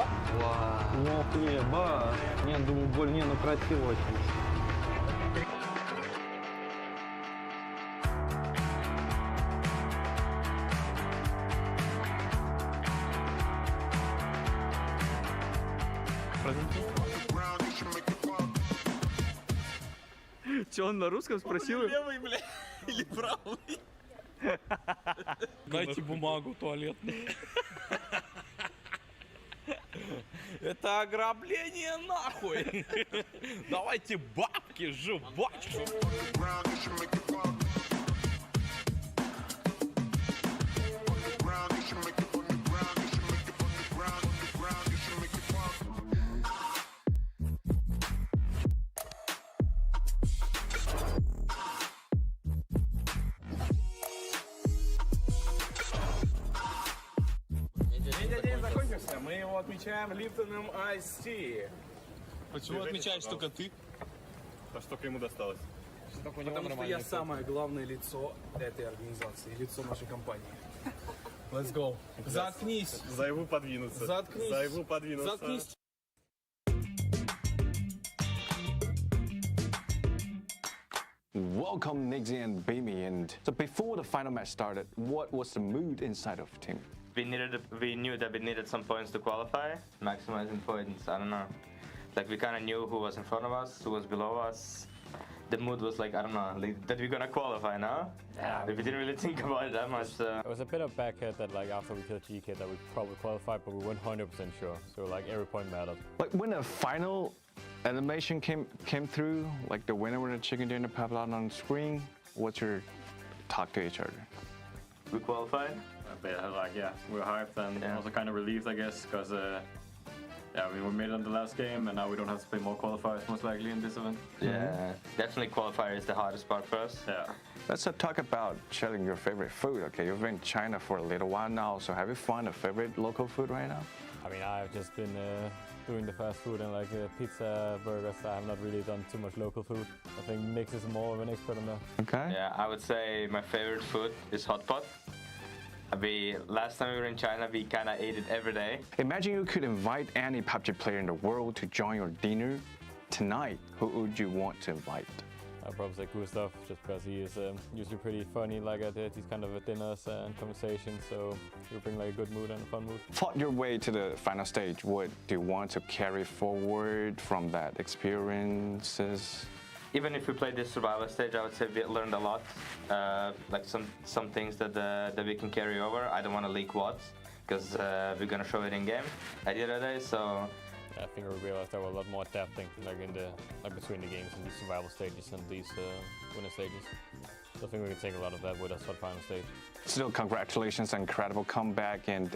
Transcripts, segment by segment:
Ого! Ну хлеба. Не, думаю, более, ну красиво очень. Че, он на русском спросил? Левый, бля, или правый? Дайте бумагу туалетную. Это ограбление нахуй! Давайте бабки, жвачку! День закончился, мы его отмечаем Липтоном Ice Tea. Почему отмечаешь только ты? То, что ему досталось. Потому что я самое главное лицо этой организации, лицо нашей компании. Let's go. Заткнись. За его подвинуться. Заткнись. За его подвинуться. Заткнись. Welcome Nixie and Beamy, and so before the final match started, what was the mood inside of the team? We knew that we needed some points to qualify, maximizing points. I don't know. Like we kind of knew who was in front of us, who was below us. The mood was like, I don't know, like, that we're gonna qualify now. Yeah. We didn't really think about it that much. It was a bit of backhead that like after we killed GK that we probably qualified, but we weren't 100% sure. So like every point mattered. Like when the final animation came through, like the winner with the chicken dinner popped out on the screen, what's your talk to each other? We qualified. A bit like, yeah, we were hyped and also kind of relieved, I guess, because yeah, we made it on the last game and now we don't have to play more qualifiers most likely in this event. Yeah, definitely qualifier is the hardest part for us. Yeah. Let's talk about sharing your favorite food. Okay, you've been in China for a little while now, so have you found a favorite local food right now? I mean, I've just been doing the fast food and like pizza, burgers. I have not really done too much local food. I think Nix is more of an expert on that. Okay. Yeah, I would say my favorite food is hot pot. Last time we were in China, we kind of ate it every day. Imagine you could invite any PUBG player in the world to join your dinner tonight. Who would you want to invite? I'd probably say Gustav, just because he is usually pretty funny like at these kind of dinners and conversations, so he'll bring like a good mood and a fun mood. Fought your way to the final stage. What do you want to carry forward from that experiences? Even if we played this survival stage, I would say we learned a lot. Like some things that we can carry over. I don't want to leak what, because we're gonna show it in game at the other day. So I think we realized there were a lot more adapting, like in the between the games and these survival stages and these winner stages. So I think we can take a lot of that with us for the final stage. Still, congratulations, incredible comeback, and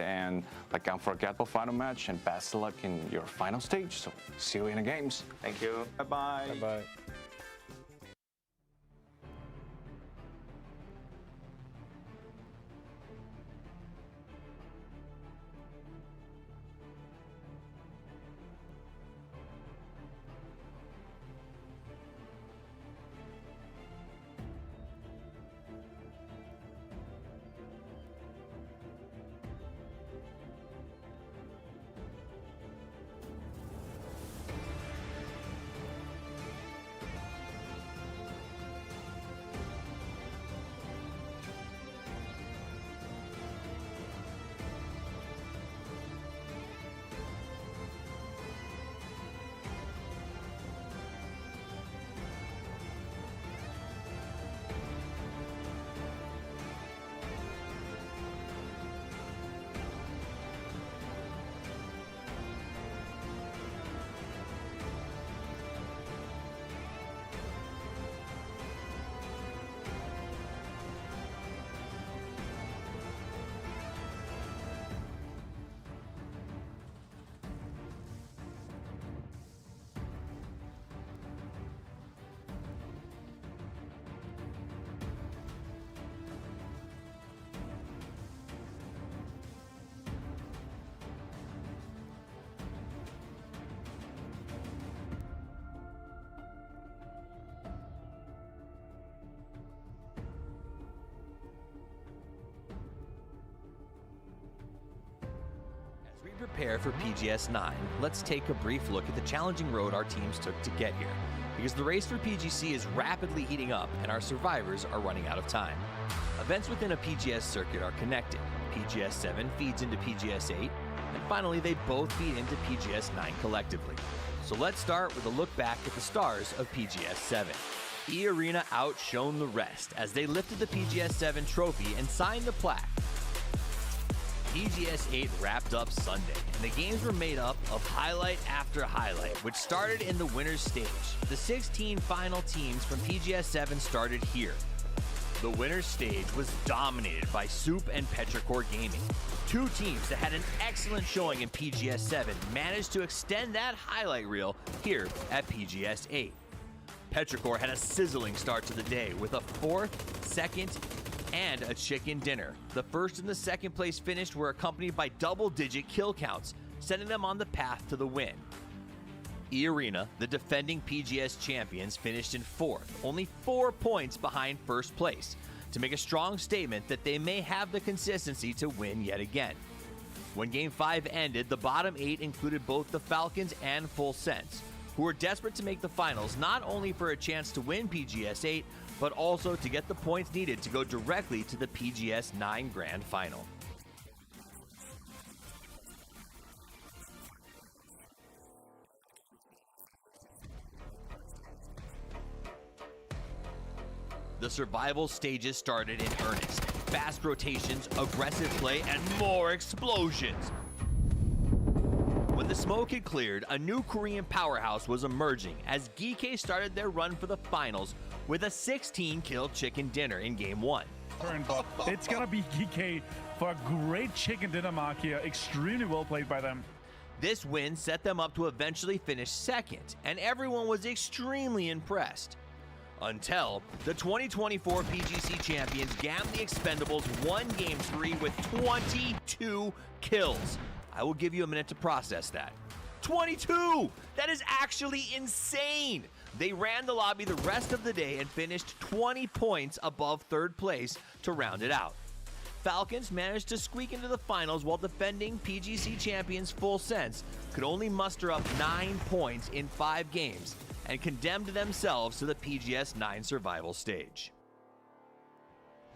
like unforgettable final match, and best of luck in your final stage. So see you in the games. thank you. Bye bye. Bye bye. prepare for PGS 9, let's take a brief look at the challenging road our teams took to get here, because the race for PGC is rapidly heating up and our survivors are running out of time. Events within a PGS circuit are connected. PGS 7 feeds into PGS 8, and finally they both feed into PGS 9 collectively. So let's start with a look back at the stars of PGS 7. E-Arena outshone the rest as they lifted the PGS 7 trophy and signed the plaque. PGS 8 wrapped up Sunday, and the games were made up of highlight after highlight, which started in the winner's stage. The 16 final teams from PGS 7 started here. The winner's stage was dominated by Soup and Petrichor Gaming. Two teams that had an excellent showing in PGS 7 managed to extend that highlight reel here at PGS 8. Petrichor had a sizzling start to the day with a 4th, 2nd, and a chicken dinner. The first and the second place finish were accompanied by double-digit kill counts, sending them on the path to the win. E-Arena, the defending PGS champions, finished in 4th, only 4 points behind first place, to make a strong statement that they may have the consistency to win yet again. When Game 5 ended, the bottom 8 included both the Falcons and Full Sense, who were desperate to make the finals not only for a chance to win PGS 8, but also to get the points needed to go directly to the PGS 9 Grand Final. The survival stages started in earnest. Fast rotations, aggressive play, and more explosions. When the smoke had cleared, a new Korean powerhouse was emerging as Geekay started their run for the finals with a 16-kill chicken dinner in Game 1. But it's gonna be Geekay for a great chicken dinner mark here. Extremely well played by them. This win set them up to eventually finish second, and everyone was extremely impressed. Until the 2024 PGC champions Gam the Expendables won Game 3 with 22 kills. I will give you a minute to process that. 22! That is actually insane! They ran the lobby the rest of the day and finished 20 points above third place to round it out. Falcons managed to squeak into the finals while defending PGC champions Full Sense could only muster up 9 points in 5 games and condemned themselves to the PGS 9 survival stage.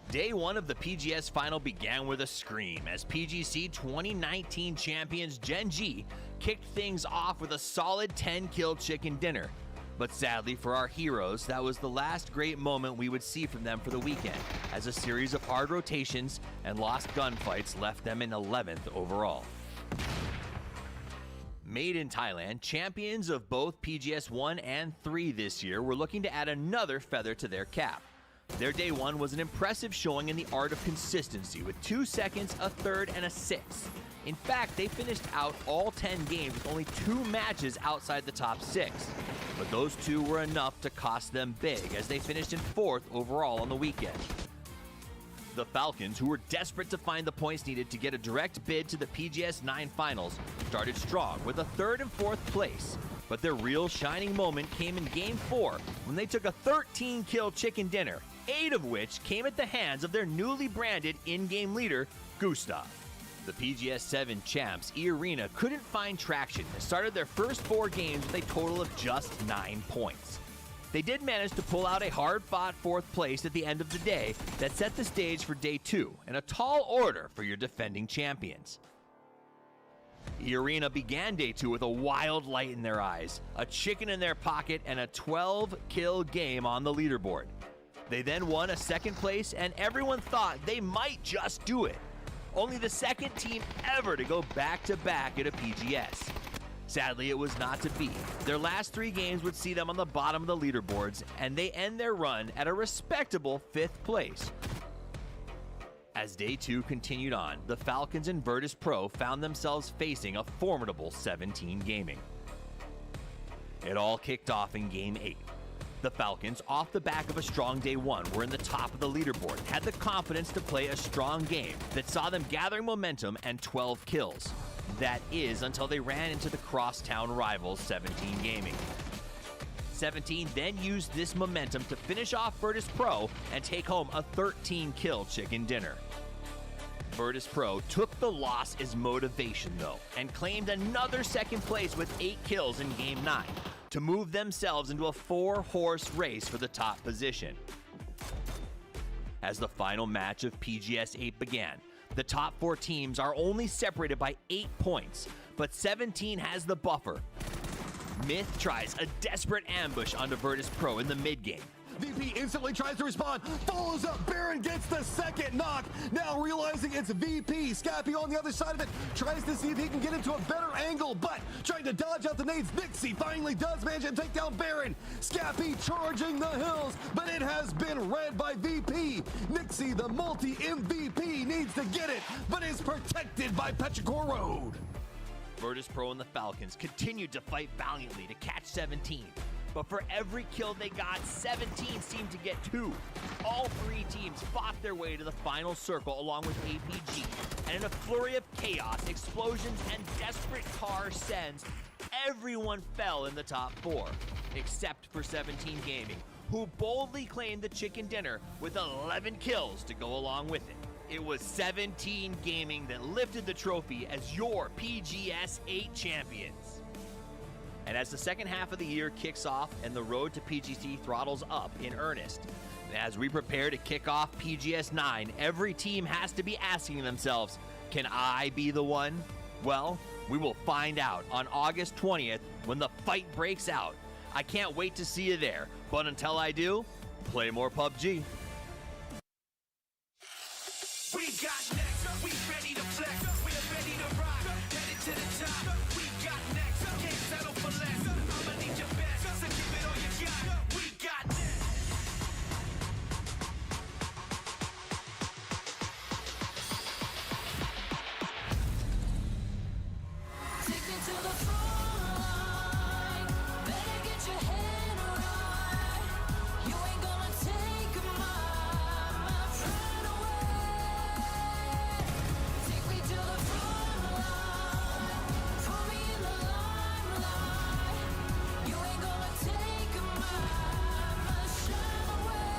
Day 1 of the PGS final began with a scream as PGC 2019 champions Gen G kicked things off with a solid 10-kill chicken dinner. But sadly for our heroes, that was the last great moment we would see from them for the weekend, as a series of hard rotations and lost gunfights left them in 11th overall. Made in Thailand, champions of both PGS 1 and 3 this year were looking to add another feather to their cap. Their Day 1 was an impressive showing in the art of consistency with 2 seconds, a third, and a 6th. In fact, they finished out all 10 games with only 2 matches outside the top 6. But those 2 were enough to cost them big as they finished in 4th overall on the weekend. The Falcons, who were desperate to find the points needed to get a direct bid to the PGS 9 finals, started strong with a 3rd and 4th place. But their real shining moment came in Game 4 when they took a 13-kill chicken dinner, 8 of which came at the hands of their newly branded in-game leader, Gustav. The PGS 7 champs, E-Arena, couldn't find traction and started their first 4 games with a total of just 9 points. They did manage to pull out a hard-fought 4th place at the end of the day that set the stage for Day 2, and a tall order for your defending champions. E-Arena began Day 2 with a wild light in their eyes, a chicken in their pocket, and a 12-kill game on the leaderboard. They then won a 2nd place, and everyone thought they might just do it. Only the 2nd team ever to go back-to-back at a PGS. Sadly, it was not to be. Their last 3 games would see them on the bottom of the leaderboards, and they end their run at a respectable 5th place. As Day 2 continued on, the Falcons and Virtus Pro found themselves facing a formidable 17 Gaming. It all kicked off in Game 8. The Falcons, off the back of a strong Day 1, were in the top of the leaderboard, had the confidence to play a strong game that saw them gathering momentum and 12 kills. That is, until they ran into the crosstown rivals 17 Gaming. 17 then used this momentum to finish off Virtus Pro and take home a 13-kill chicken dinner. Virtus Pro took the loss as motivation, though, and claimed another second place with 8 kills in Game 9 to move themselves into a 4-horse race for the top position. As the final match of PGS 8 began, the top 4 teams are only separated by 8 points, but 17 has the buffer. MiTH tries a desperate ambush onto Virtus Pro in the mid-game. VP instantly tries to respond, follows up, Baron gets the second knock. Now realizing it's VP, Scappy on the other side of it, tries to see if he can get into a better angle, but trying to dodge out the nades. Nixie finally does manage to take down Baron. Scappy charging the hills, but it has been read by VP. Nixie, the multi-MVP, needs to get it, but is protected by Petrichor Road. Virtus Pro and the Falcons continued to fight valiantly to catch 17. But for every kill they got, 17 seemed to get 2. All 3 teams fought their way to the final circle along with APG. And in a flurry of chaos, explosions, and desperate car sends, everyone fell in the top 4. Except for 17 Gaming, who boldly claimed the chicken dinner with 11 kills to go along with it. It was 17 Gaming that lifted the trophy as your PGS 8 champions. And as the second half of the year kicks off and the road to PGC throttles up in earnest, as we prepare to kick off PGS 9, every team has to be asking themselves, can I be the one? Well, we will find out on August 20th when the fight breaks out. I can't wait to see you there, but until I do, play more PUBG. We got next, we ready to flex, we're ready to rock, headed to the top. We got next, can't settle for less. I'ma need your best, so give it all you got. We got next. Take me to the front line, better get your head right. You ain't gonna take my pride away. Take me to the front line, put me in the limelight. You ain't gonna take my shine away.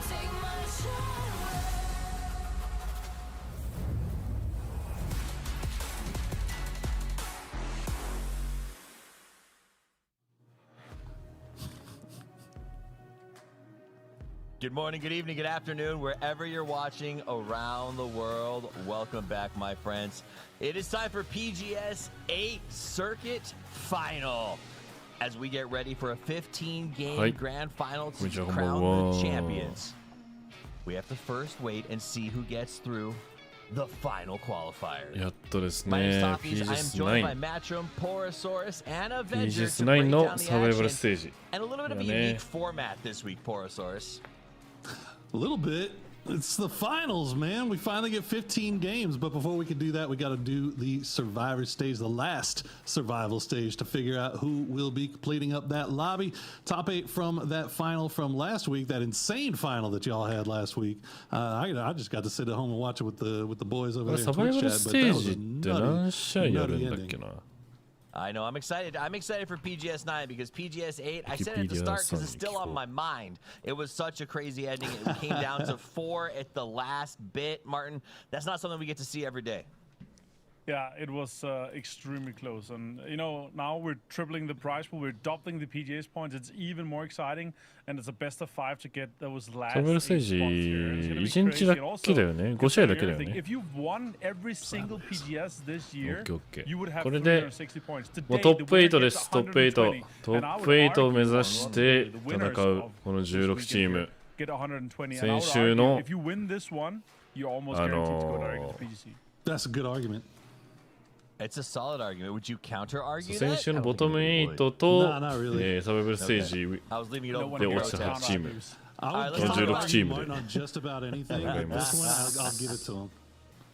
Take my shine away. Good morning, good evening, good afternoon, wherever you're watching around the world. Welcome back, my friends. It is time for PGS 8 Circuit Final as we get ready for a 15-game grand final to crown the champions. We have to first wait and see who gets through the final qualifier. やっとです My name's ね Talkies. I am joined by PGS9 Matchroom, Porosaurus, and Avenger to PGS9 break の down the サバイバル action ステージ and a little bit of a だね unique format this week, Porosaurus. A little bit. It's the finals, man. We finally get 15 games, but before we can do that, we got to do the survivor stage, the last survival stage, to figure out who will be completing up that lobby. Top 8 from that final from last week, that insane final that y'all had last week. I just got to sit at home and watch it with the boys over there in サバイ Twitch バル chat, ス but テ that ー was ジ a って何試合やる nutty んだっけ ending. な I know. I'm excited. I'm excited for PGS 9 because PGS 8, I said it at the start because it's still on my mind. It was such a crazy ending. It came down to 4 at the last bit. Martin, that's not something we get to see every day. Yeah, it was extremely close. And, you know, now we're tripling the prize pool. We're doubling the PGS points. It's even more exciting. And it's a best of 5 to get those last サバイバルステー 8 ジ spots here. It's gonna be 1日 crazy. だ And け also, だよね5試合だけだよ everything. ね If you've won every single PGS this year, オッケーオッケー you would have これで 360 points. もう Today, トッ the プ winner 8で gets すトップ8 120. ト And I ッ would プ8を目 argue 指して戦 the winners う of この this 16 weekend チーム here get 120. And I 先 would 週の argue if you win this one, you're almost guaranteed to go direct to PGC. That's a good argument. It's a solid argument. Would you counter argue 先 that? 週のボトム No, 8と not really. サバイバルステージ I was leaving it open で for 落ちた protest. 8チーム I would Alright, let's give talk him about- an チームで argument on just about anything, but this one I'll give it to him.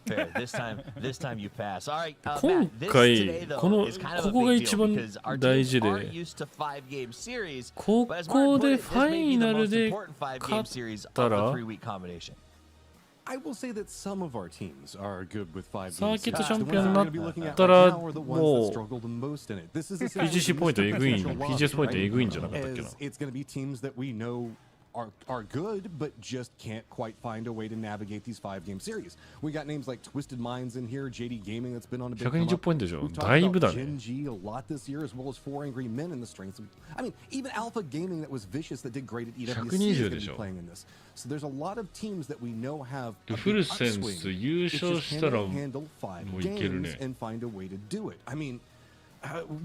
Fair. This time you pass. All right, 今 Matt, this 回 today, though, この is kind of こ a こが big 一 deal 番 because our 大 teams 事 aren't で used to 5-game series. こ But as こ Martin で put it, フ this ァ may イ be ナ the ル most で important 5-game 勝っ series た of the ら 3-week combination. I will say that some of our teams are good with 5 サー games. キットチャ The ンピ ones オン we're に going to be な looking っ at た right ら now are the ones that もう struggle the most in it. This is PGC ポイントえぐいん essentially PGS ポイントえぐいんじゃなかったっ as けな it's going to be teams that we know are good, but just can't quite find a way to navigate these 5-game series. We got names like Twisted Minds in here, JD Gaming that's been on a big come 120 up. ポイントでしょ。 We've だい talked ぶだ about ね。 Gen G a lot this year, as well as 4 Angry Men in the strengths of. I mean, even Alpha Gaming that was vicious that did great at EWC is going to be playing in this. So there's a lot of teams that we know have a big フルセンス upswing. 優 It's 勝 just したら can they handle 5もういける games ね。 and find a way to do it. I mean,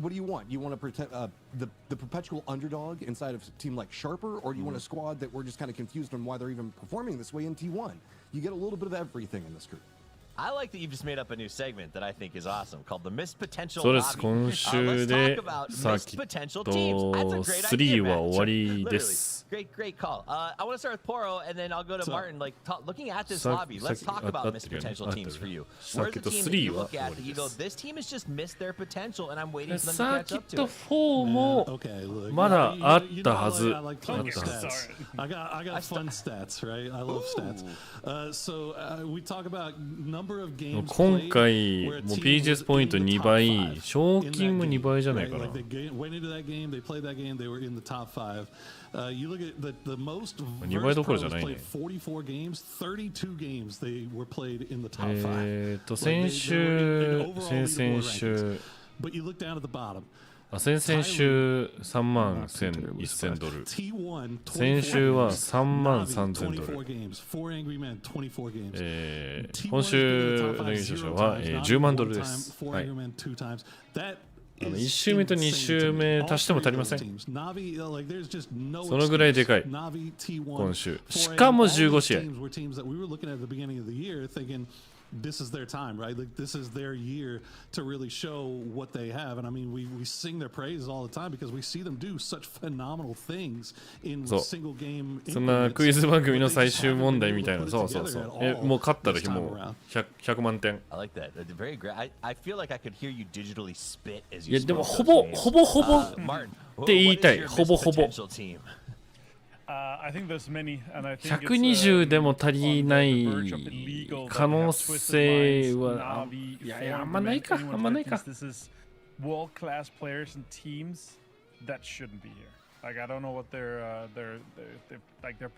what do you want? You want to protect the perpetual underdog inside of a team like Sharper, or do you want a squad that we're just kind of confused on why they're even performing this way in T1? You get a little bit of everything in this group. I like that you've just made up a new segment that I think is awesome called the Missed Potential そうです。 Lobby. 今週で Let's talk about サー missed キッ potential ト teams. That's a great idea, 3は Matt. 終わりで Literally. す。 Great call. I want to start with Poro, and then I'll go to Martin. Like, looking at this lobby, let's talk about missed potential teams for you. Where's the team that you look at that you go, this team has just missed their potential, and I'm waiting for them to サー catch キッ up to ト it. 4も Okay, look. まだあったはず。 I like fun stats. I got fun stats, right? I love stats. So we talk about number of games 今 played 回 where a もう team PGS was ポイン in ト the 2 top 倍 5 賞 in 金 that も game, 2倍じゃない right? かな Like they went into that game, they played that game, they were in the top 5. You look at the most 2倍 Virtus どころ pros じゃないね played 44 games, 32 games they were played in the top 5. 先週、先々週、 But you look down at the bottom. 先々週3万1000ドル。先週は3万3000ドル。今週の優勝者は10万ドルです。はい。1周目と2周目足しても足りません。そのぐらいでかい。今週。しかも15試合。This is their time, right? Like this is their year to really show what they have. And I mean, we sing their praises all the time because we see them do such phenomenal things in single game. そんなクイズ番組の最終問題みたいな。そうそうそう。もう勝ったらもう100万点。I like that. Very great. I feel like I could hear you digitally spit as い you やでも spoke ほ those ぼ names. って言いたい。ほぼほぼ。 I think there's many, and I think 120でも足りない可能性は、いや、あんまないか、あんまないか。 This is world-class players and teams that shouldn't be here. Like I don't know what their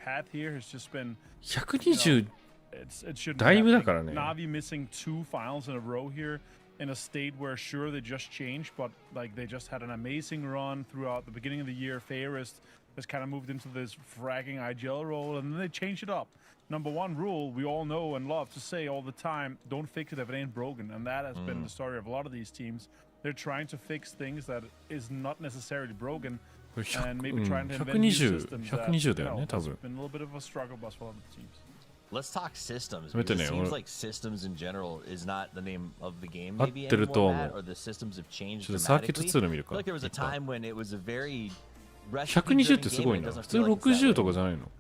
path here has just been. 120 it shouldn't. だいぶだからね。 NAVI missing 2 finals in a row here in a state where sure they just changed, but like they just had an amazing run throughout the beginning of the year. Fairest has kind of moved into this fragging IGL role, and then they changed it up. Number one rule we all know and love to say all the time: don't fix it if it ain't broken. And that has been the story of a lot of these teams. They're trying to fix things that is not necessarily broken, and maybe trying to invent new systems. That, you know, has been a little bit of a struggle bus for a lot of the teams. Let's talk systems. It seems like systems in general is not the name of the game maybe 合ってると anymore, 思う。 Matt, or the systems have changed ちょっとサーキット dramatically. 2の見る I か。 feel like there was a time when it was a very 120ってすごいな。普通60とかじゃないの？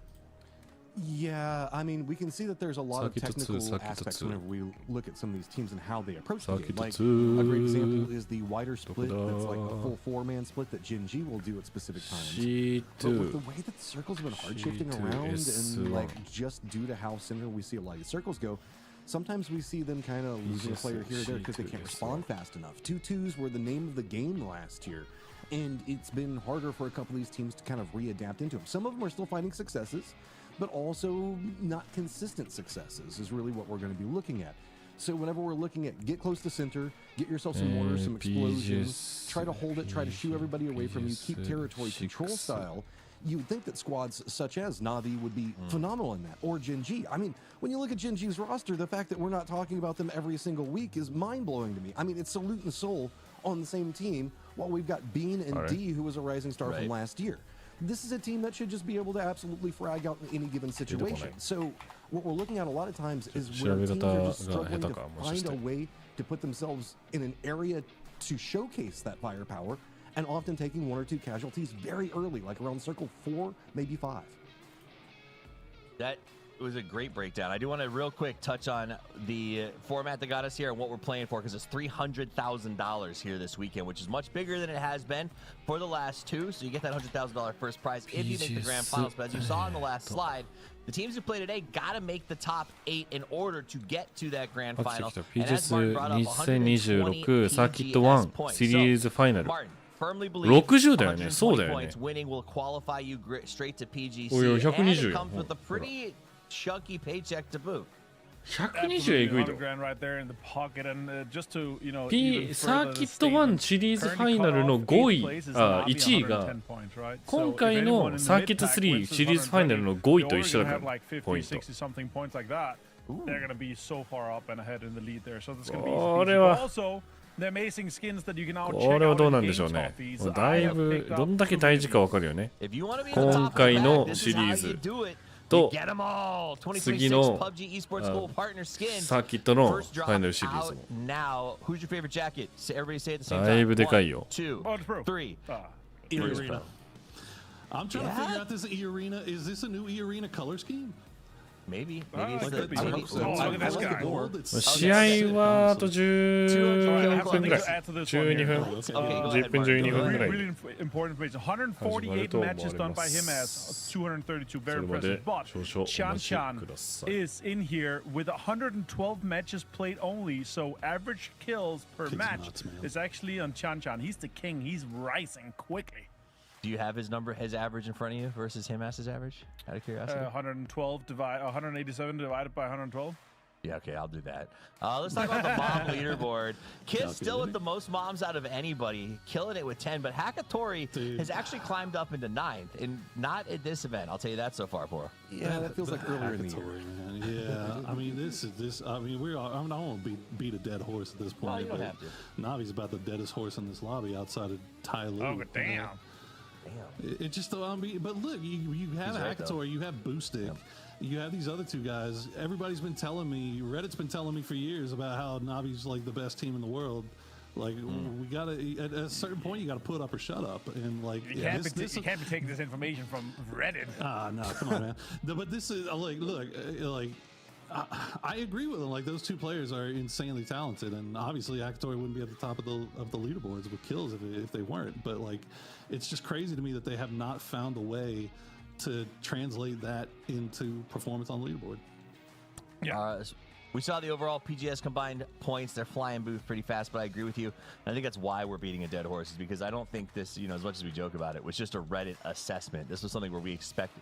Yeah, I mean, we can see that there's a lot of technical aspects whenever we look at some of these teams and how they approach the game. Like, a great example is the wider split that's like a full 4-man split that Gen G will do at specific times. But with the way that the circles have been hard-shifting around and like just due to how center we see a lot of these circles go, sometimes we see them kind of losing a player here or there because they can't respond fast enough. 2-2s were the name of the game last year, and it's been harder for a couple of these teams to kind of readapt into them. Some of them are still finding successes, but also not consistent successes is really what we're going to be looking at. So whenever we're looking at get close to center, get yourself some mortars, some explosions, try to hold it, try to shoo everybody away from you, keep territory control style, you would think that squads such as NAVI would be phenomenal in that, or Gen G. I mean, when you look at Gen G's roster, the fact that we're not talking about them every single week is mind-blowing to me. I mean, it's Salute and Soul on the same team, while we've got Bean and D, who was a rising star from last year. This is a team that should just be able to absolutely frag out in any given situation. So what we're looking at a lot of times is where teams are just struggling to find a way to put themselves in an area to showcase that firepower, and often taking 1 or 2 casualties very early, like around circle 4, maybe 5. That was a great breakdown. I do want to real quick touch on the format that got us here and what we're playing for, because it's $300,000 here this weekend, which is much bigger than it has been for the last 2. So you get that $100,000 first prize if you make the grand finals. But as you saw on the last slide, the teams who play today got to make the top 8 in order to get to that grand final. PGS 2026サーキット1シリーズファイナル。firmly believe 60だよね。そうだよね。 points winning will qualify you straight to PGC. おいおい、120 and it よ。 comes with a pretty chunky paycheck to boot. 120えぐいぞ。サーキット1シリーズファイナルの5位、1位が今回のサーキット3シリーズファイナルの5位と一緒だから、ポイント。これはどうなんでしょうね。だいぶどんだけ大事かわかるよね。今回のシリーズと次のサーキットのファイナルシリーズもだいぶでかいよ。I'm trying to figure out this E-Arena. Is this a new E-Arena color scheme? Maybe it's試合はあと10分ぐらい。12分。10分、12分ぐらい。Really important information. 148 matches done by him as 232. Very impressive. But Chan is in here with 112 matches played only. So average kills per match is actually on Chan. He's the king. He's rising quickly. Do you have his average in front of you versus him as his average? Out of curiosity. 187 divided by 112. Yeah, okay, I'll do that. Let's talk about the mom leaderboard. Kid's still with the most moms out of anybody, killing it with 10. But Hakatori has actually climbed up into 9th, and not at this event. I'll tell you that so far, Poro. Yeah, that feels like earlier in the year. Yeah, I mean, I mean, I don't want to beat a dead horse at this point. Well, you don't have to. Navi's about the deadest horse in this lobby outside of Ty Lue. Oh, damn. It just, I mean, but look, you have Hakatori, you have Boostic, you have these other two guys. Everybody's been telling me, Reddit's been telling me for years about how Navi's like the best team in the world. Like we gotta, at a certain point, you gotta put up or shut up, and like you can't be taking this information from Reddit. No, come on, man. But this is like, look, like. I agree with them. Like those two players are insanely talented, and obviously Hakatori wouldn't be at the top of the leaderboards with kills if they weren't. But like, it's just crazy to me that they have not found a way to translate that into performance on the leaderboard. Yeah. We saw the overall PGS combined points. They're flying booth pretty fast, but I agree with you. And I think that's why we're beating a dead horse, is because I don't think this, as much as we joke about it, was just a Reddit assessment. This was something where we expect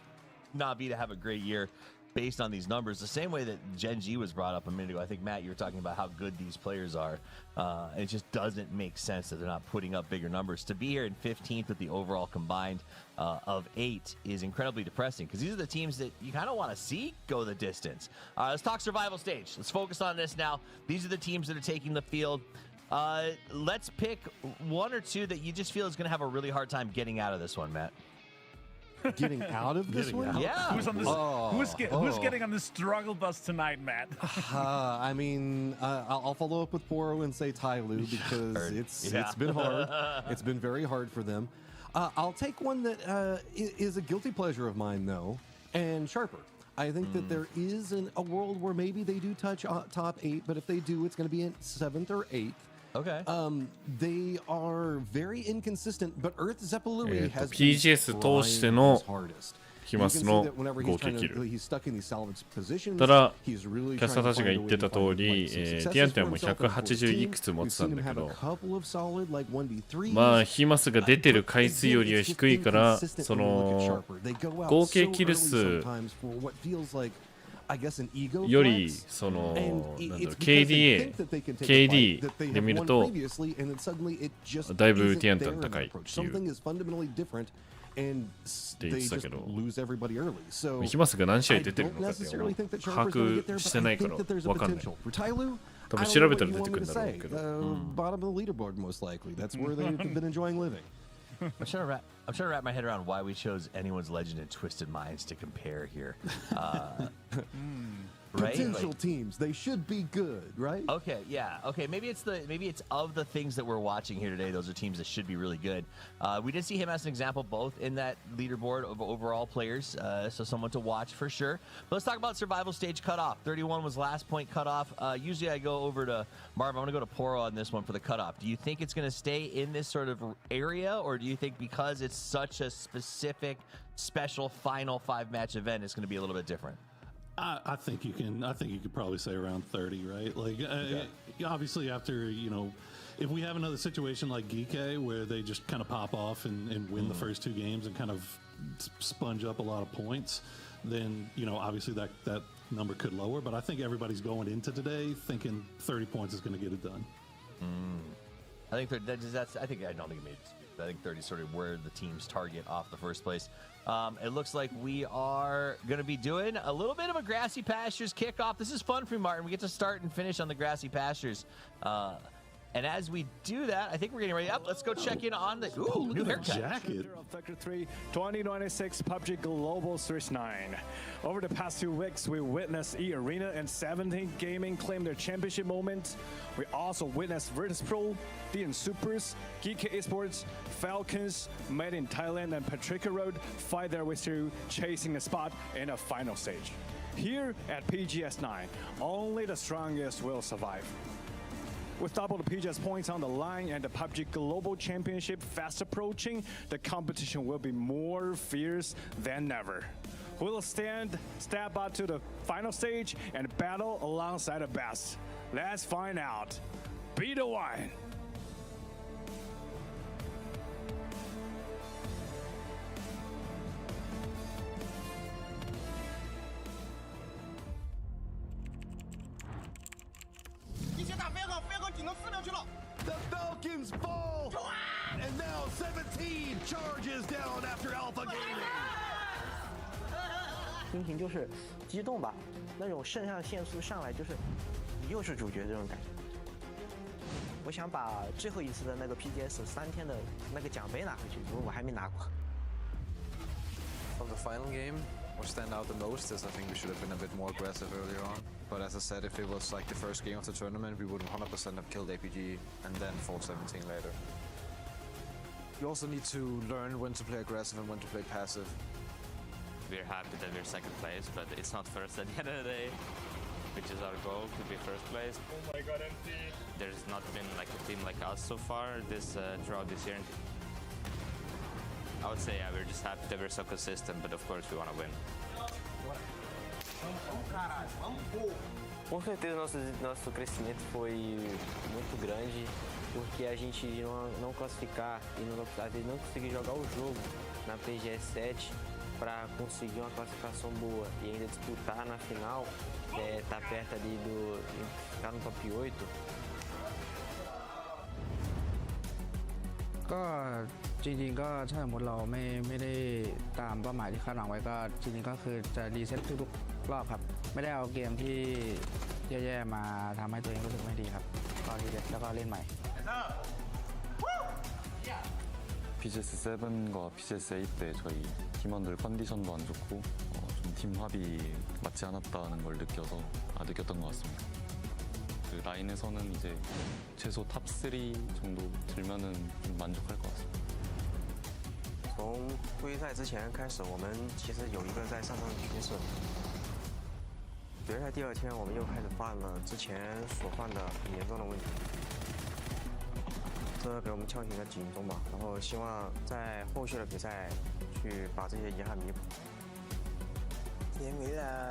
Navi to have a great year based on these numbers, the same way that Gen G was brought up a minute ago. I think, Matt, you were talking about how good these players are. It just doesn't make sense that they're not putting up bigger numbers. To be here in 15th with the overall combined of 8 is incredibly depressing, because these are the teams that you kind of want to see go the distance. Let's talk survival stage. Let's focus on this now. These are the teams that are taking the field. Let's pick one or two that you just feel is going to have a really hard time getting out of this one, Matt. Getting out of this one? Yeah. Who's on this? Who's getting on this struggle bus tonight, Matt? I mean, I'll follow up with Poro and say Ty Lue, because it's been hard. It's been very hard for them. I'll take one that is a guilty pleasure of mine, though, and Sharper. I think that there is a world where maybe they do touch top 8, but if they do, it's going to be in 7th or 8th. Okay. They are very inconsistent, but Earth Zeppelin has PGS 通してのヒマスの合計キル。ただ、キャスターたちが言ってた通り、ティアンテンも180いくつ持ってたんだけど、まあ、ヒマスが出てる回数よりは低いから、その合計キル数よりそのKD で見るとだいぶティアンタン高いっていうって言ってたけど、ヒマスが何試合出てるのかって把握してないから分かんない。多分調べたら出てくるんだろうけど。I'm trying to wrap my head around why we chose anyone's legend and Twisted Minds to compare here. Right? Potential teams, they should be good, right? Okay, yeah. Okay, maybe it's of the things that we're watching here today, those are teams that should be really good. We did see him as an example both in that leaderboard of overall players, so someone to watch for sure. But let's talk about survival stage cutoff. 31 was last point cutoff. Usually I go over to Marv. I want to go to Poro on this one for the cutoff. Do you think it's going to stay in this sort of area, or do you think because it's such a specific, special final 5-match event, it's going to be a little bit different? I think you can. I think you could probably say around 30, right? Like, obviously, after if we have another situation like Geeke where they just kind of pop off and win the first 2 games and kind of sponge up a lot of points, then obviously that number could lower. But I think everybody's going into today thinking 30 points is going to get it done. I think I don't think it made it. I think 30 is sort of where the teams target off the first place. It looks like we are going to be doing a little bit of a grassy pastures kickoff. This is fun for me, Martin. We get to start and finish on the grassy pastures. And as we do that, I think we're getting ready up. Let's go check in on the new haircut. Jacket. Factor 3 2026 PUBG Global Series 9. Over the past 2 weeks, we witnessed E-Arena and 17 Gaming claim their championship moment. We also witnessed Virtus Pro, DN Supers, Geek Esports, Falcons, Made in Thailand, and Patricia Road fight their way through, chasing a spot in a final stage. Here at PGS9, only the strongest will survive. With double the PGS points on the line and the PUBG Global Championship fast approaching, the competition will be more fierce than ever. We'll step up to the final stage and battle alongside the best. Let's find out. Be the one. The Falcons fall, and now 17 charges down after Alpha Gaming. 心情就是激动吧，那种肾上腺素上来，就是你又是主角这种感觉。我想把最后一次的那个 PGS 3天的那个奖杯拿回去，我还没拿过。From the final game, what stand out the most is I think we should have been a bit more aggressive earlier on. But as I said, if it was like the first game of the tournament, we would 100% have killed APG and then fought 17 later. You also need to learn when to play aggressive and when to play passive. We're happy that we're second place, but it's not first at the end of the day, which is our goal, to be first place. Oh my god, empty. There's not been like a team like us so far throughout this year. I would say, yeah, we're just happy that we're so consistent, but of course we want to win. Com certeza nosso crescimento foi muito grande, porque a gente não classificar e não conseguir jogar o jogo na PGS 7 para conseguir uma classificação boa e ainda disputar na final, tá perto ali ficar no top 8. ก็จริงๆก็ถ้าสมมติเราไม่ได้ตามเป้าหมายที่คาดหวังไว้ก็จริงๆก็คือจะรีเซ็ตทุกๆรอบครับไม่ได้เอาเกมที่แย่ๆมาทำให้ตัวเองรู้สึกไม่ดีครับก็รีเซ็ตแล้วก็เล่นใหม่ PGS 7과 PGS 8 때 저희 팀원들 컨디션도 안 좋고 좀 팀 합이 맞지 않았다는 걸 느꼈던 것 같습니다. 그 라인에서는 이제 최소 탑 3 정도 들면은 좀 만족할 것 같습니다. 从规赛之前开始，我们其实有一个在上升趋势。决赛第2天，我们又开始犯了之前所犯的很严重的问题，这给我们敲起了警钟吧。然后希望在后续的比赛去把这些遗憾弥补。Thì em nghĩ là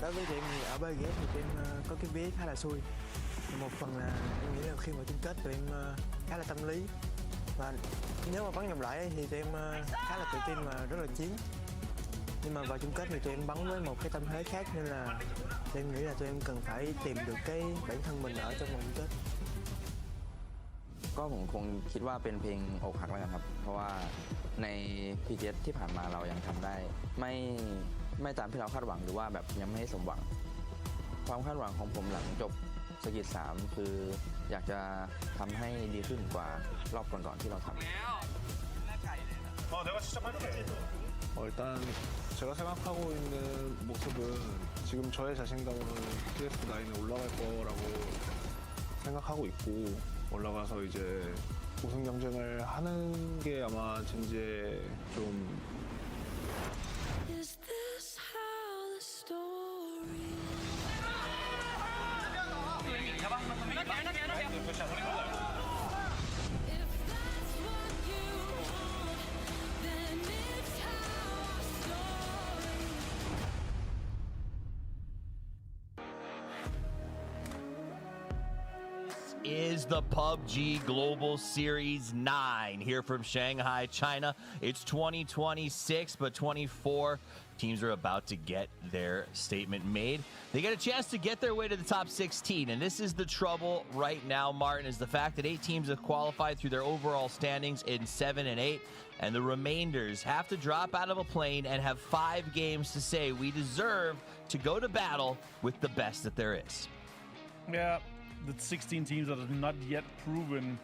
đối với team thì ở BGS thì team có cái vế khá là xui. Một phần là em nghĩ là khi mà chung kết tụi em khá là tâm lý, và nếu mà bắn vòng lại thì tụi em khá là tự tin và rất là chiến. Nhưng mà vào chung kết thì tụi em bắn với một cái tâm thế khác, nên là tụi em nghĩ là tụi em cần phải tìm được cái bản thân mình ở trong vòng chung kết. ก็ผมคงคิดว่าเป็นเพลงอกหักแล้วกันครับเพราะว่าใน PGS ที่ผ่านมาเรายังทำได้ไม่ตามที่เราคาดหวังหรือว่าแบบยังไม่สมหวังความคาดหวังของผมหลังจบสกิล3คืออยากจะทำให้ดีขึ้นกว่ารอบก่อนๆที่เราทำ 내가 진짜 할게. 일단 제가 생각하고 있는 모습은 지금 저의 자신감은 PS9에 올라갈 거라고 생각하고 있고 올라가서 이제 우승 경쟁을 하는 게 아마 젠지의 좀 Is this how the story is the PUBG Global Series 9 here from Shanghai, China. It's 2026, but 24 teams are about to get their statement made. They get a chance to get their way to the top 16, and this is the trouble right now, Martin, is the fact that 8 teams have qualified through their overall standings in 7 and 8, and the remainders have to drop out of a plane and have 5 games to say we deserve to go to battle with the best that there is. Yeah, the 16 teams that have not yet proven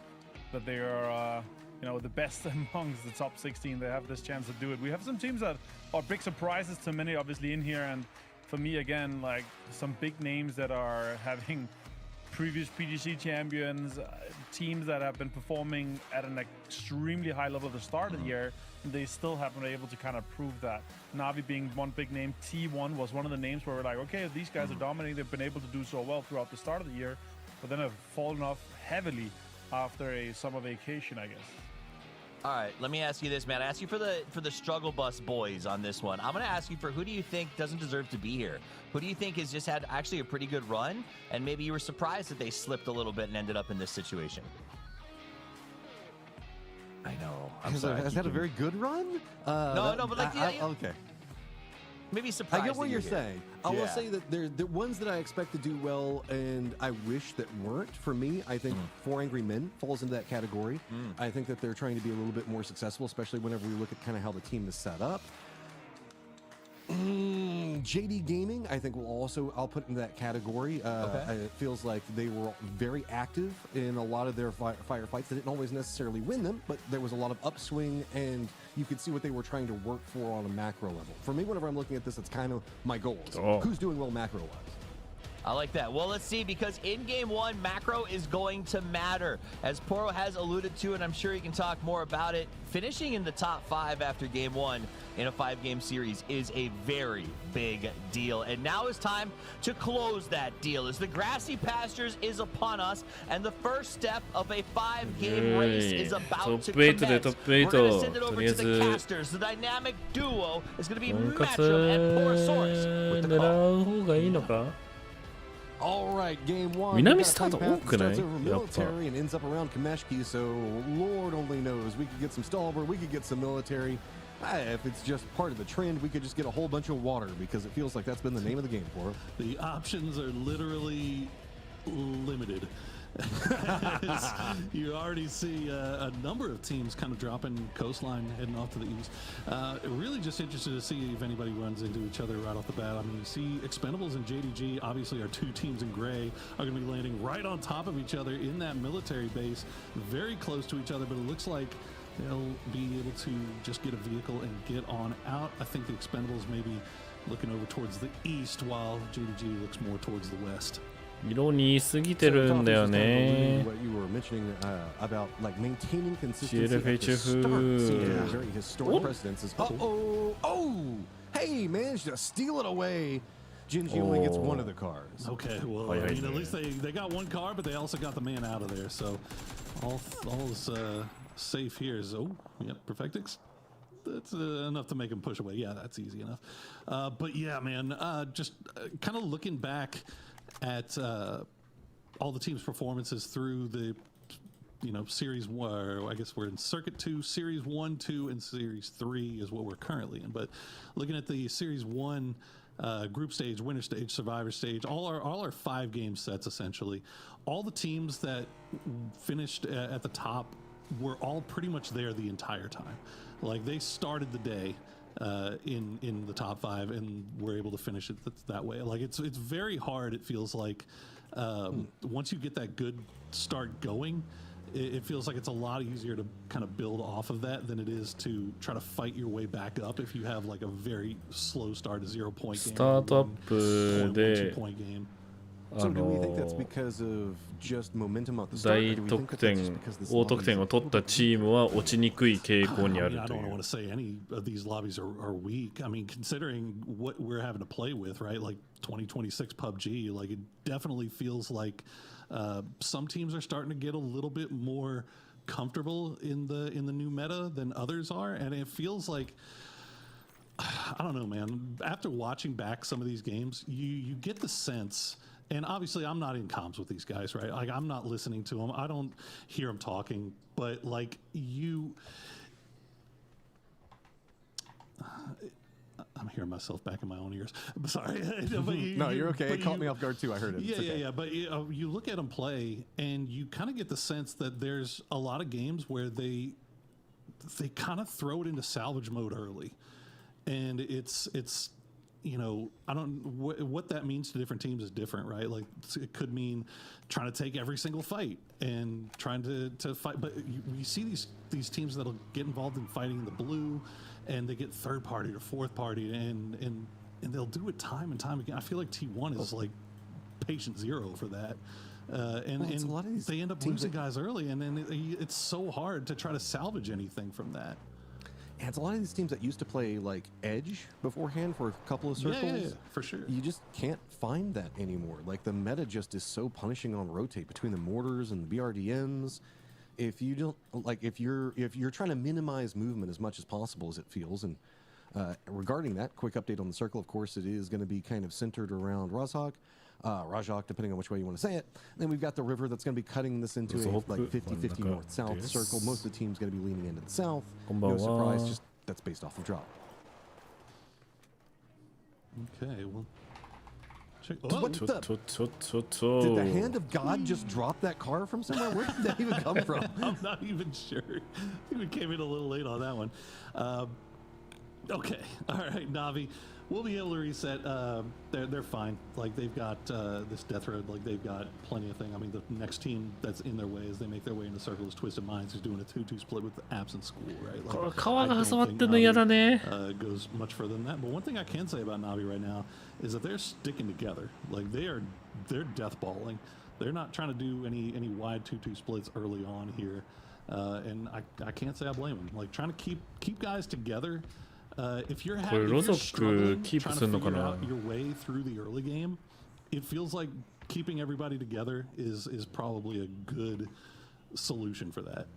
that they are, the best amongst the top 16. They have this chance to do it. We have some teams that are big surprises to many, obviously, in here. And for me, again, like some big names that are having previous PGC champions, teams that have been performing at an extremely high level at the start of the year. And they still haven't been able to kind of prove that. NAVI being one big name, T1 was one of the names where we're like, okay, these guys are dominating. They've been able to do so well throughout the start of the year, but then have fallen off heavily after a summer vacation, I guess. All right, let me ask you this, man. I ask you for the struggle bus boys on this one. I'm going to ask you for who do you think doesn't deserve to be here? Who do you think has just had actually a pretty good run, and maybe you were surprised that they slipped a little bit and ended up in this situation? I know. I'm sorry. Has had a very good run? No, but like, okay. Maybe surprised. I get what that you're here. saying. I will say that the ones that I expect to do well and I wish that weren't. For me, I think Four Angry Men falls into that category. I think that they're trying to be a little bit more successful, especially whenever we look at kind of how the team is set up. JD Gaming, I think I'll put into that category. It feels like they were very active in a lot of their firefights. They didn't always necessarily win them, but there was a lot of upswing, and you could see what they were trying to work for on a macro level. For me, whenever I'm looking at this, it's kind of my goals. Who's doing well macro-wise? I like that. Well, let's see, because in game 1, macro is going to matter. As Poro has alluded to, and I'm sure he can talk more about it, finishing in the top 5 after game 1 in a 5-game series is a very big deal. And now is time to close that deal as the grassy pastures is upon us, and the first step of a 5-game race is about to commence. We're going to send it over to the casters. The dynamic duo is going to be Matchum and Porosaurus with the call. All right, game 1. Minami starts over military and ends up around Kameshki, so Lord only knows. We could get some stalwart, we could get some military. If it's just part of the trend, we could just get a whole bunch of water, because it feels like that's been the name of the game for it. The options are literally limited. You already see a number of teams kind of dropping coastline, heading off to the east. Really just interested to see if anybody runs into each other right off the bat. I mean, you see Expendables and JDG, obviously our 2 teams in gray, are going to be landing right on top of each other in that military base, very close to each other, but it looks like they'll be able to just get a vehicle and get on out. I think the Expendables may be looking over towards the east, while JDG looks more towards the west. 色に過ぎてるんだよね。 What you were mentioning about like maintaining consistency CLF at the start. HF. Very historic precedence is hey, managed to steal it away. Gingy only gets one of the cars. Okay, well, I mean, at least they got one car, but they also got the man out of there. So all is safe here. Yep, Perfectix. That's enough to make him push away. Yeah, that's easy enough. But yeah, man, just kind of looking back at all the team's performances through the series 1, or I guess we're in circuit 2, series 1, 2, and series 3 is what we're currently in. But looking at the series 1 group stage, winner stage, survivor stage, all our 5-game sets essentially, all the teams that finished at the top were all pretty much there the entire time. Like, they started the day in the top 5 and were able to finish it that way. Like, it's very hard, it feels like, once you get that good start going, it feels like it's a lot easier to kind of build off of that than it is to try to fight your way back up if you have like a very slow start, a 0-point game. スタートアップで So do we think that's because of just momentum at the start? 大得点、大得点を取ったチームは落ちにくい傾向にある I とい don't う。 want to say any of these lobbies are weak. I mean, considering what we're having to play with, right? Like 2026 PUBG, like it definitely feels like some teams are starting to get a little bit more comfortable in the new meta than others are, and it feels like, I don't know, man. After watching back some of these games, you get the sense And obviously, I'm not in comms with these guys, right? Like, I'm not listening to them. I don't hear them talking. But, like, I'm hearing myself back in my own ears. I'm sorry. No, you're okay. It caught me off guard, too. I heard it. Yeah. But you look at them play, and you kind of get the sense that there's a lot of games where they kind of throw it into salvage mode early. And it's what that means to different teams is different, right? Like, it could mean trying to take every single fight and trying to fight. But we see these teams that'll get involved in fighting in the blue, and they get third party or fourth party, and they'll do it time and time again. I feel like T1 is like patient zero for that. And a lot of these they end up losing guys early, and then it's so hard to try to salvage anything from that. And it's a lot of these teams that used to play like Edge beforehand for a couple of circles. Yeah, for sure. You just can't find that anymore. Like, the meta just is so punishing on rotate between the mortars and the BRDMs. If you don't if you're trying to minimize movement as much as possible, as it feels, and regarding that, quick update on the circle. Of course, it is going to be kind of centered around Rajok, depending on which way you want to say it. And then we've got the river that's going to be cutting this into a like 50-50 north-south circle. Most of the team's going to be leaning into the south. No surprise, just that's based off of drop. Okay, well. Check. What did the hand of God just drop that car from somewhere? Where did that even come from? I'm not even sure. I think we came in a little late on that one. Okay, all right, Navi. We'll be able to reset. They're fine. Like, they've got this death road. Like, they've got plenty of things. I mean, the next team that's in their way as they make their way into the circle is Twisted Minds, who's doing a 2-2 split with Absent School, right? Like, I don't think Navi goes much further than that. But one thing I can say about Navi right now is that they're sticking together. Like, they're death balling. They're not trying to do any wide 2-2 splits early on here. And I can't say I blame them. Like, trying to keep guys together. If you're struggling, trying to figure out your way through the early game, it feels like keeping everybody together is probably a good solution for that.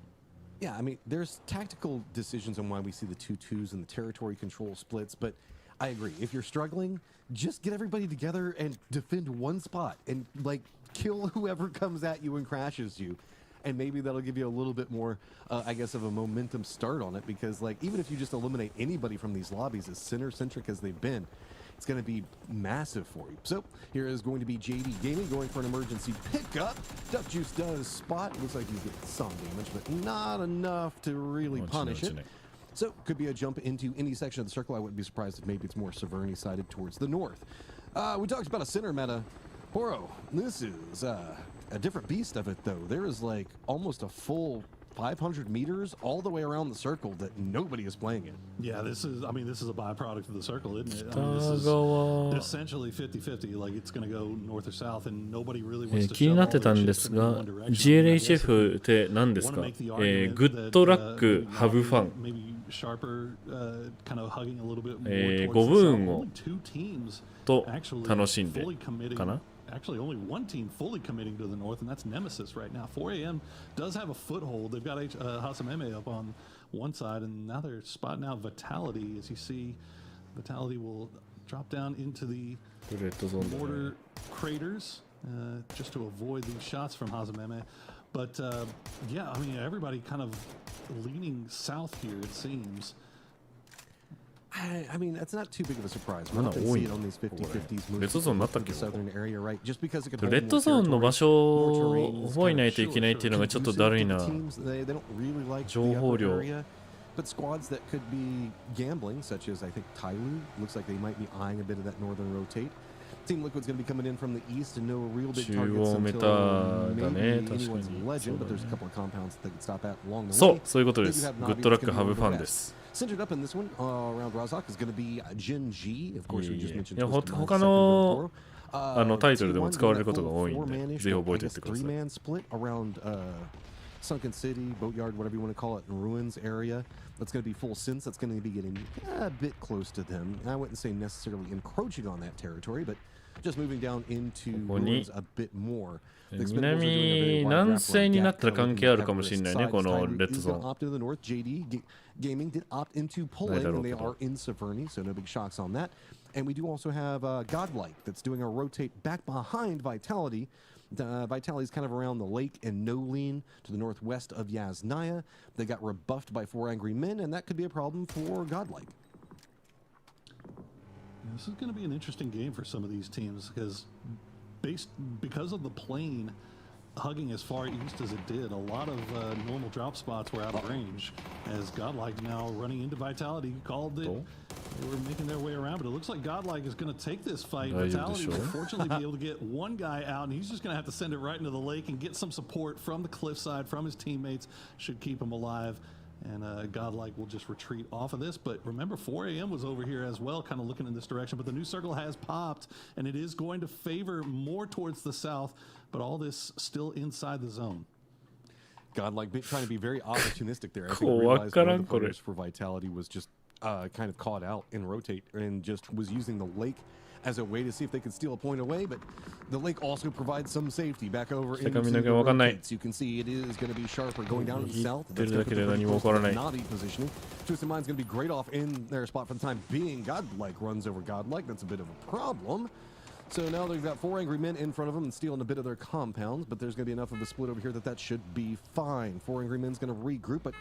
Yeah, I mean, there's tactical decisions on why we see the 2-2s and the territory control splits, but I agree. If you're struggling, just get everybody together and defend one spot and, like, kill whoever comes at you and crashes you. And maybe that'll give you a little bit more, I guess, of a momentum start on it, because, like, even if you just eliminate anybody from these lobbies, as center-centric as they've been, it's going to be massive for you. So here is going to be JD Gaming going for an emergency pickup. Duck Juice does spot. Looks like he's getting some damage, but not enough to really punish it. So could be a jump into any section of the circle. I wouldn't be surprised if maybe it's more Severny-sided towards the north. We talked about a center meta. Poro, this is a different beast of it, though. There is like almost a full 500 meters all the way around the circle that nobody is playing it. Yeah, this is a byproduct of the circle, isn't it? I mean, this is essentially 50-50. Like, it's going to go north or south, and nobody really wants to 気になってたんですが、GLHF って何ですか？グッドラックハブファン。5分をと楽しんでかな。Actually, only one team fully committing to the north, and that's Nemesis right now. 4AM does have a foothold. They've got Hasameme up on one side, and now they're spotting out Vitality. As you see, Vitality will drop down into the mortar craters just to avoid these shots from Hasameme. But yeah, I mean, everybody kind of leaning south here, it seems. I mean, that's not too big of a surprise. We're not going to see it on these 50-50s moves to the southern area, right? Just because it could hold more territory. レッドゾーンの場所を覚えないといけないっていうのがちょっとだるいな。情報量。But squads that could be gambling, such as I think Tyloo, looks like they might be eyeing a bit of that northern rotate. Team Liquid's going to be coming in from the east and no real big targets until maybe anyone's legend, but there's a couple of compounds that they could stop at along the way. そういうことです。グッドラックハブファンです。Centered up in this one around Razak is going to be Jin G. Of course, we just mentioned. 他のタイトルでも使われることが多いんで、ぜひ覚えておいてください。Sunken City, Boatyard, whatever you want to call it, in Ruins area. That's going to be full sense. That's going to be getting a bit close to them. I wouldn't say necessarily encroaching on that territory, but just moving down into Ruins a bit more. 南南西になったら関係あるかもしれないね、このレッドゾーン。 Opt into the north. JD Gaming did opt into Poland, and they are in Severny, so no big shocks on that. And we do also have Godlike that's doing a rotate back behind Vitality. Vitality's kind of around the lake in Nolene to the northwest of Yasnaya. They got rebuffed by 4 Angry Men, and that could be a problem for Godlike. This is going to be an interesting game for some of these teams because of the plane hugging as far east as it did. A lot of normal drop spots were out of range. As Godlike now running into Vitality, called it. They were making their way around, but it looks like Godlike is going to take this fight. Vitality will fortunately be able to get one guy out, and he's just going to have to send it right into the lake and get some support from the cliffside, from his teammates. Should keep him alive. And Godlike will just retreat off of this. But remember, 4 a.m. was over here as well, kind of looking in this direction. But the new circle has popped, and it is going to favor more towards the south. But all this still inside the zone. Godlike trying to be very opportunistic there. I think realized one of the players for Vitality was just kind of caught out in rotate and just was using the lake as a way to see if they could steal a point away, but the lake also provides some safety back over into the rotates. You can see it is going to be sharper going down to the south. That's going to put the NAVI positioning. Twisted Mind's going to be great off in their spot for the time being. Godlike runs over Godlike. That's a bit of a problem. So now they've got 4 Angry Men in front of them and stealing a bit of their compounds, but there's going to be enough of a split over here that should be fine. 4 Angry Men's going to regroup, but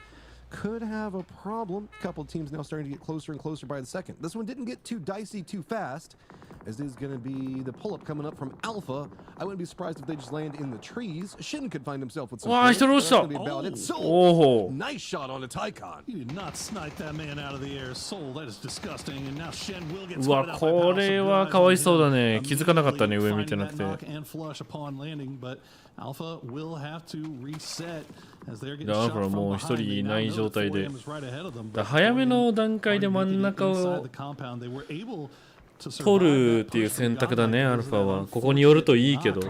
could have a problem. A couple of teams now starting to get closer and closer by the second. This one didn't get too dicey too fast, as it is going to be the pull-up coming up from Alpha. I wouldn't be surprised if they just land in the trees. Shin could find himself with some that's going to be about it. Soul! Nice shot on a Tycon. He did not snipe that man out of the air. Soul, that is disgusting. And now Shen will get うわ、これはかわいそうだね。気づかなかったね、上見てなくて。and flush upon landing, but Alpha will have to reset as they're getting だからもう一人いない状態で、早めの段階で真ん中を取るっていう選択だね、アルファは。ここに寄るといいけど、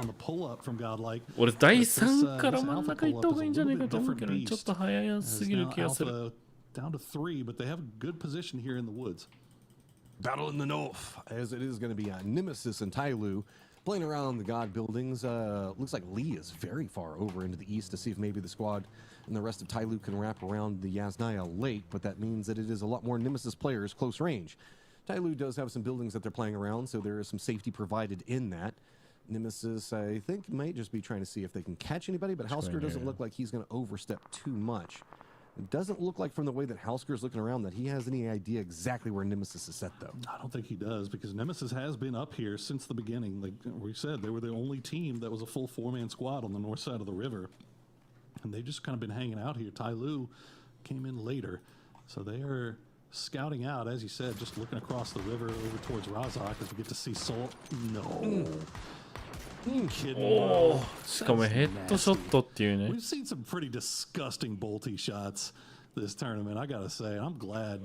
俺第3から真ん中行った方がいいんじゃないかと思うけど、ちょっと早すぎる気がする。Down to 3, but they have a good position here in the woods. Battle in the north, as it is going to be Nemesis and Tyloo playing around the God buildings. Looks like Lee is very far over into the east to see if maybe the squad and the rest of Tyloo can wrap around the Yasnaya Lake, but that means that it is a lot more Nemesis players close range. Tyloo does have some buildings that they're playing around, so there is some safety provided in that. Nemesis, I think, might just be trying to see if they can catch anybody, but Hausker doesn't look like he's going to overstep too much. It doesn't look like from the way that Hausker is looking around that he has any idea exactly where Nemesis is set, though. I don't think he does, because Nemesis has been up here since the beginning. Like we said, they were the only team that was a full 4-man squad on the north side of the river. And they've just kind of been hanging out here. Tyloo came in later. So they are scouting out, as you said, just looking across the river over towards Razak as we get to see Soul. No. Oh, しかもヘッドショットっていうね。We've seen some pretty disgusting bolty shots this tournament. I gotta say, I'm glad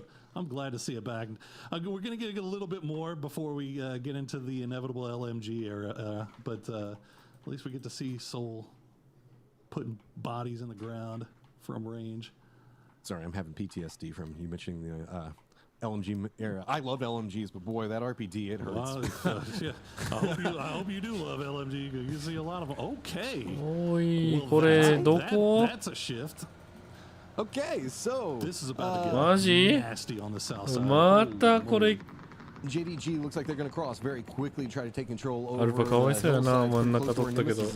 to see it back. We're gonna get a little bit more before we get into the inevitable LMG era, but at least we get to see Soul putting bodies in the ground from range. Sorry, I'm having PTSD from you mentioning the LMG era. I love LMGs, but boy, that RPD, it hurts. Yeah. I hope you do love LMG, because you see a lot of them. Okay. おい、これどこ？ That's a shift. Okay, so this is about to get マジ？ nasty on the south side. またこれ。 JDG looks like they're going to cross very quickly, try to take control over. アルファかわいそうやな、真ん中取ったけど。こ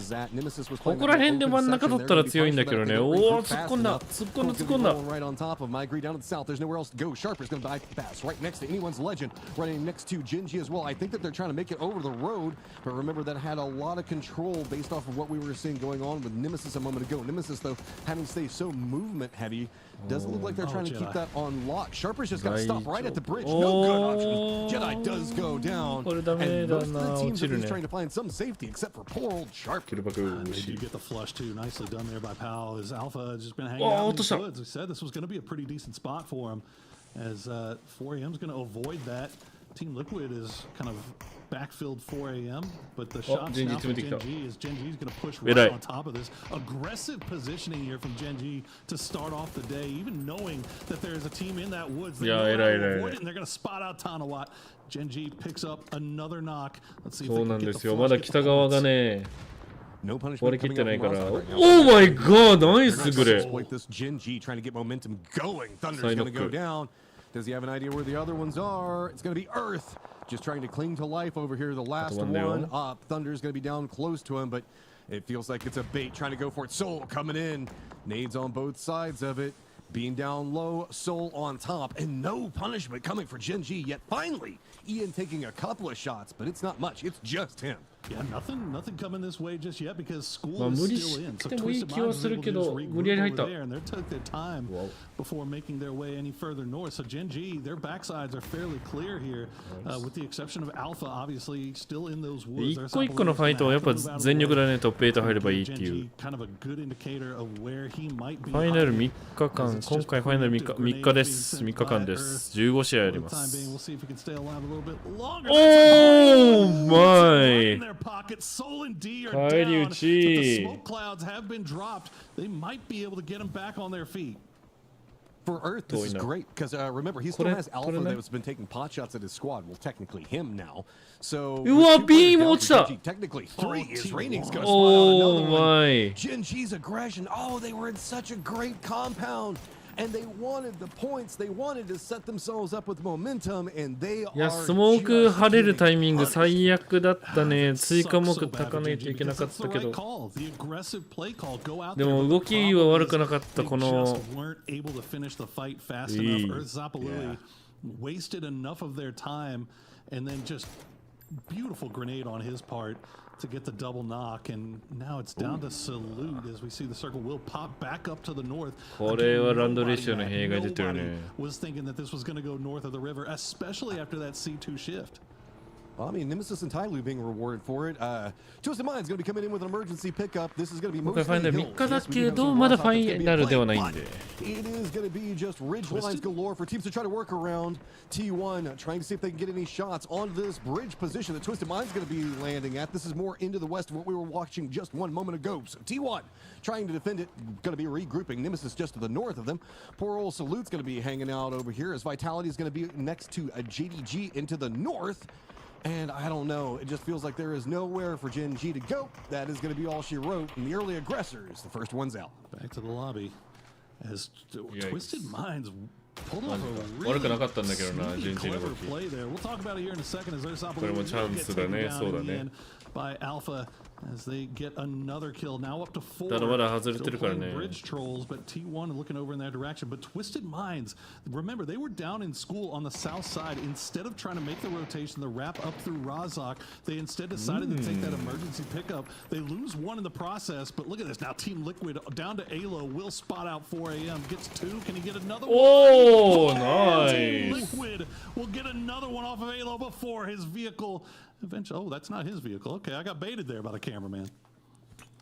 こら辺で真ん中取ったら強いんだけどね。おお、突っ込んだ、突っ込んだ、突っ込んだ。Right on top of Migrate down to the south. There's nowhere else to go. Sharper's going to bypass right next to anyone's legend, running next to Genji as well. I think that they're trying to make it over the road, but remember that had a lot of control based off of what we were seeing going on with Nemesis a moment ago. Nemesis, though, having to stay so movement heavy, doesn't look like they're trying to keep that on lock. Sharper's just got to stop right at the bridge. No good options. Jedi does go down, and most of the teams are trying to find some safety except for poor old Sharp. They do get the flush too, nicely done there by Powell. As Alpha has just been hanging out in the woods. We said this was going to be a pretty decent spot for him, as 4AM's going to avoid that. Team Liquid is kind of backfilled 4 a.m. But the shots now from Gen G is Gen G is going to push right on top of this. Aggressive positioning here from Gen G to start off the day, even knowing that there's a team in that woods. They know how to avoid it, and they're going to spot out Tanawat. Gen G picks up another knock. Let's see if they can get the flush. まだ北側がね No 割り切ってないから。Oh my god! ナイスグレ。 Gen G trying to get momentum going. Thunder's going to go down. Does he have an idea where the other ones are? It's going to be Earth. Just trying to cling to life over here. The last one up. Thunder's going to be down close to him, but it feels like it's a bait trying to go for it. Soul coming in. Nades on both sides of it. Being down low, Soul on top, and no punishment coming for Gen G yet. Finally, Ian taking a couple of shots, but it's not much. It's just him. Yeah, nothing coming this way just yet because school is still in. So 無理してもいい気はするけど、無理やり入った。 and they took their time before making their way any further north. So Gen G, their backsides are fairly clear here, with the exception of Alpha, obviously still in those woods. 一個一個のファイトはやっぱ全力だね。トップ8入ればいいっていう。Kind of a good indicator of where he might be. ファイナル3日間、今回ファイナル3日です。3日間です。15試合あります。Oh my! Soul and D are down, but the smoke clouds have been dropped. They might be able to get them back on their feet. For Earth, this is great because remember he still has Alpha that has been taking pot shots at his squad. Well, technically him now. So technically 3 is Raining's gonna spot out another one. Gen G's aggression. Oh, they were in such a great compound. And they wanted the points. They wanted to set themselves up with momentum, and they are. いや、スモーク晴れるタイミング最悪だったね。追加目たかないといけなかったけど。でも動きは悪くなかったこの。Wasted enough of their time, and then just beautiful grenade on his part to get the double knock, and now it's down to Salute as we see the circle will pop back up to the north. これはランドレシオの弊害出てるね。 Was thinking that this was going to go north of the river, especially after that C2 shift. Well, I mean, Nemesis and Tyloo being rewarded for it. Twisted Mind's going to be coming in with an emergency pickup. This is going to be mostly hills. It is going to be just ridge lines galore for teams to try to work around. T1 trying to see if they can get any shots on this bridge position that Twisted Mind's going to be landing at. This is more into the west of what we were watching just one moment ago. So T1 trying to defend it, going to be regrouping. Nemesis just to the north of them. Poor old Salute's going to be hanging out over here as Vitality is going to be next to a JDG into the north. And I don't know, it just feels like there is nowhere for Gen G to go. That is going to be all she wrote. And the early aggressors, the first one's out. Back to the lobby as Twisted Minds pulled off a really clever play there. We'll talk about it here in a second as there's opportunity by Alpha as they get another kill. Now up to 4. Still playing bridge trolls, but T1 looking over in that direction. But Twisted Minds, remember, they were down in school on the south side. Instead of trying to make the rotation, the wrap up through Razak, they instead decided to take that emergency pickup. They lose 1 in the process, but look at this. Now Team Liquid down to Alo will spot out 4 a.m. Gets 2. Can he get another one? Oh, nice. Team Liquid will get another one off of Alo before his vehicle eventually. Oh, that's not his vehicle. Okay, I got baited there by the cameraman.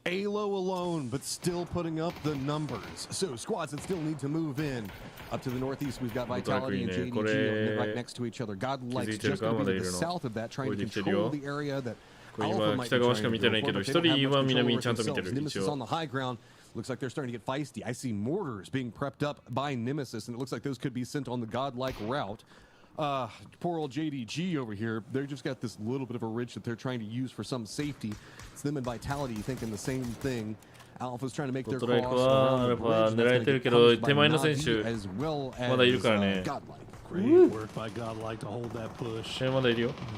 Alo alone, but still putting up the numbers. So squads that still need to move in. Up to the northeast, we've got Vitality and JDG right next to each other. GodLike's just going to be to the south of that, trying to control the area that Alpha might be trying to go for. Nemesis on the high ground. Looks like they're starting to get feisty. I see mortars being prepped up by Nemesis, and it looks like those could be sent on the godlike route. Poor old JDG over here, they've just got this little bit of a ridge that they're trying to use for some safety. It's them and Vitality thinking the same thing. Alpha's trying to make their cross around the bridge. As well as godlike. Great work by godlike to hold that push. As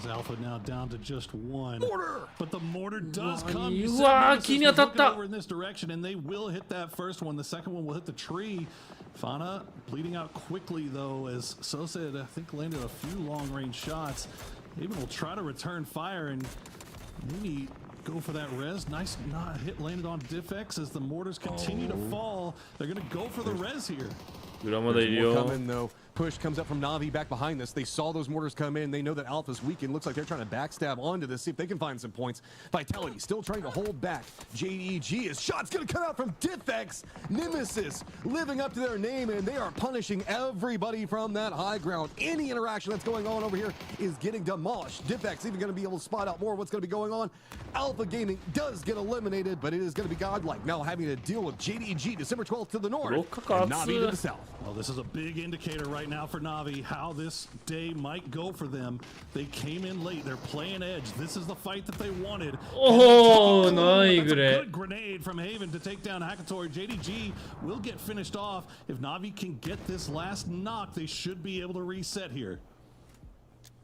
Alpha now down to just 1. But the mortar does come. You said over in this direction, and they will hit that first one. The second one will hit the tree. Fana bleeding out quickly, though, as Sosa, I think, landed a few long-range shots. Even will try to return fire and maybe go for that res. Nice hit landed on Diffx as the mortars continue to fall. They're going to go for the res here. There's more coming, though. push comes up from Na'Vi back behind this. They saw those mortars come in. They know that Alpha's weakened. Looks like they're trying to backstab onto this, see if they can find some points. Vitality still trying to hold back. JDG, his shot's going to come out from Diffx. Nemesis living up to their name, and they are punishing everybody from that high ground. Any interaction that's going on over here is getting demolished. Diffx even going to be able to spot out more what's going to be going on. Alpha Gaming does get eliminated, but it is going to be godlike now having to deal with JDG December 12th to the north and Na'Vi to the south. Well, this is a big indicator right now for Na'Vi how this day might go for them. They came in late. They're playing edge. This is the fight that they wanted. Oh, 나이 That's a 그래. good grenade from Haven to take down Hakatori. JDG will get finished off. If Na'Vi can get this last knock, they should be able to reset here.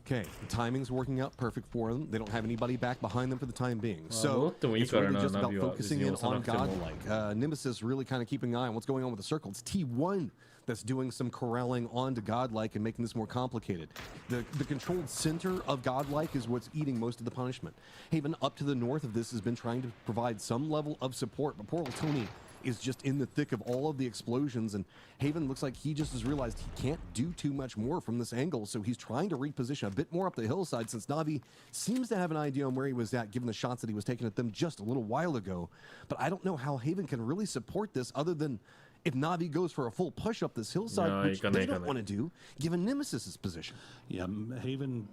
Okay, the timing's working out perfect for them. They don't have anybody back behind them for the time being. So 뭐 it's 어때, really 뭐 just about 나비와 focusing in 디즈니 on 오사나한테 godlike. Nemesis really kind of keeping an eye on what's going on with the circle. It's T1 that's doing some corralling onto godlike and making this more complicated. The controlled center of godlike is what's eating most of the punishment. Haven up to the north of this has been trying to provide some level of support, but poor old Tony is just in the thick of all of the explosions, and Haven looks like he just has realized he can't do too much more from this angle, so he's trying to reposition a bit more up the hillside since Na'Vi seems to have an idea on where he was at given the shots that he was taking at them just a little while ago. But I don't know how Haven can really support this other than if Na'Vi goes for a full push up this hillside, which they don't want to do, given Nemesis's position. Yeah, Haven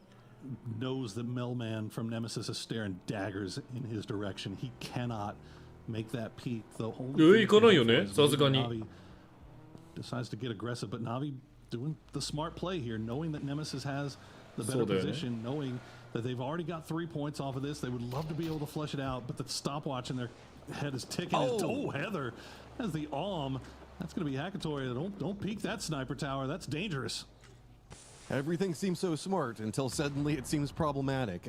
knows that Melman from Nemesis is staring daggers in his direction. He cannot make that peak. The whole Na'Vi decides to get aggressive, but Na'Vi doing the smart play here, knowing that Nemesis has the better position, knowing that they've already got 3 points off of this. They would love to be able to flush it out, but the stopwatch in their head is ticking. Oh, Heather has the That's going to be Hakatori. Don't peek that sniper tower. That's dangerous. Everything seems so smart until suddenly it seems problematic.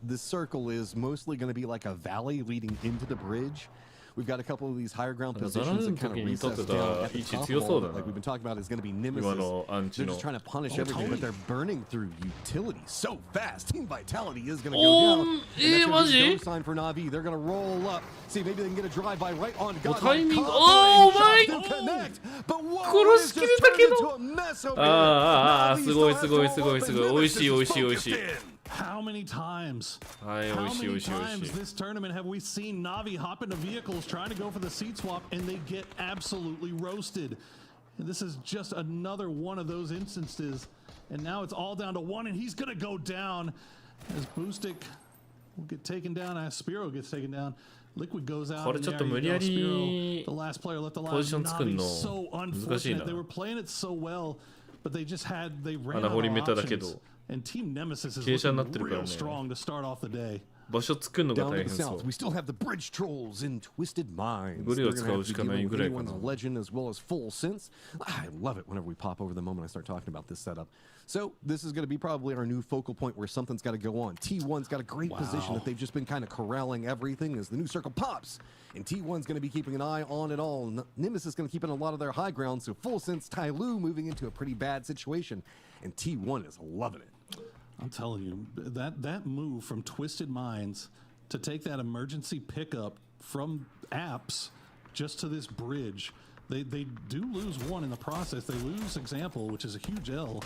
This circle is mostly going to be like a valley leading into the bridge. We've got a couple of these higher ground positions that kind of recess down at the top of all, like we've been talking about, is going to be Nemesis. They're just trying to punish everything, but they're burning through utility so fast. Team Vitality is going to go down. And that's going to be a go sign for Na'Vi. They're going to roll up. See, maybe they can get a drive-by right on God. Oh my connect. But what is just turned into a mess over here. すごいすごいすごいすごい。美味しい美味しい美味しい。 How many times? How many times this tournament have we seen Na'Vi hop into vehicles trying to go for the seat swap and they get absolutely roasted? And this is just another one of those instances. And now it's all down to one, and he's going to go down as Boostic will get taken down, as Spiro gets taken down. Liquid goes out. And there you go, the last player left alive. Na'Vi so unfortunate. They were playing it so well, but they just had, they ran out of options. And Team Nemesis is looking real strong to start off the day. Down to the south, we still have the bridge trolls in Twisted Minds. They're going to have to deal with anyone's legend as well as full sense. I love it whenever we pop over the moment I start talking about this setup. So this is going to be probably our new focal point where something's got to go on. T1's got a great position that they've just been kind of corralling everything as the new circle pops. And T1's going to be keeping an eye on it all. Nemesis is going to keep in a lot of their high ground, so full sense Tai Lu moving into a pretty bad situation. And T1 is loving it. I'm telling you, that move from Twisted Minds to take that emergency pickup from apps just to this bridge, they do lose one in the process. They lose Example, which is a huge L.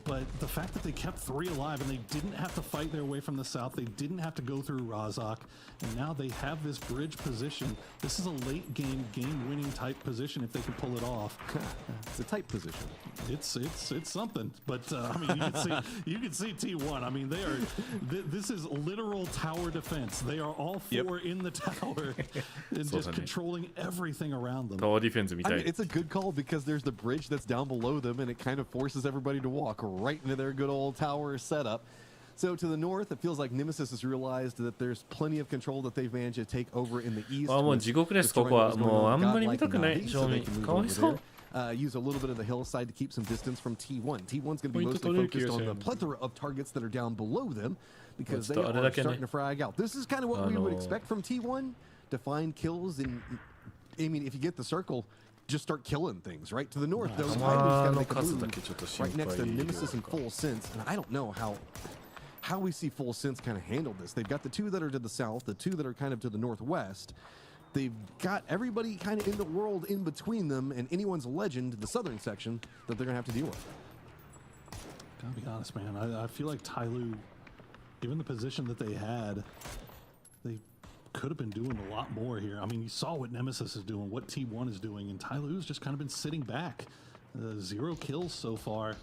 But the fact that they kept 3 alive and they didn't have to fight their way from the south, they didn't have to go through Razak, and now they have this bridge position. This is a late game-winning type position if they can pull it off. It's a tight position. It's something. But I mean, you can see T1. I mean, they are. This is literal tower defense. They are all 4 in the tower and just controlling everything around them. I mean, it's a good call because there's the bridge that's down below them, and it kind of forces everybody to walk right into their good old tower setup. So to the north, it feels like Nemesis has realized that there's plenty of control that they've managed to take over in the east. もう地獄ですここは。もうあんまり見たくない正味。かわいそう。Use a little bit of the hillside to keep some distance from T1. T1's going to be mostly focused on the plethora of targets that are down below them because they are starting to frag out. This is kind of what we would expect from T1, to find kills. And I mean, if you get the circle, just start killing things right to the north. Though, got to make a move right next to Nemesis and Full Sense, and I don't know how we see Full Sense kind of handle this. They've got the 2 that are to the south, the 2 that are kind of to the northwest. they've got everybody kind of in the world in between them and anyone's legend, the southern section, that they're going to have to deal with. Gotta be honest, man. I feel like Tyloo, given the position that they had, they could have been doing a lot more here. I mean, you saw what Nemesis is doing, what T1 is doing, and Tyloo's just kind of been sitting back. 0 kills so far,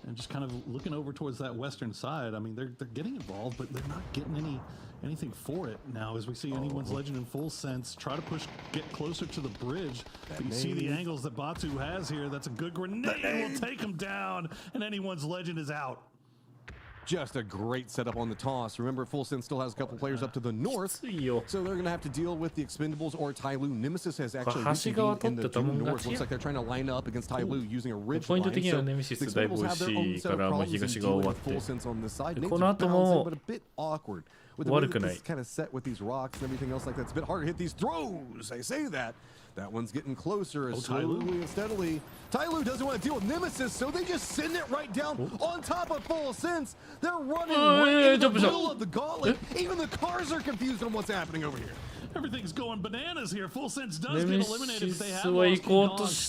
and just kind of looking over towards that western side. I mean, they're getting involved, but they're not getting anything for it now. As we see anyone's legend in full sense try to get closer to the bridge. But you see the angles that Batu has here. That's a good grenade. Will take him down, and anyone's legend is out. Just a great setup on the toss. Remember, Full Send still has a couple players up to the north, so they're going to have to deal with the Expendables or Tyloo. Nemesis has actually reconvened in the due north. Looks like they're trying to line up against Tyloo using a ridge line. So the Expendables have their own set of problems in dealing with Full Sends on this side. Nate's balancing, but a bit awkward. With the way that this is kind of set with these rocks and everything else like that, it's a bit hard to hit these throws. I say that. That one's getting closer slowly and steadily. Tyloo doesn't want to deal with Nemesis, so they just send it right down on top of Full Sense. They're running right in the middle of the gauntlet. Even the cars are confused on what's happening over here. Everything's going bananas here. Full Sense does get eliminated, but they have lost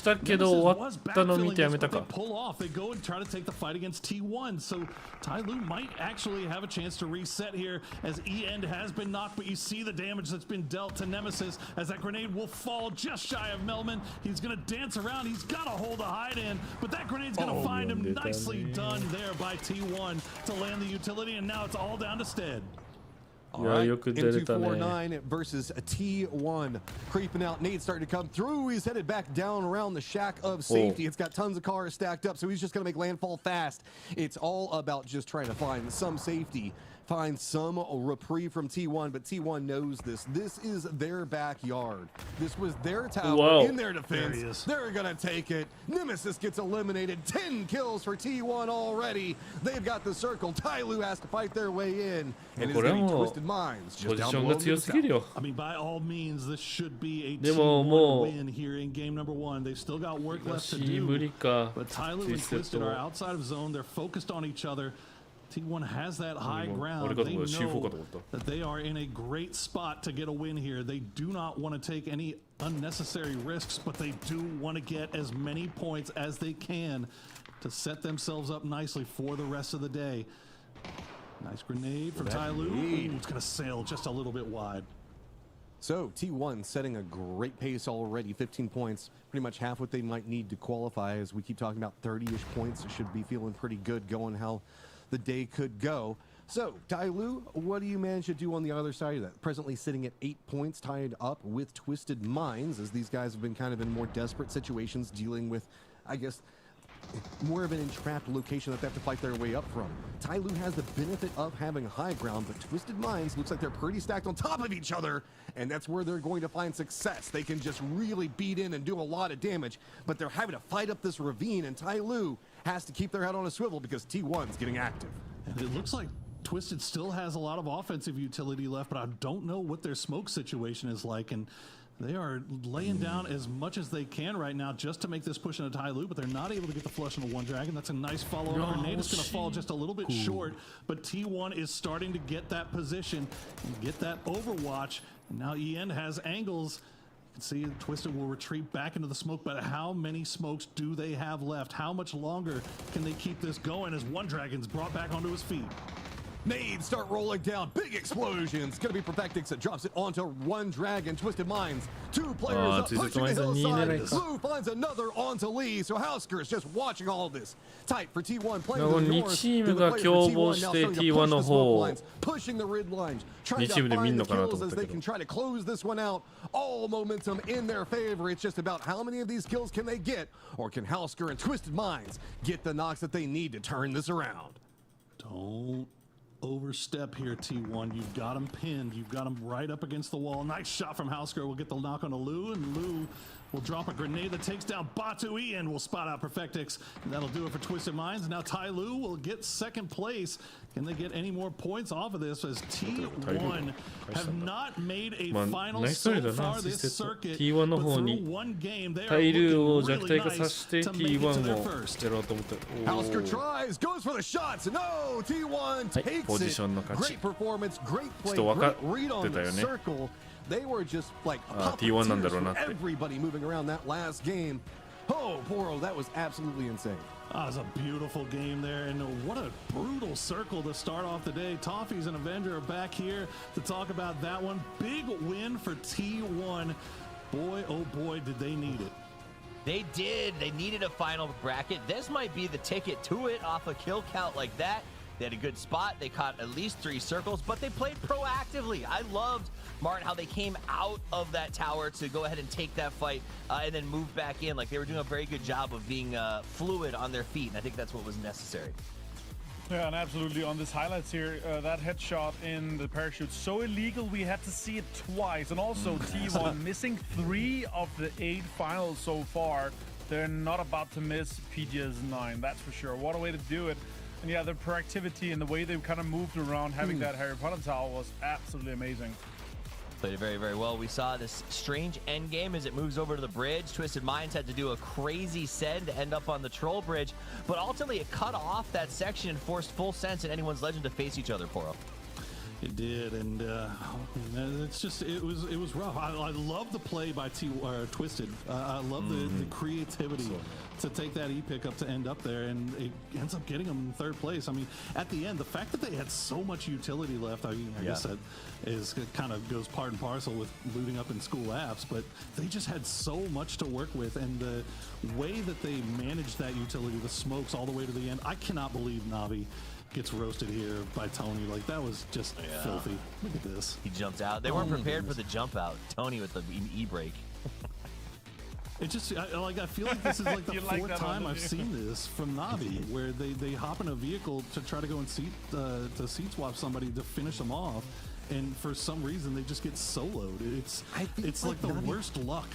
They pull off. They go and try to take the fight against T1. So Tyloo might actually have a chance to reset here as E-End has been knocked, but you see the damage that's been dealt to Nemesis as that grenade will fall just shy of Melman. He's going to dance around. He's got to hold a hide in, but that grenade's going to find him. Nicely done there by T1 to land the utility, and now it's all down to Stead. All right, M249 versus a T1 creeping out. Nate's starting to come through. He's headed back down around the shack of safety. It's got tons of cars stacked up, so he's just going to make landfall fast. It's all about just trying to find some safety, find some reprieve from T1, but T1 knows this. This is their backyard. This was their tower in their defense. They're going to take it. Nemesis gets eliminated. 10 kills for T1 already. They've got the circle. Tyloo has to fight their way in. And it's getting Twisted Minds just down below the I mean, by all means, this should be a T1 win here in game number 1. They've still got work left to do. But Tyloo and Twisted are outside of zone. They're focused on each other. T1 has that high ground. They know that they are in a great spot to get a win here. They do not want to take any unnecessary risks, but they do want to get as many points as they can to set themselves up nicely for the rest of the day. Nice grenade from Tyloo. It's going to sail just a little bit wide. So T1 setting a great pace already, 15 points, pretty much half what they might need to qualify. As we keep talking about 30-ish points, it should be feeling pretty good going how the day could go. So Tyloo, what do you manage to do on the other side of that? Presently sitting at 8 points, tied up with Twisted Minds, as these guys have been kind of in more desperate situations, dealing with, I guess, more of an entrapped location that they have to fight their way up from. Tyloo has the benefit of having high ground, but Twisted Minds looks like they're pretty stacked on top of each other, and that's where they're going to find success. They can just really beat in and do a lot of damage, but they're having to fight up this ravine, and Tyloo has to keep their head on a swivel because T1's getting active. And it looks like Twisted still has a lot of offensive utility left, but I don't know what their smoke situation is like, and they are laying down as much as they can right now just to make this push into Tyloo, but they're not able to get the flush into One Dragon. That's a nice follow-up grenade. It's going to fall just a little bit short, but T1 is starting to get that position and get that overwatch. And now EN has angles. You can see Twisted will retreat back into the smoke, but how many smokes do they have left? How much longer can they keep this going as One Dragon's brought back onto his feet? Nades start rolling down. Big explosions. Gonna be Perfectix that drops it onto One Dragon. Twisted Minds. 2 players up, pushing the hillside. Blue finds another onto Lee. So Housker is just watching all this. Tight for T1. Playing to the north. T1 の方 pushing the red lines. Trying to find the kills as they can try to close this one out. All momentum in their favor. It's just about how many of these kills can they get, or can Housker and Twisted Minds get the knocks that they need to turn this around? Don't overstep here, T1. You've got him pinned. You've got him right up against the wall. Nice shot from Housker. Will get the knock on to Lou, and Lou will drop a grenade that takes down Batu. Ian will spot out Perfectix, and that'll do it for Twisted Minds. Now Tyloo will get second place. Can they get any more points off of this, as T1 have not made a final so far this circuit, T1 の方にタイルを弱体化させて T1 をやろうと思って。Housker tries, goes for the shots. No, T1 takes it. Great performance, great play, great read on the circle. They were just like T1 なんだ puppeteers ろう for なって。 everybody moving around that last game. Oh, Poro, that was absolutely insane. That was a beautiful game there, and what a brutal circle to start off the day. Toffees and Avenger are back here to talk about that one. Big win for T1. Boy, oh boy, did they need it. They did. They needed a final bracket. This might be the ticket to it off a kill count like that. They had a good spot. They caught at least 3 circles, but they played proactively. I loved, Martin, how they came out of that tower to go ahead and take that fight and then move back in. Like, they were doing a very good job of being fluid on their feet, and I think that's what was necessary. Yeah, and absolutely on this highlights here, that headshot in the parachute, so illegal we had to see it twice. And also T1 missing 3 of the 8 finals so far. They're not about to miss PGS 9, that's for sure. What a way to do it. And yeah, the proactivity and the way they kind of moved around, having that Harry Potter tower was absolutely amazing. Played it very, very well. We saw this strange end game as it moves over to the bridge. Twisted Minds had to do a crazy send to end up on the troll bridge, but ultimately it cut off that section and forced Full Sense and Anyone's Legend to face each other, Poro. It did, and it's just it was rough. I love the play by Twisted. I love the creativity to take that E-pick up to end up there, and it ends up getting them in 3rd place. I mean, at the end, the fact that they had so much utility left, I guess that is kind of goes part and parcel with looting up in school apps, but they just had so much to work with, and the way that they managed that utility, the smokes all the way to the end, I cannot believe NAVI gets roasted here by Tony. Like, that was just filthy. Look at this. He jumped out. They weren't prepared for the jump out. Tony with the E-brake. It just, I feel like this is like the 4th time I've seen this from NAVI, where they hop in a vehicle to try to go and seat swap somebody to finish them off, and for some reason they just get soloed. It's like the worst luck.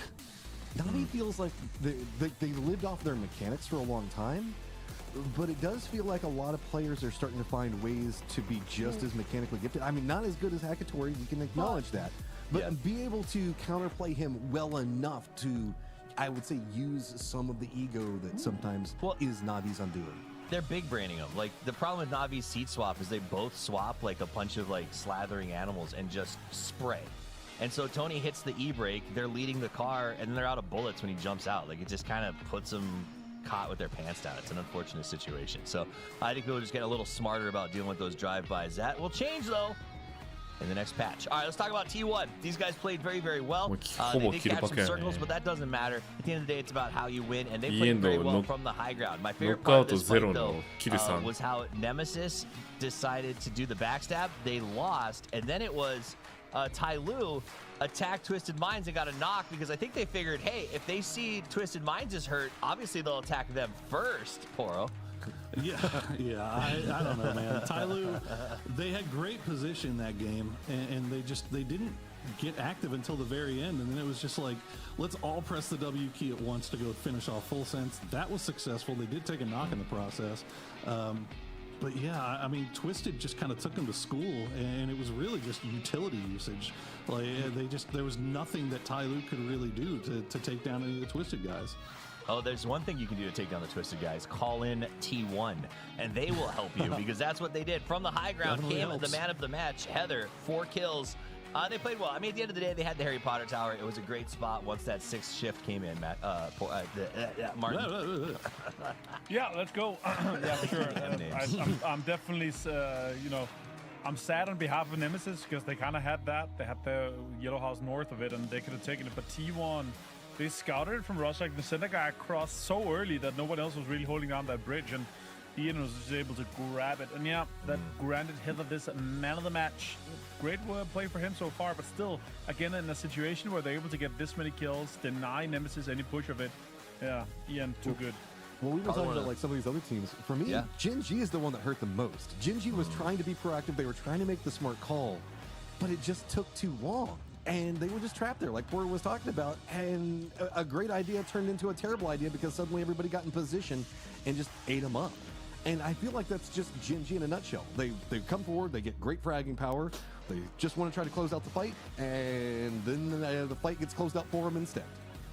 NAVI feels like they lived off their mechanics for a long time. But it does feel like a lot of players are starting to find ways to be just as mechanically gifted. I mean, not as good as Hakatori, we can acknowledge that. But be able to counterplay him well enough to, I would say, use some of the ego that sometimes is Navi's undoing. They're big branding them. Like, the problem with Navi's seat swap is they both swap like a bunch of like slathering animals and just spray. And so Tony hits the E-brake, they're leading the car, and they're out of bullets when he jumps out. Like, it just kind of puts them caught with their pants down. It's an unfortunate situation. So I think we'll just get a little smarter about dealing with those drive-bys. That will change, though, in the next patch. All right, let's talk about T1. These guys played very, very well. They did catch some circles, but that doesn't matter. At the end of the day, it's about how you win, and they played very well from the high ground. My favorite part of this fight, though, was how NMSS decided to do the backstab. They lost, and then it was Tai Lu attacked Twisted Minds and got a knock, because I think they figured, hey, if they see Twisted Minds is hurt, obviously they'll attack them first, Poro. Yeah, I don't know, man. Tai Lu, they had great position that game, and they didn't get active until the very end, and then it was just like, let's all press the W key at once to go finish off Full Sense. That was successful. They did take a knock in the process. But yeah, I mean, Twisted just kind of took them to school, and it was really just utility usage. Like, there was nothing that Tai Lu could really do to take down any of the Twisted guys. Oh, there's one thing you can do to take down the Twisted guys. Call in T1, and they will help you, because that's what they did. From the high ground came the man of the match, Heather, 4 kills. They played well. I mean, at the end of the day, they had the Harry Potter tower. It was a great spot once that 6th shift came in, Martin. Yeah, let's go. Yeah, for sure. I'm definitely, I'm sad on behalf of Nemesis, because they kind of had that. They had the Yellow House north of it, and they could have taken it. But T1, they scouted it from Russia. Like, the center guy crossed so early that no one else was really holding down that bridge, and Ian was just able to grab it. And yeah, that granted Heather this man of the match. Great play for him so far, but still, again, in a situation where they're able to get this many kills, deny Nemesis any push of it. Yeah, Ian, too good. Well, we were talking about like some of these other teams. For me, Gen G is the one that hurt the most. Gen G was trying to be proactive. They were trying to make the smart call, but it just took too long. And they were just trapped there, like Porter was talking about. And a great idea turned into a terrible idea, because suddenly everybody got in position and just ate them up. And I feel like that's just Gen G in a nutshell. They come forward, they get great fragging power, they just want to try to close out the fight, and then the fight gets closed out for them instead.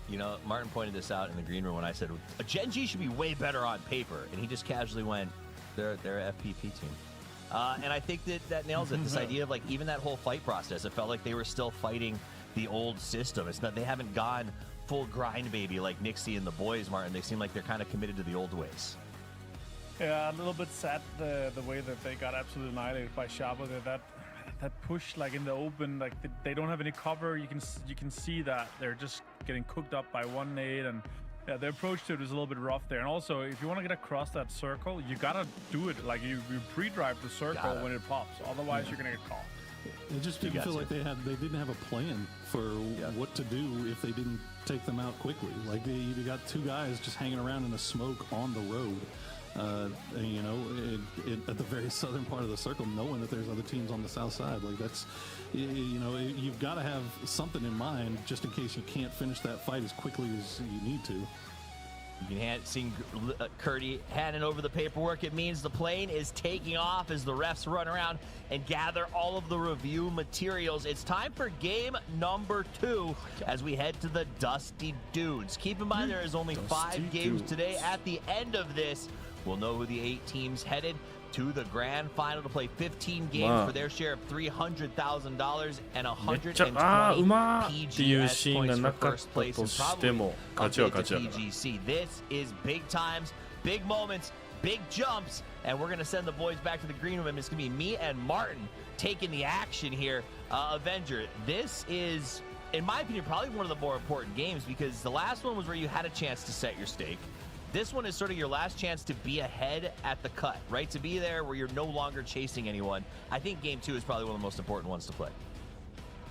You know, Martin pointed this out in the green room when I said, Gen G should be way better on paper. And he just casually went, they're an FPP team. And I think that nails it. This idea of, like, even that whole fight process, it felt like they were still fighting the old system. It's not, they haven't gone full grind baby like Nixie and the boys, Martin. They seem like they're kind of committed to the old ways. Yeah, a little bit sad the way that they got absolutely annihilated by Shaba. That push like in the open, like they don't have any cover. You can see that they're just getting cooked up by one nade, and yeah, the approach to it is a little bit rough there. And also, if you want to get across that circle, you gotta do it like you pre-drive the circle when it pops. Otherwise, you're gonna get caught. It just didn't feel like they didn't have a plan for what to do if they didn't take them out quickly. Like you got two guys just hanging around in the smoke on the road. You know, at the very southern part of the circle, knowing that there's other teams on the south side. Like that's, you know, you've got to have something in mind just in case you can't finish that fight as quickly as you need to. You can see Curdy handing over the paperwork. It means the plane is taking off as the refs run around and gather all of the review materials. It's time for game number 2 as we head to the Dusty Dunes. Keep in mind there is only 5 games today. At the end of this, we'll know who the 8 teams headed to the grand final to play 15 games for their share of $300,000 and 120 PGS points for first place and probably update to PGC. This is big times, big moments, big jumps, and we're going to send the boys back to the green room, and it's going to be me and Martin taking the action here. Avenger, this is, in my opinion, probably one of the more important games because the last one was where you had a chance to set your stake. This one is sort of your last chance to be ahead at the cut, right? To be there where you're no longer chasing anyone. I think game 2 is probably one of the most important ones to play.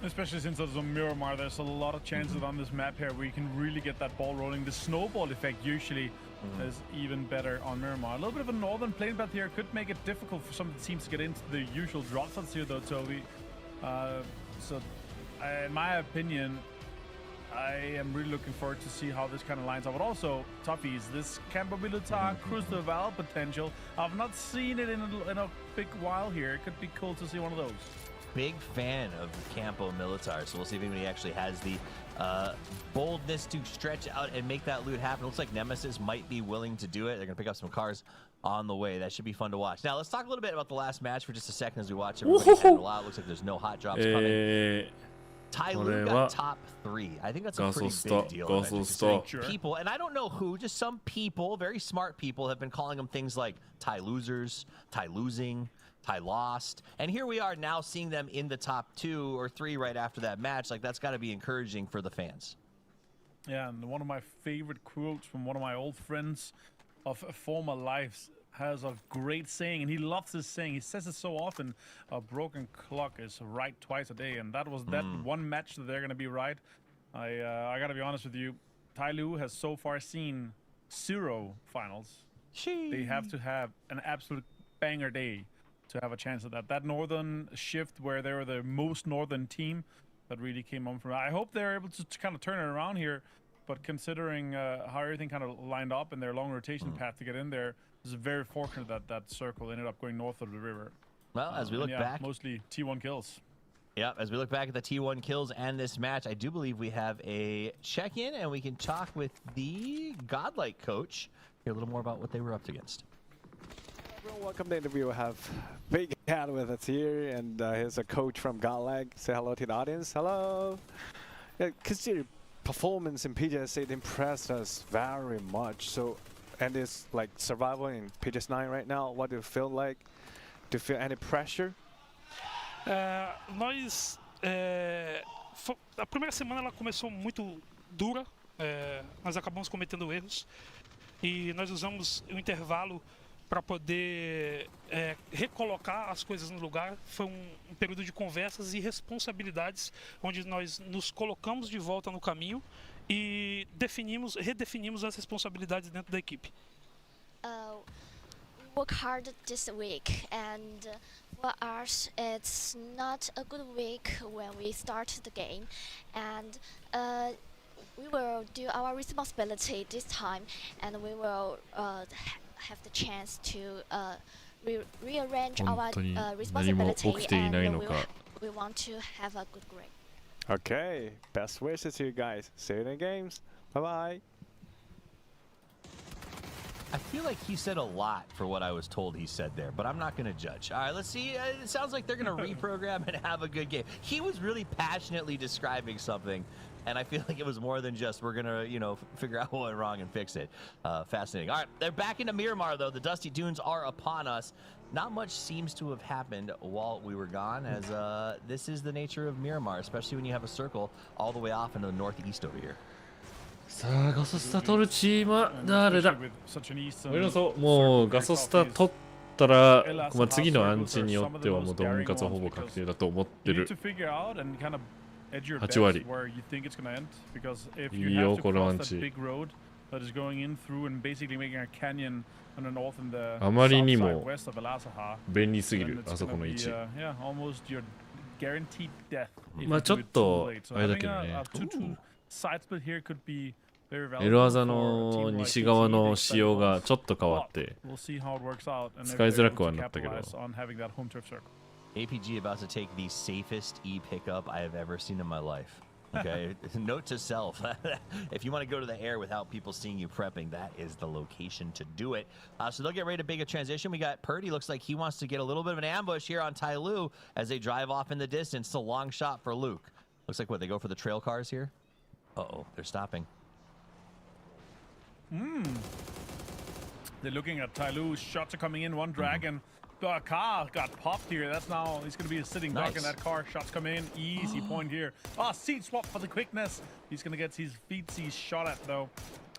Especially since there's a Miramar, there's a lot of chances on this map here where you can really get that ball rolling. The snowball effect usually is even better on Miramar. A little bit of a northern plane path here could make it difficult for some of the teams to get into the usual drop shots here though, Toby. In my opinion, I am really looking forward to see how this kind of lines up. But also, TWIS, this capability, cruise to Val potential. I've not seen it in a big while here. It could be cool to see one of those. Big fan of Campo Militar, so we'll see if anybody actually has the boldness to stretch out and make that loot happen. It looks like NMSS might be willing to do it. They're going to pick up some cars on the way. That should be fun to watch. Now, let's talk a little bit about the last match for just a second as we watch everybody heading a lot. It looks like there's no hot drops coming. Tyloo got top 3. I think that's a pretty big deal. People, and I don't know who, just some people, very smart people, have been calling them things like Ty losers, Ty losing, Ty lost. And here we are now seeing them in the top 2 or 3 right after that match. Like, that's got to be encouraging for the fans. Yeah, and one of my favorite quotes from one of my old friends of former lives has a great saying, and he loves this saying. He says it so often: a broken clock is right twice a day. And that was that one match that they're going to be right. I got to be honest with you. Tyloo has so far seen 0 finals. They have to have an absolute banger day to have a chance at that. That northern shift where they were the most northern team that really came on from. I hope they're able to kind of turn it around here. But considering how everything kind of lined up and their long rotation path to get in there, it's very fortunate that that circle ended up going north of the river. Well, as we look back, mostly T1 kills. Yeah, as we look back at the T1 kills and this match, I do believe we have a check-in and we can talk with the Godlike coach, hear a little more about what they were up against. Everyone, welcome to the interview. We have Big Cat with us here, and he's a coach from Godlike. Say hello to the audience. Hello. Yeah, consider performance in PGS8 impressed us very much. So, and it's like survival in PGS9 right now. What do you feel like? Do you feel any pressure? Nós, a primeira semana ela começou muito dura. Nós acabamos cometendo erros e nós usamos o intervalo para poder recolocar as coisas no lugar. Foi um período de conversas e responsabilidades, onde nós nos colocamos de volta no caminho e redefinimos as responsabilidades dentro da equipe. Work hard this week, and for us it's not a good week when we start the game, and we will do our responsibility this time, and we will have the chance to rearrange our responsibility, and we want to have a good grade. Okay, best wishes to you guys. See you in the games. Bye bye. I feel like he said a lot for what I was told he said there, but I'm not going to judge. All right, let's see. It sounds like they're going to reprogram and have a good game. He was really passionately describing something, and I feel like it was more than just we're going to, you know, figure out what went wrong and fix it. Fascinating. All right, they're back into Miramar, though. The Dusty Dunes are upon us. Not much seems to have happened while we were gone, as this is the nature of Miramar, especially when you have a circle all the way off into the northeast over here. さあガソスタ取るチームは誰だ。俺のそうもうガソスタ取ったら、まあ、次のアンチによってはもうドンカツはほぼ確定だと思ってる。8割。いいよこのアンチ。あまりにも便利すぎるあそこの位置。まあちょっとあれだけどね。エロワザの西側の仕様がちょっと変わって使いづらくはなったけど。APG about to take the safest E pickup I have ever seen in my life. Okay, note to self: if you want to go to the air without people seeing you prepping, that is the location to do it. So they'll get ready to make a transition. We got Purdy. Looks like he wants to get a little bit of an ambush here on Tyloo as they drive off in the distance. It's a long shot for Luke. Looks like what they go for the trail cars here. Uh-oh, they're stopping. They're looking at Tyloo. Shots are coming in. One dragon. A car got popped here. That's now he's going to be a sitting duck in that car. Shots come in. Easy point here. Seat swap for the quickness. He's going to get his feet shot at though. A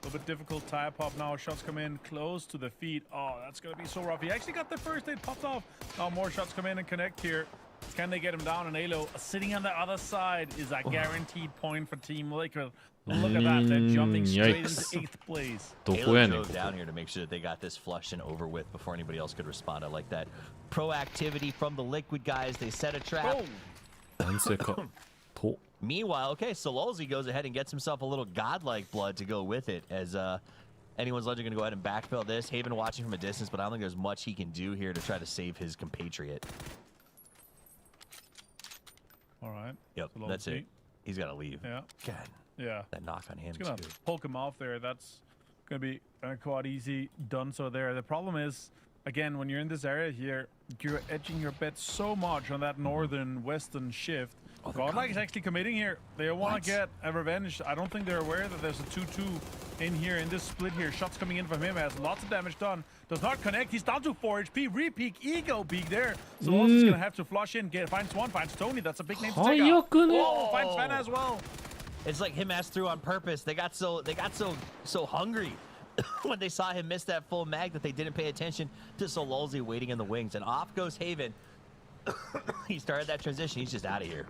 little bit difficult. Tire pop now. Shots come in close to the feet. Oh, that's going to be so rough. He actually got the first aid popped off. Now more shots come in and connect here. Can they get him down? And Alo sitting on the other side is a guaranteed point for Team Liquid. Look at that, they're jumping straight into 8th place. Alo drove down here to make sure that they got this flushed and over with before anybody else could respond. I like that proactivity from the Liquid guys. They set a trap. Meanwhile, okay, Sololzy goes ahead and gets himself a little godlike blood to go with it as anyone's legend going to go ahead and backfill this. Haven watching from a distance, but I don't think there's much he can do here to try to save his compatriot. All right. Yep, that's it. He's got to leave. Yeah. God. Yeah. That knock on him, It's going to poke him off there. That's going to be quite easy done so there. The problem is, again, when you're in this area here, you're edging your bet so much on that northern-western shift. Godlike is actually committing here. They want to get a revenge. I don't think they're aware that there's a 2-2 in here, in this split here. Shots coming in from him, has lots of damage done. Does not connect. He's down to 4 HP. Re-peak, ego peak there. So Lost is going to have to flush in. Finds one, finds Tony. That's a big name to take out. Oh, finds Fana as well. It's like him asked through on purpose. They got so hungry when they saw him miss that full mag that they didn't pay attention to Sololzy waiting in the wings. And off goes Haven. He started that transition. He's just out of here.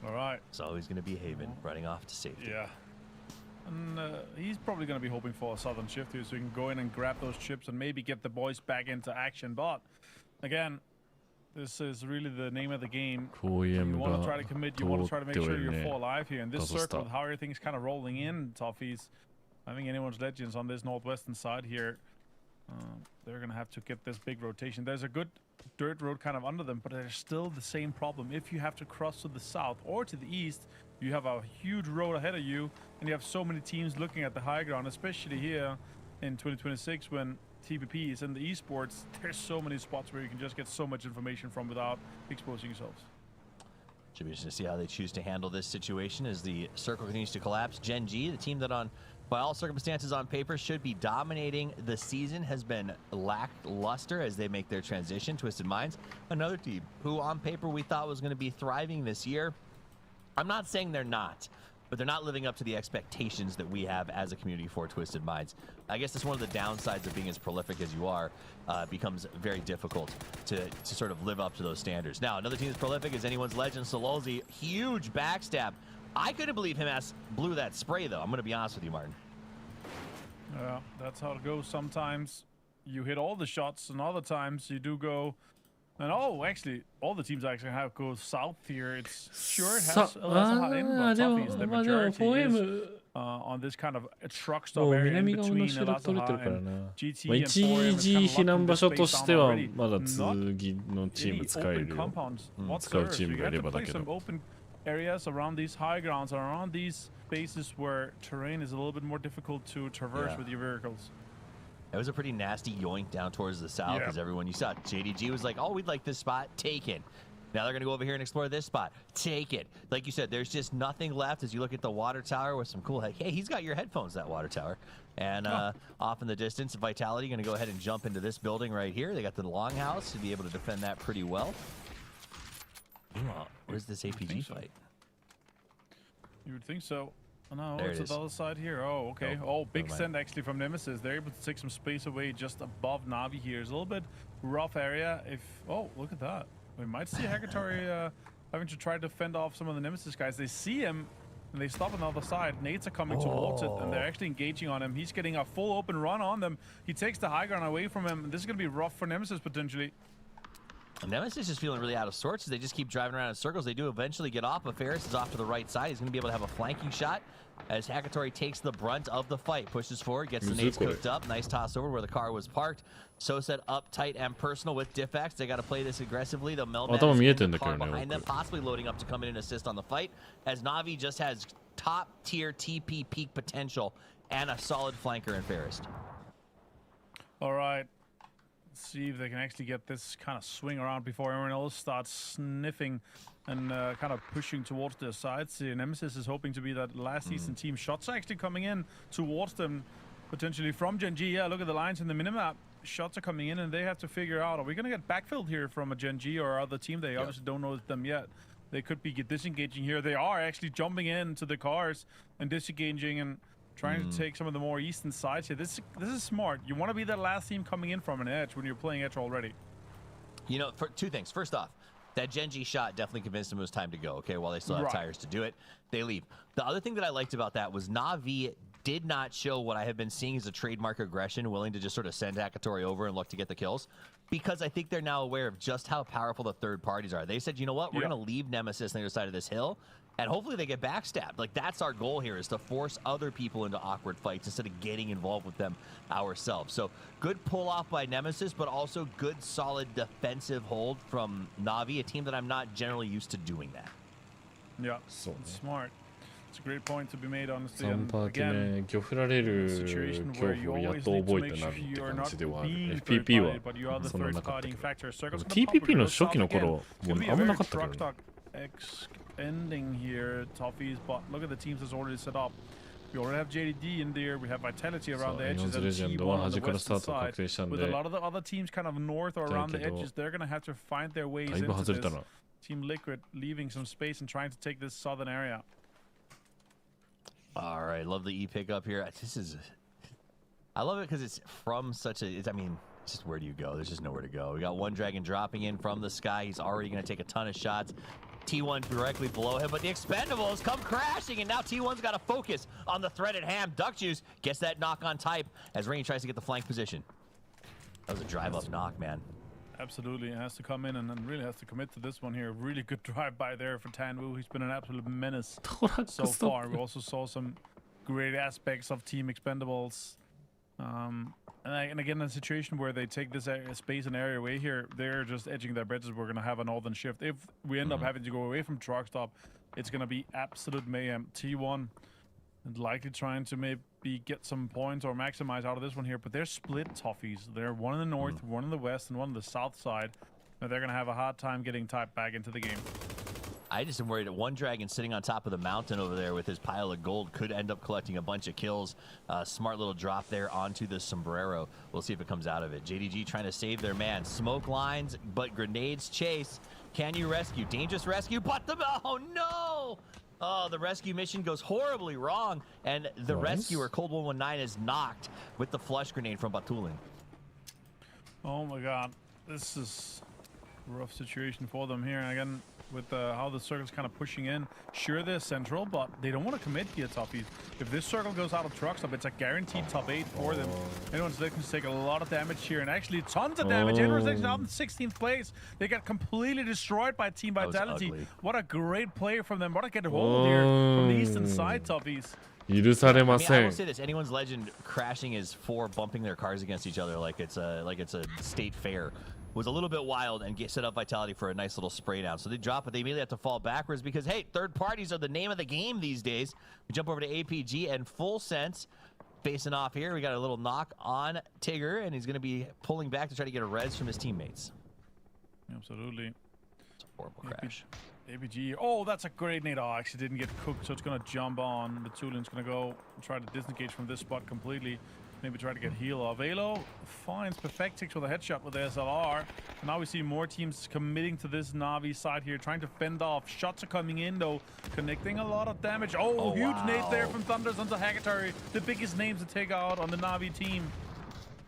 All right. So he's going to be Haven running off to safety. Yeah. And he's probably going to be hoping for a southern shift here so he can go in and grab those chips and maybe get the boys back into action. But again, this is really the name of the game. You want to try to commit. You want to try to make sure you're full alive here. In this circle, with how everything's kind of rolling in, Toffees, I think anyone's legends on this northwestern side here, they're going to have to get this big rotation. There's a good dirt road kind of under them, but there's still the same problem. If you have to cross to the south or to the east, you have a huge road ahead of you, and you have so many teams looking at the high ground, especially here in 2026 when TPP is in the esports. There's so many spots where you can just get so much information from without exposing yourselves. Should be interesting to see how they choose to handle this situation as the circle continues to collapse. Gen G, the team that by all circumstances on paper should be dominating the season, has been lackluster as they make their transition. Twisted Minds, another team who on paper we thought was going to be thriving this year. I'm not saying they're not, but they're not living up to the expectations that we have as a community for Twisted Minds. I guess that's one of the downsides of being as prolific as you are. Becomes very difficult to sort of live up to those standards. Now, another team that's prolific is anyone's legend, Sololzy. Huge backstab. I couldn't believe him blew that spray, though. I'm going to be honest with you, Martin. Yeah, that's how it goes. Sometimes you hit all the shots, and other times you do go. And actually, all the teams actually have go south here. It's sure it has a high end, but Toffees, the majority is on this kind of a truck stop area in between Elazaha and GT and 1G 避難場所としてはまだ次のチーム使えるよ。使うチームがいればだけど。areas, around these high grounds, around these spaces where terrain is a little bit more difficult to traverse with your vehicles. It was a pretty nasty yoink down towards the south because everyone, you saw JDG was like, oh, we'd like this spot, take it. Now they're going to go over here and explore this spot, take it. Like you said, there's just nothing left as you look at the water tower with some cool, hey, he's got your headphones, that water tower. And off in the distance, Vitality going to go ahead and jump into this building right here. They got the longhouse to be able to defend that pretty well. Where's this APG fight? You would think so. Oh, no, There it's it on the is. other side here. Oh, okay. Oh, big never mind. send actually from Nemesis. They're able to take some space away just above Navi here. It's a little bit rough area. Oh, look at that. We might see Hagatory having to try to fend off some of the Nemesis guys. They see him and they stop on the other side. Nades are coming towards it and they're actually engaging on him. He's getting a full open run on them. He takes the high ground away from him. This is going to be rough for Nemesis potentially. Nemesis is feeling really out of sorts as they just keep driving around in circles. They do eventually get off, but Ferris is off to the right side. He's going to be able to have a flanking shot as Hagatory takes the brunt of the fight, pushes forward, gets the nades cooked up. Nice toss over where the car was parked. So set up tight and personal with Diffax. They got to play this aggressively. The Melman is in the car behind them, possibly loading up to come in and assist on the fight, as Navi just has top tier TP peak potential and a solid flanker in Ferris. All right. Let's see if they can actually get this kind of swing around before everyone else starts sniffing and kind of pushing towards their sides. The Nemesis is hoping to be that last season team. Shots are actually coming in towards them, potentially from Gen G. Yeah, look at the lines in the minimap. Shots are coming in and they have to figure out, are we going to get backfilled here from a Gen G or other team? They obviously don't know them yet. They could be disengaging here. They are actually jumping into the cars and disengaging and trying to take some of the more eastern sides here. This is smart. You want to be that last team coming in from an edge when you're playing edge already. You know, for two things. First off, that Gen G shot definitely convinced them it was time to go, okay, while they still have tires to do it. They leave. The other thing that I liked about that was Na'Vi did not show what I have been seeing as a trademark aggression, willing to just sort of send Hagatory over and look to get the kills, because I think they're now aware of just how powerful the third parties are. They said, you know what, we're going to leave Nemesis on the other side of this hill, and hopefully they get backstabbed. Like, that's our goal here, is to force other people into awkward fights instead of getting involved with them ourselves. So good pull off by Nemesis, but also good solid defensive hold from Na'Vi, a team that I'm not generally used to doing that. Yeah, smart. It's a great point to be made, honestly. 3パーティー目、漁振られる恐怖をやっと覚えたなって感じではある。FPP はそんななかったけど。TPP の初期の頃、もうあんまなかったけどね。Ending here, Toffees, but look at the teams that's already set up. We already have JDD in there. We have Vitality around the edges and T1 on the western side. With a lot of the other teams kind of north or around the edges, they're going to have to find their ways into this. Team Liquid leaving some space and trying to take this southern area. All right, love the E pick up here. I love it because it's from such a, I mean, it's just where do you go? There's just nowhere to go. We got one dragon dropping in from the sky. He's already going to take a ton of shots. T1 directly below him, but the expendables come crashing, and now T1's got to focus on the threat at hand. Duck Juice gets that knock on type as Rain tries to get the flank position. That was a drive-up knock, man. Absolutely, it has to come in and then really has to commit to this one here. Really good drive-by there for Tanwu. He's been an absolute menace so far. We also saw some great aspects of Team Expendables. And again, in a situation where they take this space and area away here, they're just edging their bets as we're going to have a northern shift. If we end up having to go away from truck stop, it's going to be absolute mayhem. T1 and likely trying to maybe get some points or maximize out of this one here, but they're split Toffees. They're one in the north, one in the west, and one on the south side. Now they're going to have a hard time getting type back into the game. I just am worried that one dragon sitting on top of the mountain over there with his pile of gold could end up collecting a bunch of kills. Smart little drop there onto the sombrero. We'll see if it comes out of it. JDG trying to save their man. Smoke lines, but grenades chase. Can you rescue? Dangerous rescue, but oh no! Oh, the rescue mission goes horribly wrong, and the rescuer, Cold 119, is knocked with the flush grenade from Batulin. Oh my god, this is a rough situation for them here. And again, with how the circle's kind of pushing in. Sure, they're central, but they don't want to commit here, Toffees. If this circle goes out of truck stop, it's a guaranteed top 8 for them. Anyone's looking to take a lot of damage here, and actually tons of damage. Intersection out in 16th place. They got completely destroyed by Team Vitality. What a great play from them. What a get hold here from the eastern side, Toffees. I will say this: anyone's legend crashing is for bumping their cars against each other like it's a state fair. was a little bit wild and set up Vitality for a nice little spray down. So they drop it. They immediately have to fall backwards because, hey, third parties are the name of the game these days. We jump over to APG and Full Sense facing off here. We got a little knock on Tigger, and he's going to be pulling back to try to get a res from his teammates. Absolutely. It's a horrible crash. APG. Oh, that's a great nade. Oh, actually didn't get cooked, so it's going to jump on. The Tulin's going to go and try to disengage from this spot completely. Maybe try to get heal off. Velo finds Perfectix with a headshot with the SLR. And now we see more teams committing to this Na'Vi side here, trying to fend off. Shots are coming in, though, connecting a lot of damage. Oh, huge nade there from Thunders onto Hagatari. The biggest names to take out on the Na'Vi team.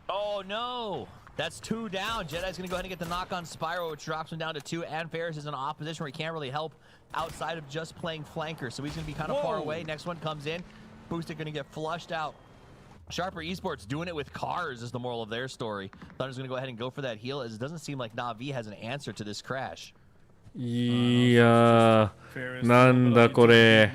Oh, no. That's 2 down. Jedi's going to go ahead and get the knock on Spyro, which drops him down to 2. And Ferris is in an opposition where he can't really help outside of just playing flanker. So he's going to be kind of far away. Next one comes in. Boosted going to get flushed out. Sharper Esports doing it with cars is the moral of their story. Thunder's going to go ahead and go for that heal, as it doesn't seem like Na'Vi has an answer to this crash. いやー、なんだこれ。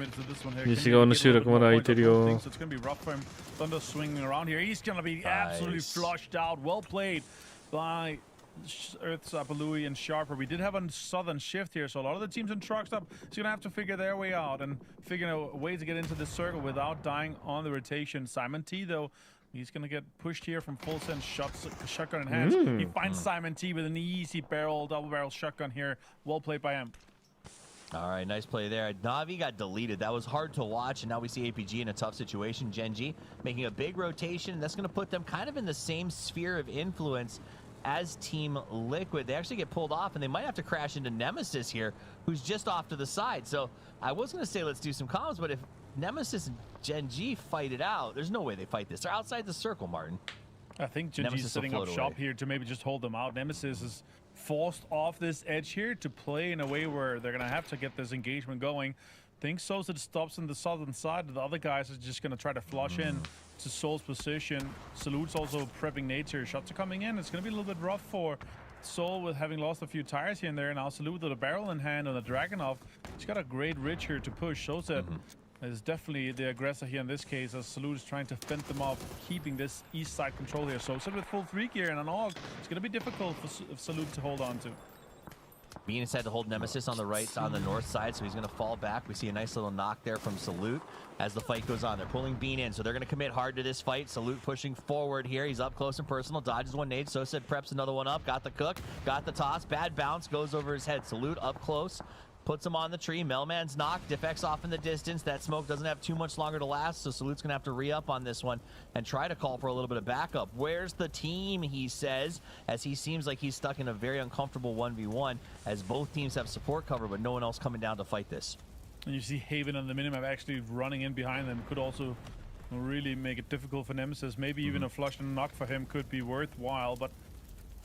西側の集落まだ空いてるよ。So it's going to be rough for him. Thunder swinging around here. He's going to be absolutely flushed out. Well played by Earth's Apalui and Sharper. We did have a southern shift here, so a lot of the teams in trucks up is going to have to figure their way out and figure a way to get into this circle without dying on the rotation. Simon T, though, he's going to get pushed here from Full Sense, shotgun in hands. He finds Simon T with an easy double barrel shotgun here. Well played by him. All right, nice play there. Na'Vi got deleted. That was hard to watch, and now we see APG in a tough situation. Gen.G making a big rotation, and that's going to put them kind of in the same sphere of influence as Team Liquid. They actually get pulled off, and they might have to crash into Nemesis here, who's just off to the side. So I was going to say let's do some comms, but if Nemesis and Gen.G fight it out, there's no way they fight this. They're outside the circle, Martin. I think Gen.G's setting up shop here to maybe just hold them out. Nemesis is forced off this edge here to play in a way where they're going to have to get this engagement going. Think Soul's stops on the southern side. The other guys are just going to try to flush in to Soul's position. Salute's also prepping nature. Shots are coming in. It's going to be a little bit rough for Soul with having lost a few tires here and there. Now Salute with a barrel in hand on a Dragunov. He's got a great ridge here to push. Soulset is definitely the aggressor here in this case, as Salute is trying to fend them off, keeping this east side control here. Soulset with full 3 gear and an AUG. It's going to be difficult for Salute to hold on to. Venus had to hold Nemesis on the right, on the north side, so he's going to fall back. We see a nice little knock there from Salute as the fight goes on. They're pulling Bean in, so they're going to commit hard to this fight. Salute pushing forward here. He's up close and personal. Dodges one nade. Soulset preps another one up. Got the cook. Got the toss. Bad bounce. Goes over his head. Salute up close. Puts him on the tree. Melman's knocked. Defects off in the distance. That smoke doesn't have too much longer to last, so Salute's going to have to re-up on this one and try to call for a little bit of backup. Where's the team, he says, as he seems like he's stuck in a very uncomfortable 1v1, as both teams have support cover, but no one else coming down to fight this. And you see Haven on the minimap actually running in behind them. Could also really make it difficult for Nemesis. Maybe even a flush and knock for him could be worthwhile, but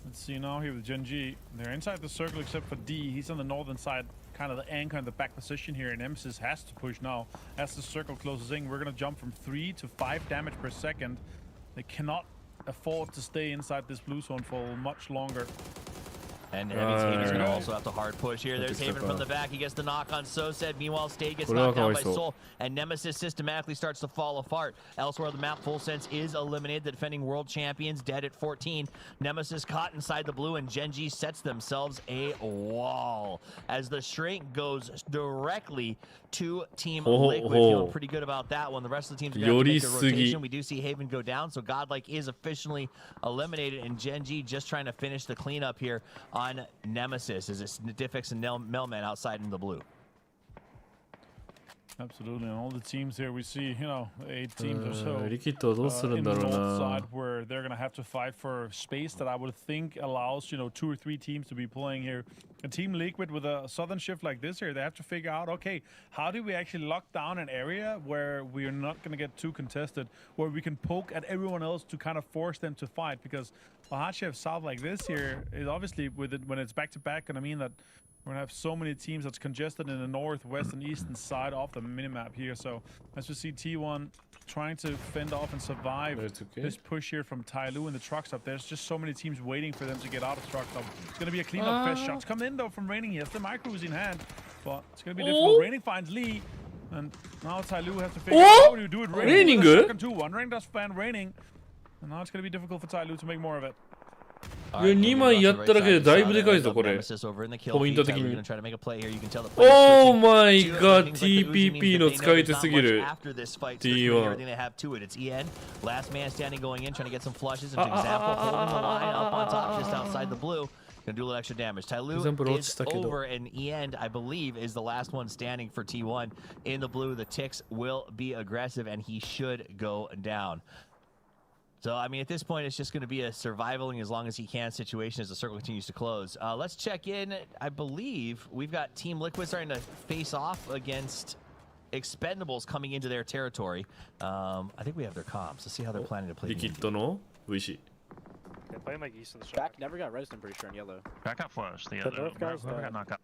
let's see now here with Gen.G. They're inside the circle except for D. He's on the northern side, kind of the anchor in the back position here, and Nemesis has to push now as the circle closes in. We're going to jump from 3 to 5 damage per second. They cannot afford to stay inside this blue zone for much longer. And Haven's going to also have to hard push here. There's Haven from the back. He gets the knock on Soulset. Meanwhile, Stay gets knocked down by Soul. And Nemesis systematically starts to fall apart. Elsewhere on the map, Full Sense is eliminated. The defending world champions dead at 14. Nemesis caught inside the blue, and Gen.G sets themselves a wall as the shrink goes directly to Team Liquid. Feeling pretty good about that one. The rest of the teams are going to make their rotation. We do see Haven go down, so Godlike is officially eliminated, and Gen.G just trying to finish the cleanup here on Nemesis as it's Diffix and Melman outside in the blue. Absolutely, and all the teams here we see, 8 teams or so in the north side where they're going to have to fight for space that I would think allows, 2 or 3 teams to be playing here. A Team Liquid with a southern shift like this here, they have to figure out, okay, how do we actually lock down an area where we're not going to get too contested, where we can poke at everyone else to kind of force them to fight, because Mahachev South like this here is obviously, with it when it's back-to-back, and I mean that we're gonna have so many teams that's congested in the north, west, and eastern side of the minimap here. So as we see T1 trying to fend off and survive this push here from Tyloo in the truck stop, there's just so many teams waiting for them to get out of truck stop. It's gonna be a cleanup fest. Shots come in though from Raining. He has the micros in hand, but it's gonna be difficult. Raining finds Lee, and now Tyloo has to figure out how to do it. Raining good. 1 rank does fan Raining, and now it's gonna be difficult for Tyloo to make more of it. いや、2枚やっただけでだいぶでかいぞ、これ。ポイント的に。Oh my god, TPP の使い手すぎる。T1。Last man standing going in, trying to get some flushes. An example holding the line up on top just outside the blue. Gonna do a little extra damage. Tyloo is over, and End, I believe, is the last one standing for T1 in the blue. The Ticks will be aggressive, and he should go down. So, I mean, at this point, it's just going to be a surviving as long as he can situation as the circle continues to close. Let's check in. I believe we've got Team Liquid starting to face off against Expendables coming into their territory. I think we have their comps. Let's see how they're planning to play. Liquid no Wishi. They're playing like East in the Back never got rezzed, I'm pretty sure, in yellow. Back got flushed. The North guys got knocked out.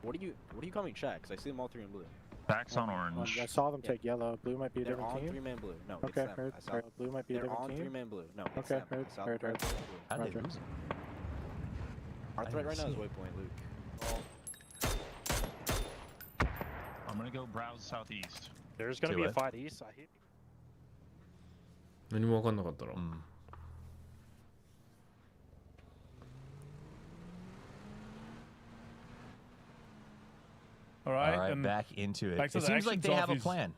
What are you calling Shaq? Because I see them all three in blue. Back's on orange. I saw them take yellow. Blue might be a They're different on team. 3-man blue. No, Okay, it's them. heard. I saw Heard. them. Blue might be a They're different on team. 3-man blue. No, it's Okay, them. heard. I saw Heard. them. Heard. How did they Roger. lose? Our threat right now is waypoint, Luke. I'm gonna go browse southeast. There's gonna be a fight east. I hit. 何も分かんなかったな。All right, back into it. It seems like they have a plan.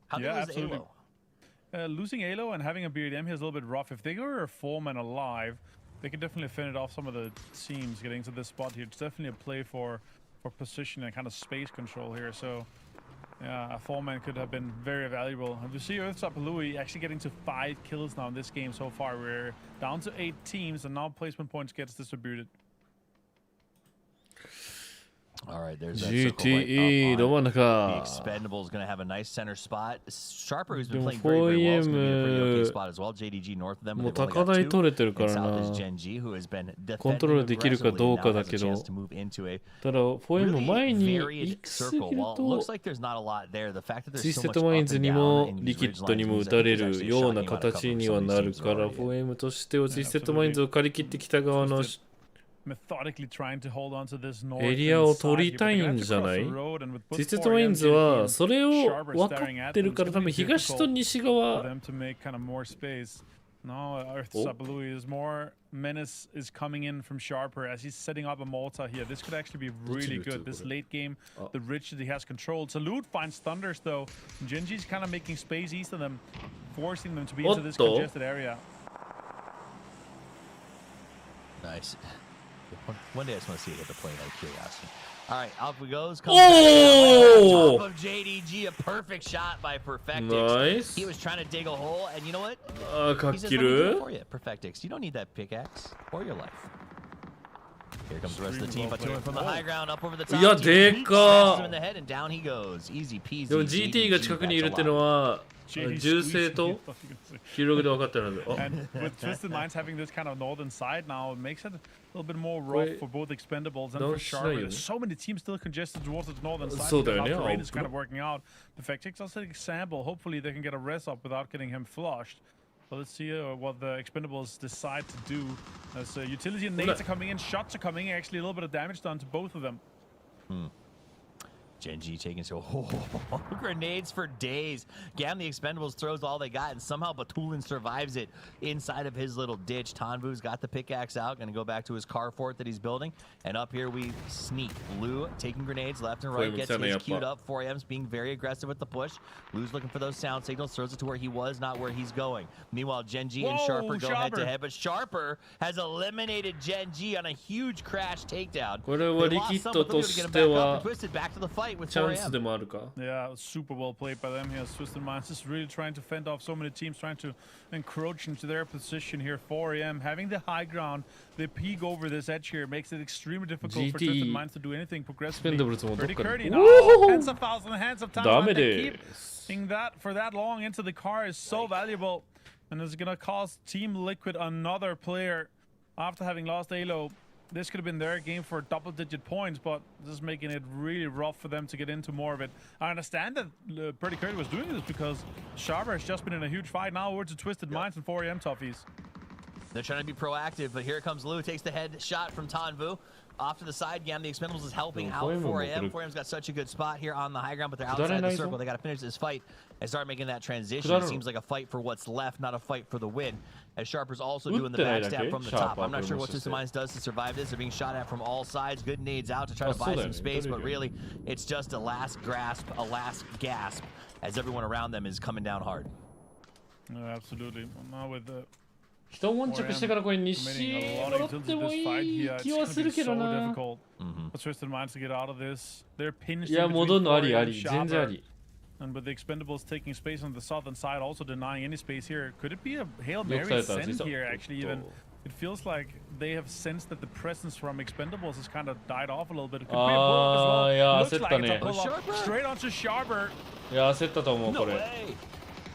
How yeah, good is absolutely. Alo? Losing Alo and having a BDM here is a little bit rough. If they were a 4-man alive, they could definitely finish off some of the teams getting to this spot here. It's definitely a play for position and kind of space control here. So, yeah, a 4-man could have been very valuable. If you see Earthsap Louis actually getting to 5 kills now in this game so far, we're down to 8 teams, and now placement points gets distributed. All right, there's that circle right up on. The Expendables going to have a nice center spot. Sharper, who's been playing very, very well, is going to be in a pretty okay spot as well. JDG north of them, but they've only got 2. And south is Gen G, who has been defending aggressively and now has a chance to move into a really varied circle. While it looks like there's not a lot there, the fact that there's so much up and down in these ridge lines means that he's actually shutting out a couple of some of these teams already. Methodically trying to hold on to this north エリアを取りたいんじゃない？実質ワインズはそれを分かってるから多分東と西側 No, Earthsap Louis is more menace is coming in from Sharper as he's setting up a mortar here. This could actually be really good. This late game, the ridge that he has controlled. Salute finds Thunders though. Genji's kind of making space east of them, forcing them to be into this congested area. Nice. One day I just want to see it hit the plane out of curiosity. All right, off we goes. Oh! Top of JDG, a perfect shot by Perfectix. Nice. He was trying to dig a hole, and you know what? He says, Kakiru. let me do it for you, Perfectix. You don't need that pickaxe or your life. Here comes the rest of the team, but to him from the high ground, up over the top. いや、でかhim in the head, and down he goes. Easy peasy. でも GT が近くにいるってのは銃声と記録で分かってるんで。 And with Twisted Minds having this kind of northern side now, it makes it a little bit more rough for both Expendables and for Sharper. There's so many teams still congested towards the northern side. So the terrain is kind of working out. Perfectix is an example. Hopefully they can get a res up without getting him flushed. So let's see what the Expendables decide to do. As utility and nades are coming in, shots are coming in, actually a little bit of damage done to both of them. Gen G taking grenades for days. Gam the Expendables throws all they got, and somehow Batulin survives it inside of his little ditch. Tanvu's got the pickaxe out, gonna go back to his car fort that he's building. And up here we sneak. Lou taking grenades left and right, gets his queued up. 4M's being very aggressive with the push. Lou's looking for those sound signals, throws it to where he was, not where he's going. Meanwhile, Gen G and Sharper go head to head, but Sharper has eliminated Gen G on a huge crash takedown. これはリキッドとしては back to the fight with チャンスでもあるか。 Yeah, super well played by them here. Twisted Minds just really trying to fend off so many teams, trying to encroach into their position here. 4AM having the high ground, they peek over this edge here, makes it extremely difficult for Twisted Minds to do anything progressively. Pretty curdy now. Hands of thousand, hands of time. Keeping that for that long into the car is so valuable, and it's gonna cost Team Liquid another player after having lost Alo. This could have been their game for double-digit points, but this is making it really rough for them to get into more of it. I understand that Pretty Curdy was doing this because Sharper has just been in a huge fight. Now over to Twisted Minds and 4AM toughies. They're trying to be proactive, but here comes Lou, takes the head shot from Tanvu. off to the side. Gam, the Expendables is helping out 4M 4AM. 4M's got such a good spot here on the high ground, but they're outside the circle. They got to finish this fight and start making that transition. It seems like a fight for what's left, not a fight for the win. As Sharper's also doing the backstab from the top. I'm not sure what System Minds does to survive this. They're being shot at from all sides. Good nades out to try to buy some space, but really, it's just a last grasp, a last gasp, as everyone around them is coming down hard. No, absolutely. Now with the 一悶着してからこれ西戻ってもいい気はするけどな。Twisted Minds to get out of this. They're pinched. いや戻るのありあり全然あり。And with the Expendables taking space on the southern side, also denying any space here, could it be a Hail Mary send here? Actually, even it feels like they have sensed that the presence from Expendables has kind of died off a little bit. It could be a pull-up as well. Looks like it's a pull-up straight onto Sharper. いや焦ったと思うこれ。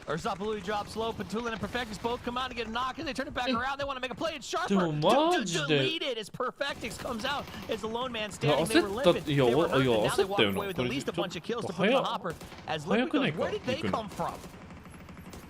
Ursapalui drops low. Patulin and Perfectix both come out and get a knock, and they turn it back around. They want to make a play. It's Sharper. Delete it as Perfectix comes out. It's the lone man standing. They were limping. They were hurt, and now they walk away with at least a bunch of kills to put in the hopper. As Liquid goes, where did they come from?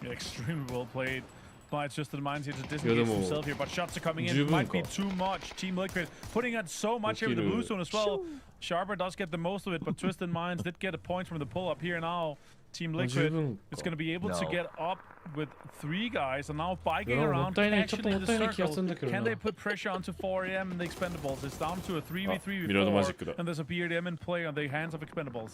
Yeah, extremely well played. But it's just the Minds here to disengage himself here. But shots are coming in. It might be too much. Team Liquid putting out so much here with the blue zone as well. Sharper does get the most of it, but Twisted Minds did get a point from the pull-up here now. Team Liquid is going to be able to get up with 3 guys and now biking around, actually in the circle. Can they put pressure onto 4AM and the Expendables? It's down to a 3v3 before, and there's a BRDM in play on the hands of Expendables.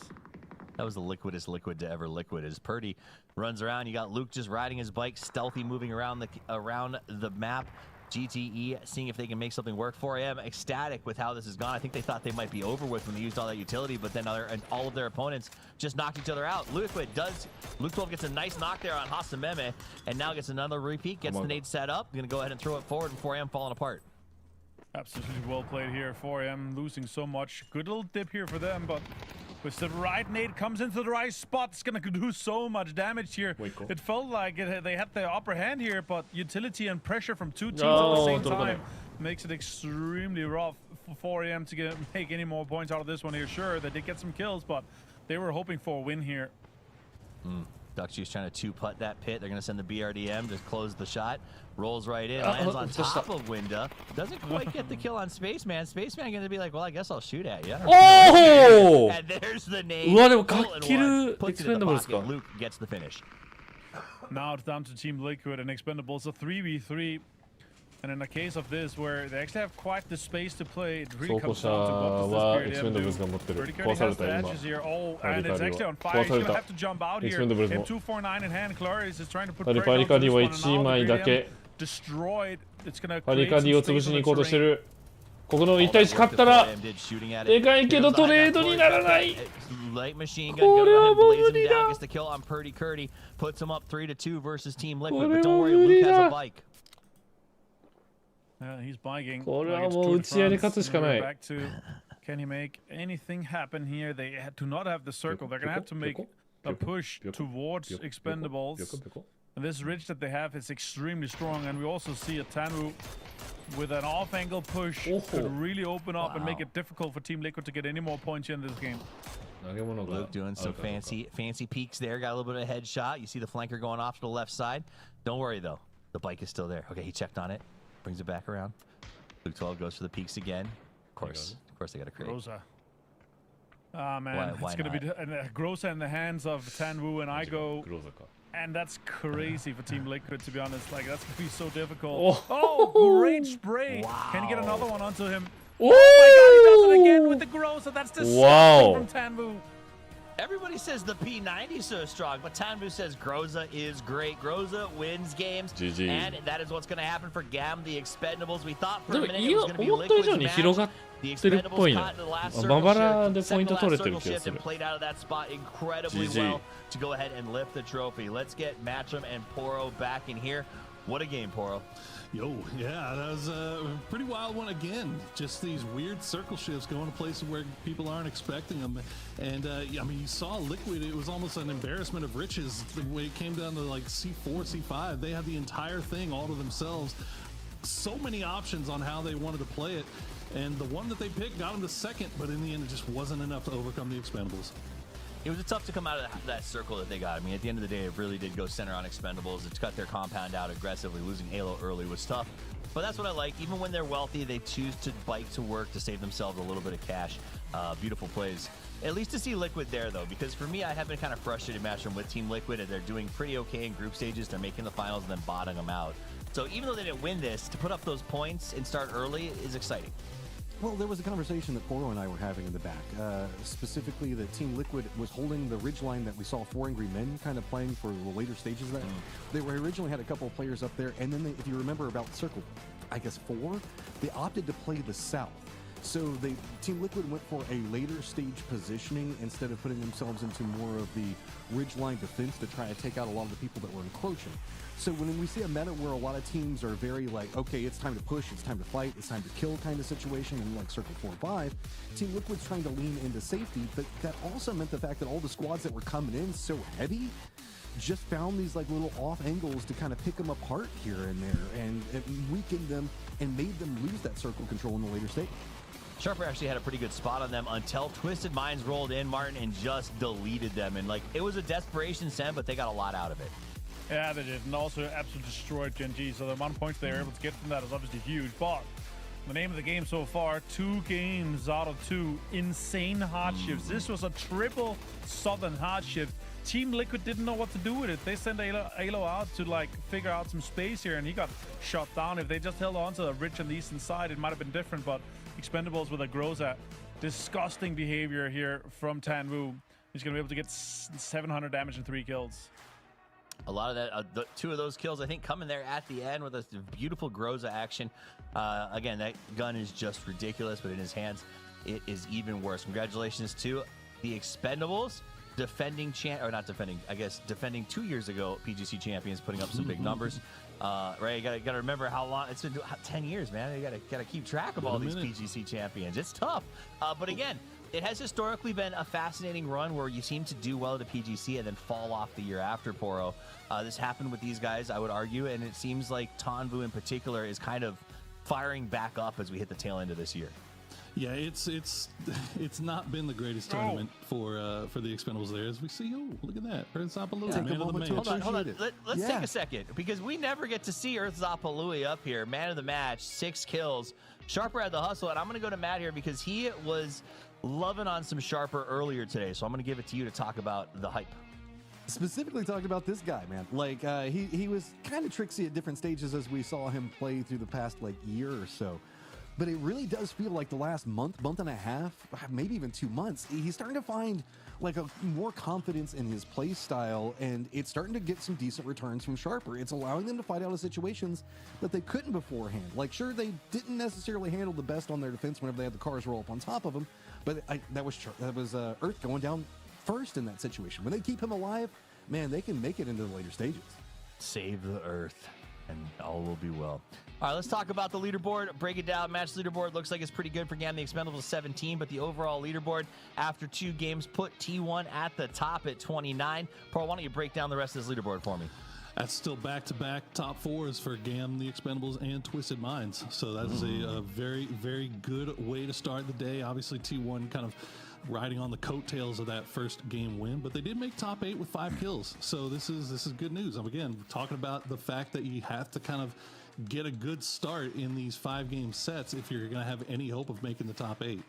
That was the liquidest liquid to ever liquid. As Purdy runs around, you got Luke just riding his bike, stealthy, moving around the map. GTE seeing if they can make something work. 4AM ecstatic with how this has gone. I think they thought they might be over with when they used all that utility, but then all of their opponents just knocked each other out. Luke 12 gets a nice knock there on Hasameme, and now gets another repeat, gets the nade set up. Gonna go ahead and throw it forward, and 4AM falling apart. Absolutely well played here. 4AM losing so much. Good little dip here for them, but with the right nade comes into the right spot, it's gonna do so much damage here. It felt like they had the upper hand here, but utility and pressure from 2 teams at the same time makes it extremely rough for 4AM to make any more points out of this one here. Sure, they did get some kills, but they were hoping for a win here. Duckjuice trying to 2-putt that pit. They're going to send the BRDM to close the shot. Rolls right in, lands on top of Winda. Doesn't quite get the kill on Spaceman. Spaceman going to be like, well, I guess I'll shoot at you. Oh! And there's the name. Puts it in the pocket. Luke gets the finish. Now it's down to Team Liquid and Expendables, a 3v3. And in the case of this, where they actually have quite the space to play, it really comes down to what does this BRDM do. Pretty Curdy has the edges here. Oh, and it's actually on fire. He's going to have to jump out here. M249 in hand. Clarice is trying to put pressure on this one. And now the BRDM destroyed. It's going to create some space on the terrain. ここの1対1勝ったらでかいけどトレードにならない。これはもう無理だ。Gets the kill on Purdy Curdy. Puts him up 3-2 versus Team Liquid. But don't worry, Luke has a bike. He's biking. これはもう打ち合いで勝つしかない。 Can he make anything happen here? They do not have the circle. They're gonna have to make a push towards Expendables. And this ridge that they have is extremely strong. And we also see a Tanu with an off-angle push could really open up and make it difficult for Team Liquid to get any more points here in this game. Luke doing some fancy peeks there. Got a little bit of a headshot. You see the flanker going off to the left side. Don't worry though, the bike is still there. Okay, he checked on it. Brings it back around. Luke 12 goes for the peaks again. Of course they got to create. Groza. Ah man, it's gonna be Groza in the hands of Tanwu and Igo. And that's crazy for Team Liquid, to be honest. Like, that's gonna be so difficult. Oh, great spray! Wow. Can you get another one onto him? Oh my god, he does it again with the Groza. That's disgusting from Tanwu. Everybody says the P90 is so strong, but Tanvu says Groza is great. Groza wins games, and that is what's going to happen for Gam, the Expendables. We thought for a minute it was going to be Liquid's match. The Expendables caught in the last circle shift and played out of that spot incredibly well to go ahead and lift the trophy. Let's get Matcham and Poro back in here. What a game, Poro. Yo, yeah, that was a pretty wild one again. Just these weird circle shifts going to places where people aren't expecting them. And, I mean, you saw Liquid, it was almost an embarrassment of riches when it came down to, like, C4, C5. They had the entire thing all to themselves. So many options on how they wanted to play it. And the one that they picked got them to second, but in the end, it just wasn't enough to overcome the Expendables. It was tough to come out of that circle that they got. I mean, at the end of the day, it really did go center on expendables. It's cut their compound out aggressively. Losing Halo early was tough. But that's what I like. Even when they're wealthy, they choose to bike to work to save themselves a little bit of cash. Beautiful plays. At least to see Liquid there, though, because for me, I have been kind of frustrated matching with Team Liquid, and they're doing pretty okay in group stages. They're making the finals and then bottoming them out. So even though they didn't win this, to put up those points and start early is exciting. Well, there was a conversation that Poro and I were having in the back. Specifically, that Team Liquid was holding the ridgeline that we saw 4 Angry Men kind of playing for the later stages of that. They were originally had a couple of players up there, and then they, if you remember about Circle, I guess 4, they opted to play the South. So Team Liquid went for a later stage positioning instead of putting themselves into more of the ridgeline defense to try to take out a lot of the people that were encroaching. So when we see a meta where a lot of teams are very like, okay, it's time to push, it's time to fight, it's time to kill kind of situation, and like Circle 4 and 5, Team Liquid's trying to lean into safety, but that also meant the fact that all the squads that were coming in so heavy just found these like little off angles to kind of pick them apart here and there, and it weakened them and made them lose that circle control in the later stage. Sharper actually had a pretty good spot on them until Twisted Minds rolled in, Martin, and just deleted them. And like, it was a desperation send, but they got a lot out of it. Yeah, they did, and also absolutely destroyed Gen G. So the amount of points they were able to get from that is obviously huge. But the name of the game so far, 2 games out of 2, insane hardships. This was a triple Southern hardship. Team Liquid didn't know what to do with it. They sent Alo out to like figure out some space here, and he got shot down. If they just held on to the ridge on the eastern side, it might have been different, but Expendables with a Groza. Disgusting behavior here from Tanwu. He's going to be able to get 700 damage and 3 kills. A lot of that, 2 of those kills, I think, coming there at the end with a beautiful Groza action. Again, that gun is just ridiculous, but in his hands, it is even worse. Congratulations to the Expendables. Defending 2 years ago, PGC champions, putting up some big numbers. Right, you gotta remember how long it's been. 10 years, man. You gotta keep track of all these PGC champions. It's tough, but again, it has historically been a fascinating run where you seem to do well at a PGC and then fall off the year after. Poro, this happened with these guys, I would argue, and it seems like Tanvu in particular is kind of firing back up as we hit the tail end of this year. Yeah, it's not been the greatest tournament for the Expendables there. As we see, oh, look at that. Earth Zapalui, man of the match. Hold on. Let's take a second, because we never get to see Earth Zapalui up here. Man of the match, 6 kills. Sharper had the hustle, and I'm going to go to Matt here because he was loving on some Sharper earlier today. So I'm going to give it to you to talk about the hype. Specifically talking about this guy, man. Like, he was kind of tricksy at different stages as we saw him play through the past, like, year or so. But it really does feel like the last month and a half, maybe even 2 months, he's starting to find like a more confidence in his play style, and it's starting to get some decent returns from Sharper. It's allowing them to fight out of situations that they couldn't beforehand. Like, sure, they didn't necessarily handle the best on their defense whenever they had the cars roll up on top of them, but that was Earth going down first in that situation. When they keep him alive, man, they can make it into the later stages. Save the Earth, and all will be well. All right, let's talk about the leaderboard. Break it down. Match leaderboard looks like it's pretty good for GAM the Expendables 17, but the overall leaderboard after 2 games put T1 at the top at 29. Pearl, why don't you break down the rest of this leaderboard for me? That's still back-to-back top 4s for GAM, the Expendables, and Twisted Minds. So that is a very, very good way to start the day. Obviously, T1 kind of riding on the coattails of that first game win, but they did make top 8 with 5 kills. So this is good news. Again, talking about the fact that you have to kind of get a good start in these 5-game sets if you're going to have any hope of making the top 8. And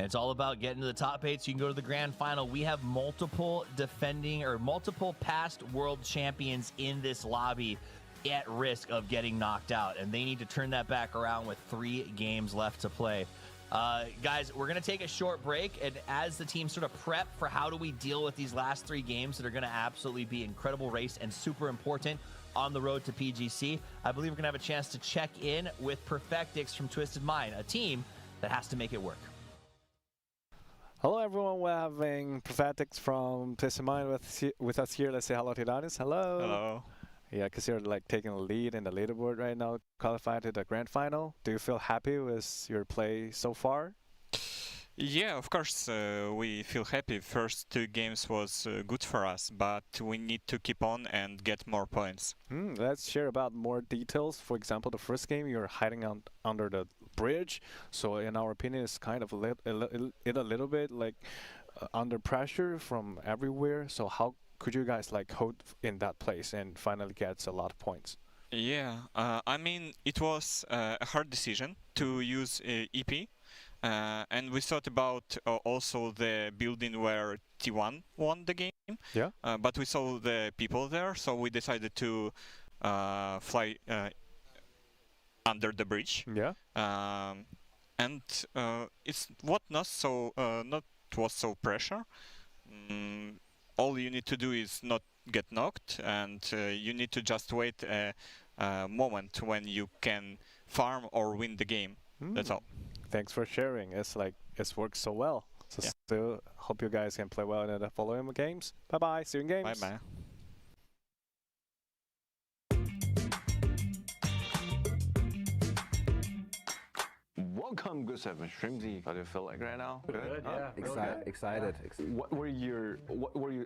it's all about getting to the top 8 so you can go to the grand final. We have multiple past world champions in this lobby at risk of getting knocked out, and they need to turn that back around with 3 games left to play. Guys, we're going to take a short break, and as the team sort of prep for how do we deal with these last 3 games that are going to absolutely be incredible race and super important on the road to PGC, I believe we're going to have a chance to check in with Perfectix from Twisted Mind, a team that has to make it work. Hello everyone, we're having Perfectix from Twisted Mind with us here. Let's say hello to the audience. Hello. Hello. Yeah, because you're like taking the lead in the leaderboard right now, qualified to the grand final. Do you feel happy with your play so far? Yeah, of course, we feel happy. First 2 games was good for us, but we need to keep on and get more points. Let's share about more details. For example, the first game, you're hiding under the bridge. So in our opinion, it's kind of a little bit like under pressure from everywhere. So how could you guys like hold in that place and finally get a lot of points? Yeah, I mean, it was a hard decision to use EP, and we thought about also the building where T1 won the game. Yeah. But we saw the people there, so we decided to fly under the bridge. Yeah. And it's not was so pressure. All you need to do is not get knocked, and you need to just wait a moment when you can farm or win the game. That's all. Thanks for sharing. It's like it's worked so well. So still hope you guys can play well in the following games. Bye bye. See you in games. Bye bye. Welcome, good seven Shrimsy. How do you feel like right now? Good, yeah. Excited. What were you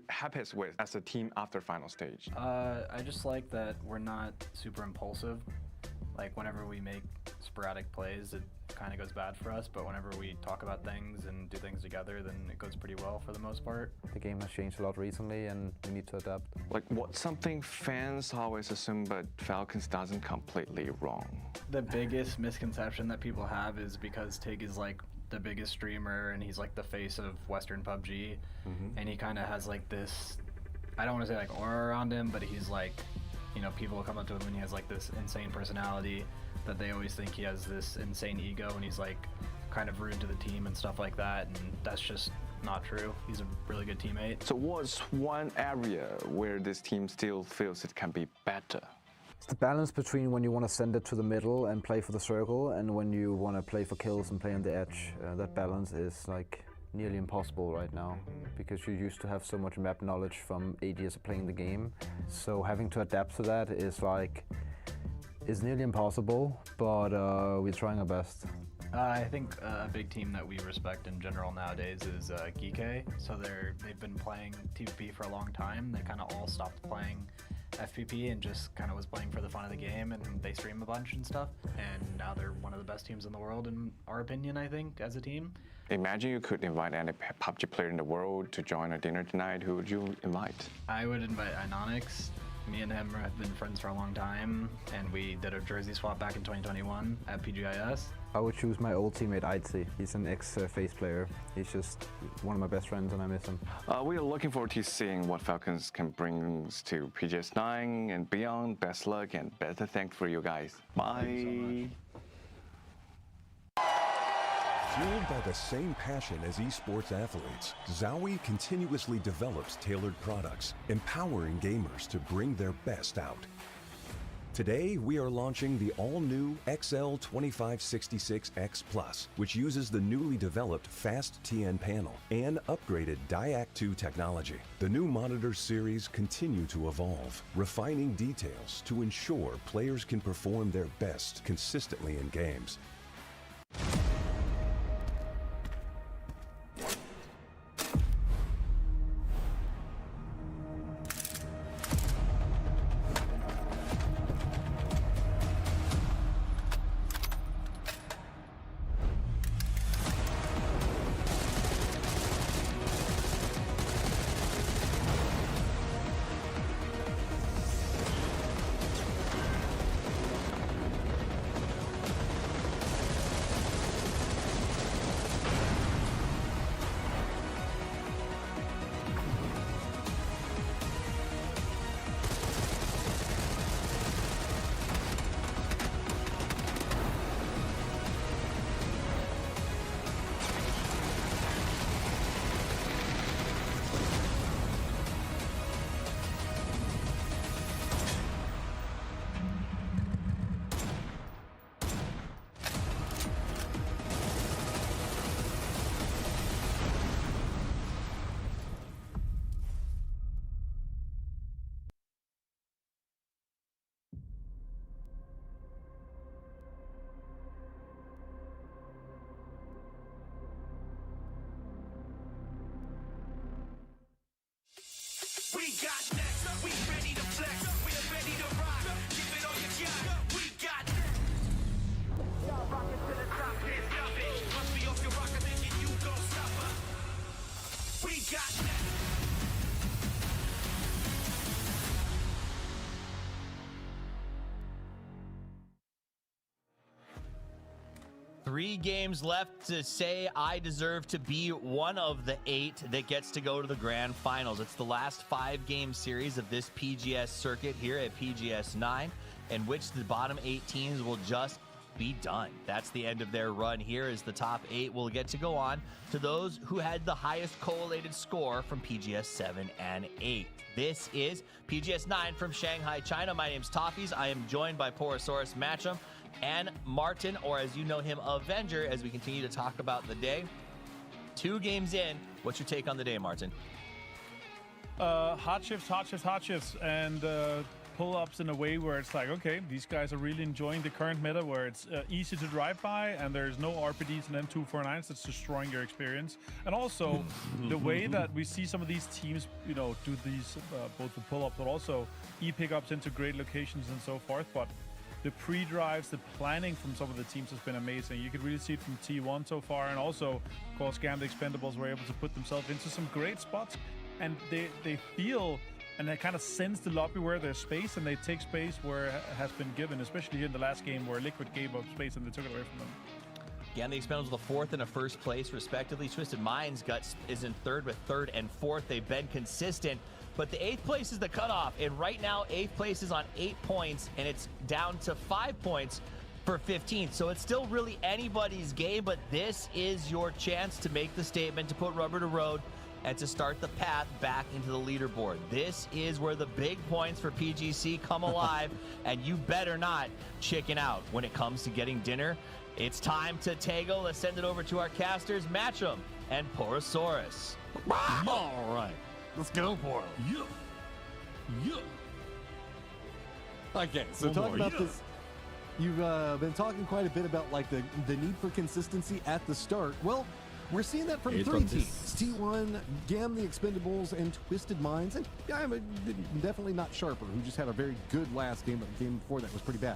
happiest with as a team after final stage? I just like that we're not super impulsive. Like whenever we make sporadic plays, it kind of goes bad for us, but whenever we talk about things and do things together, then it goes pretty well for the most part. The game has changed a lot recently and we need to adapt. Like what's something fans always assume but Falcons doesn't completely wrong? The biggest misconception that people have is because Tig is like the biggest streamer and he's like the face of Western PUBG, and he kind of has like this, I don't want to say like aura around him, but he's like, you know, people will come up to him and he has like this insane personality that they always think he has this insane ego and he's like kind of rude to the team and stuff like that, and that's just not true. He's a really good teammate. So what's one area where this team still feels it can be better? It's the balance between when you want to send it to the middle and play for the circle and when you want to play for kills and play on the edge. That balance is like nearly impossible right now because you used to have so much map knowledge from 8 years of playing the game. So having to adapt to that is nearly impossible, but we're trying our best. I think a big team that we respect in general nowadays is Geeke. So they've been playing TVP for a long time. They kind of all stopped playing FPP and just kind of was playing for the fun of the game, and they stream a bunch and stuff. And now they're one of the best teams in the world, in our opinion, I think, as a team. Imagine you could invite any PUBG player in the world to join a dinner tonight. Who would you invite? I would invite Inonix. Me and him have been friends for a long time, and we did a jersey swap back in 2021 at PGIS. I would choose my old teammate ITZY. He's an ex-FaZe player. He's just one of my best friends and I miss him. We are looking forward to seeing what Falcons can bring to PGS9 and beyond. Best luck and better thanks for you guys. Bye. Thank you so much. Fueled by the same passion as esports athletes, ZOWI continuously develops tailored products, empowering gamers to bring their best out. Today, we are launching the all-new XL2566X Plus, which uses the newly developed Fast TN panel and upgraded Diac 2 technology. The new monitor series continue to evolve, refining details to ensure players can perform their best consistently in games. We got next, we ready to flex, we're ready to rock, give it all you got, we got y'all rockin' to the top, can't stop it, must be off your rocker thinking you gon' stop us. Three games left to say I deserve to be one of the 8 that gets to go to the grand finals. It's the last 5-game series of this PGS circuit here at PGS 9, in which the bottom 8 teams will just be done. That's the end of their run here, as the top 8 will get to go on to those who had the highest collated score from PGS 7 and 8. This is PGS 9 from Shanghai, China. My name's TWIS. I am joined by Porosaurus Matchum and Martin, or as you know him, Avenger, as we continue to talk about the day. 2 games in, what's your take on the day, Martin? Hot shifts, and pull-ups in a way where it's like, okay, these guys are really enjoying the current meta where it's easy to drive by and there's no RPDs and M249s that's destroying your experience. And also the way that we see some of these teams, you know, do these both the pull-ups but also e-pickups into great locations and so forth. But the pre-drives, the planning from some of the teams has been amazing. You could really see it from T1 so far, and also, of course, Gam the Expendables were able to put themselves into some great spots, and they feel and they kind of sense the lobby where there's space, and they take space where it has been given, especially in the last game where Liquid gave up space and they took it away from them. Again, the Expendables the 4th and a 1st place, respectively. Twisted Minds is in 3rd with 3rd and 4th. They've been consistent, but the 8th place is the cutoff, and right now 8th place is on 8 points, and it's down to 5 points for 15th. So it's still really anybody's game, but this is your chance to make the statement, to put rubber to road, and to start the path back into the leaderboard. This is where the big points for PGC come alive, and you better not chicken out when it comes to getting dinner. It's time to Tego. Let's send it over to our casters, Matchum and Porosaurus. All right, let's go for it. Yeah. Okay, so talk about this. You've been talking quite a bit about like the need for consistency at the start. Well, we're seeing that from 3 teams: T1, Gam the Expendables, and Twisted Minds, and definitely not Sharper, who just had a very good last game, but the game before that was pretty bad.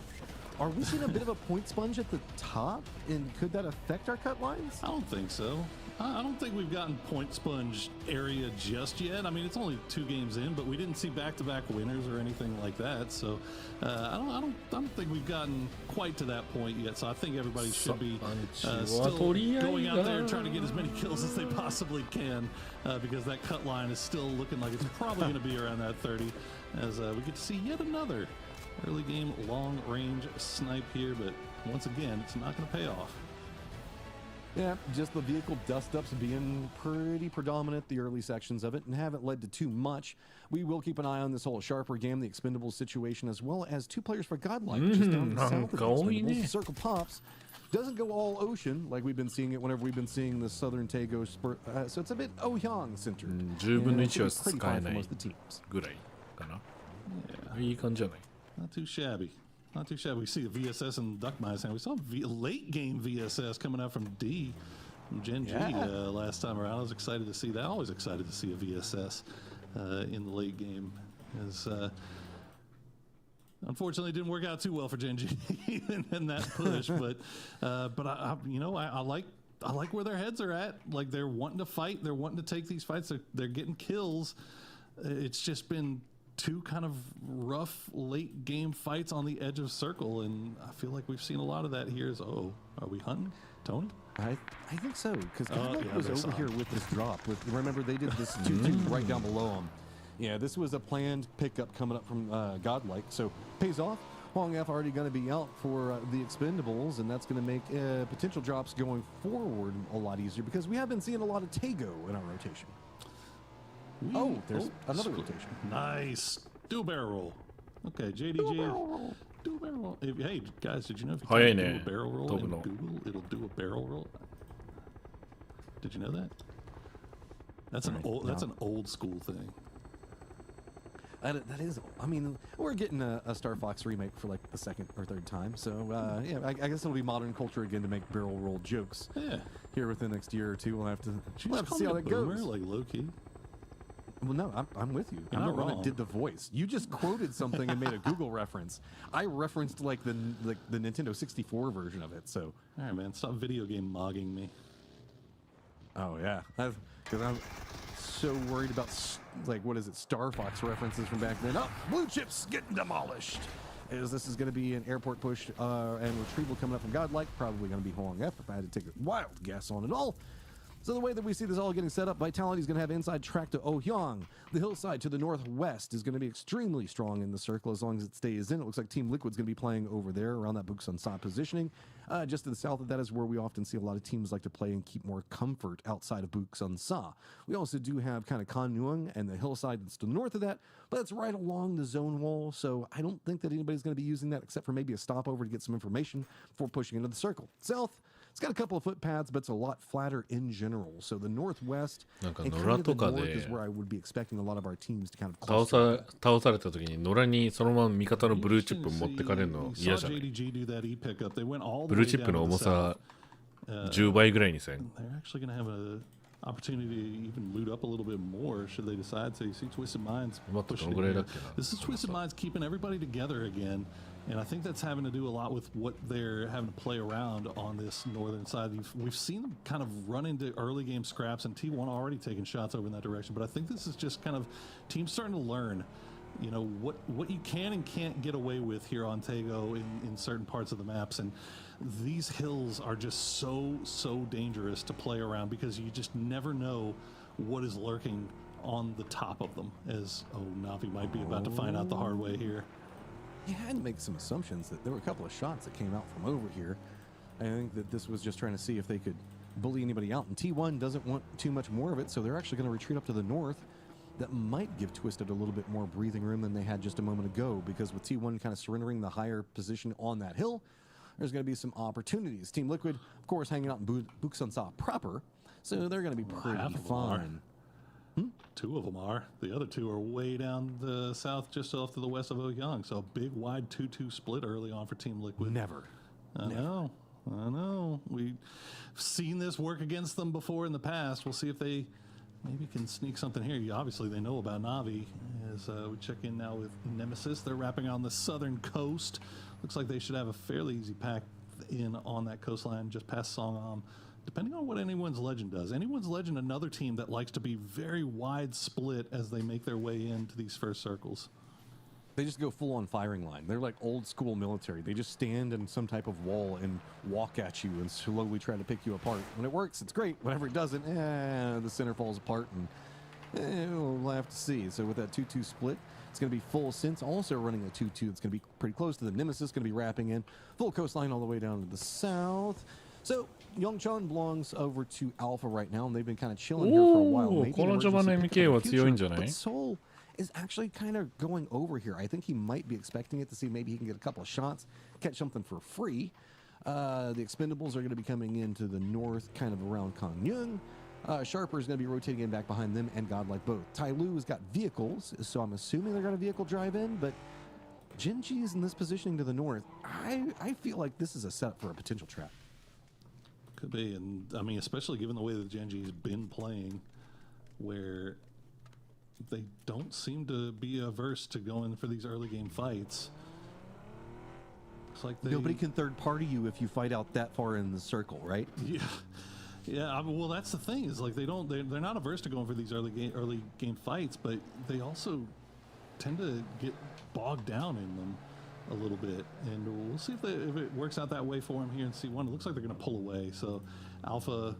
Are we seeing a bit of a point sponge at the top, and could that affect our cut lines? I don't think so. I don't think we've gotten point sponge area just yet. I mean, it's only 2 games in, but we didn't see back-to-back winners or anything like that. So I don't think we've gotten quite to that point yet. So I think everybody should be still going out there and trying to get as many kills as they possibly can, because that cut line is still looking like it's probably going to be around that 30, as we get to see yet another early game long range snipe here. But once again, it's not going to pay off. Yeah, just the vehicle dust-ups being pretty predominant, the early sections of it, and haven't led to too much. We will keep an eye on this whole Sharper Gam, the Expendables situation, as well as 2 players for Godlike, just down south of the Expendables. Circle Pops doesn't go all ocean like we've been seeing it whenever we've been seeing the Southern Tego spurt, so it's a bit Ohyang centered. 10分の1は使えないぐらいかな。いい感じじゃない。Not too shabby. Not too shabby. We see the VSS and Duck Mice, and we saw late game VSS coming out from D, from Gen G last time around. I was excited to see that. Always excited to see a VSS in the late game. As unfortunately, it didn't work out too well for Gen G in that push. But I like where their heads are at. Like, they're wanting to fight. They're wanting to take these fights. They're getting kills. It's just been 2 kind of rough late game fights on the edge of circle, and I feel like we've seen a lot of that here. Are we hunting Tony? I think so, because Godlike was over here with this drop. Remember, they did this 2-2 right down below them. Yeah, this was a planned pickup coming up from Godlike, so pays off. Hwang F already going to be out for the Expendables, and that's going to make potential drops going forward a lot easier, because we have been seeing a lot of Tego in our rotation. There's another rotation. Nice. Do a barrel roll. Okay, JDG. Do a barrel roll. Hey, guys, did you know if you do a barrel roll in Google, it'll do a barrel roll? Did you know that? That's an old school thing. That is, I mean, we're getting a Star Fox remake for like the 2nd or 3rd time, so yeah, I guess it'll be modern culture again to make barrel roll jokes. Yeah. Here within the next year or 2, we'll have to see how that boomer, goes. Like low key. Well, no, I'm with you. You're I'm not the one wrong. that did the voice. You just quoted something and made a Google reference. I referenced like the Nintendo 64 version of it. So, all right, man, stop video game mogging me. Oh yeah, because I'm so worried about, like, what is it, Star Fox references from back then. Oh, Blue Chips getting demolished. As this is going to be an airport push and retrieval coming up from Godlike. Probably going to be Huang F if I had to take a wild guess on it all. So the way that we see this all getting set up, Vitality is going to have inside track to Ohyang. The hillside to the northwest is going to be extremely strong in the circle as long as it stays in. It looks like Team Liquid's going to be playing over there around that Buksan Sa positioning. Just to the south of that is where we often see a lot of teams like to play and keep more comfort outside of Buksan Sa. We also do have kind of Kanyuang and the hillside that's to the north of that, but it's right along the zone wall, so I don't think that anybody's going to be using that except for maybe a stopover to get some information before pushing into the circle. South, it's got a couple of footpaths, but it's a lot flatter in general. So the northwest and kind of the north is where I would be expecting a lot of our teams to kind of cluster. 倒された時に野良にそのまま味方のブルーチップ持ってかれるの嫌じゃない？ブルーチップの重さ10倍ぐらいにせん。They're actually going to have an opportunity to even loot up a little bit more should they decide to. You see Twisted Minds pushing in. This is Twisted Minds keeping everybody together again. And I think that's having to do a lot with what they're having to play around on this northern side. We've seen them kind of run into early game scraps, and T1 already taking shots over in that direction. But I think this is just kind of teams starting to learn, you know, what you can and can't get away with here on Taego in certain parts of the maps. And these hills are just so dangerous to play around because you just never know what is lurking on the top of them, as Navi might be about to find out the hard way here. You had to make some assumptions that there were a couple of shots that came out from over here. I think that this was just trying to see if they could bully anybody out. And T1 doesn't want too much more of it, so they're actually going to retreat up to the north. That might give Twisted a little bit more breathing room than they had just a moment ago, because with T1 kind of surrendering the higher position on that hill, there's going to be some opportunities. Team Liquid, of course, hanging out in Buksan Sa proper, so they're going to be pretty fine. Two of them are. The other two are way down the south, just off to the west of Ohyang. So a big, wide 2-2 split early on for Team Liquid. Never. I know. We've seen this work against them before in the past. We'll see if they maybe can sneak something here. Obviously, they know about Navi. As we check in now with NMSS, they're wrapping on the southern coast. Looks like they should have a fairly easy pack in on that coastline just past Songam. Depending on what Anyone's Legend does. Anyone's Legend, another team that likes to be very wide split as they make their way into these first circles. They just go full on firing line. They're like old school military. They just stand in some type of wall and walk at you and slowly try to pick you apart. When it works, it's great. Whenever it doesn't, the center falls apart and we'll have to see. So with that 2-2 split, it's going to be full Sense also running a 2-2. It's going to be pretty close to the Nemesis, going to be wrapping in. Full coastline all the way down to the south. So Yongchun belongs over to Alpha right now, and they've been kind of chilling here for a while. Maybe この序盤の MK は強いんじゃない？ But Soul is actually kind of going over here. I think he might be expecting it to see maybe he can get a couple of shots, catch something for free. The Expendables are going to be coming into the north, kind of around Kanyuang. Sharper is going to be rotating in back behind them, and Godlike both. Tai Lu has got vehicles, so I'm assuming they're going to vehicle drive in, but Genji is in this positioning to the north. I feel like this is a setup for a potential trap. Could be, and I mean, especially given the way that Genji's been playing, where they don't seem to be averse to going for these early game fights. Looks like nobody can third party you if you fight out that far in the circle, right? Yeah. I mean, well, that's the thing is like they're not averse to going for these early game fights, but they also tend to get bogged down in them a little bit, and we'll see if it works out that way for them here in C1. It looks like they're going to pull away, so Alpha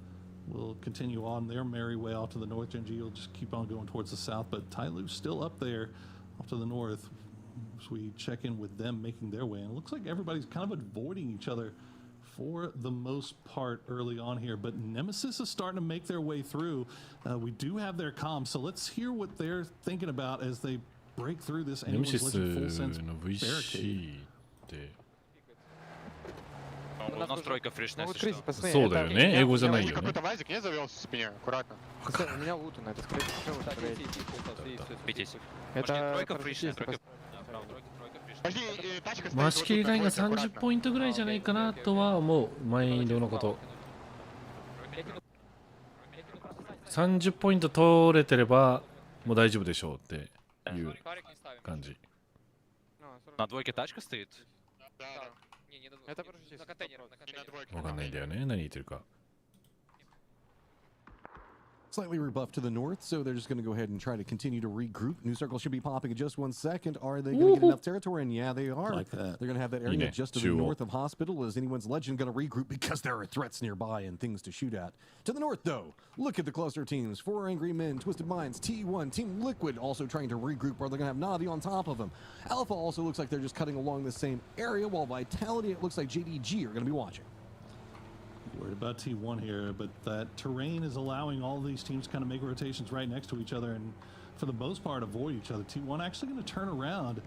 will continue on their merry way off to the north. Genji will just keep on going towards the south, but Tai Lu's still up there off to the north as we check in with them making their way, and it looks like everybody's kind of avoiding each other for the most part early on here, but Nemesis is starting to make their way through. We do have their comms, so let's hear what they're thinking about as they break through this Anyone's Legend full sense barricade. そうだよね。英語じゃないよね。回し切りラインが30ポイントぐらいじゃないかなとは思う。マインドのこと。30ポイント取れてればもう大丈夫でしょうっていう感じ。На двойке тачка стоит? わかんないんだよね。何言ってるか。Slightly rebuffed to the north, so they're just going to go ahead and try to continue to regroup. New circle should be popping in just 1 second. Are they going to get enough territory? And yeah, they are. Like that. They're going to have that area just to the north of Hospital. Is anyone's legend going to regroup because there are threats nearby and things to shoot at? To the north, though, look at the cluster teams. 4 Angry Men, Twisted Minds, T1, Team Liquid also trying to regroup, or they're going to have NAVI on top of them. Alpha also looks like they're just cutting along the same area, while Vitality, it looks like JDG are going to be watching. Worried about T1 here, but that terrain is allowing all these teams to kind of make rotations right next to each other and for the most part avoid each other. T1 actually going to turn around,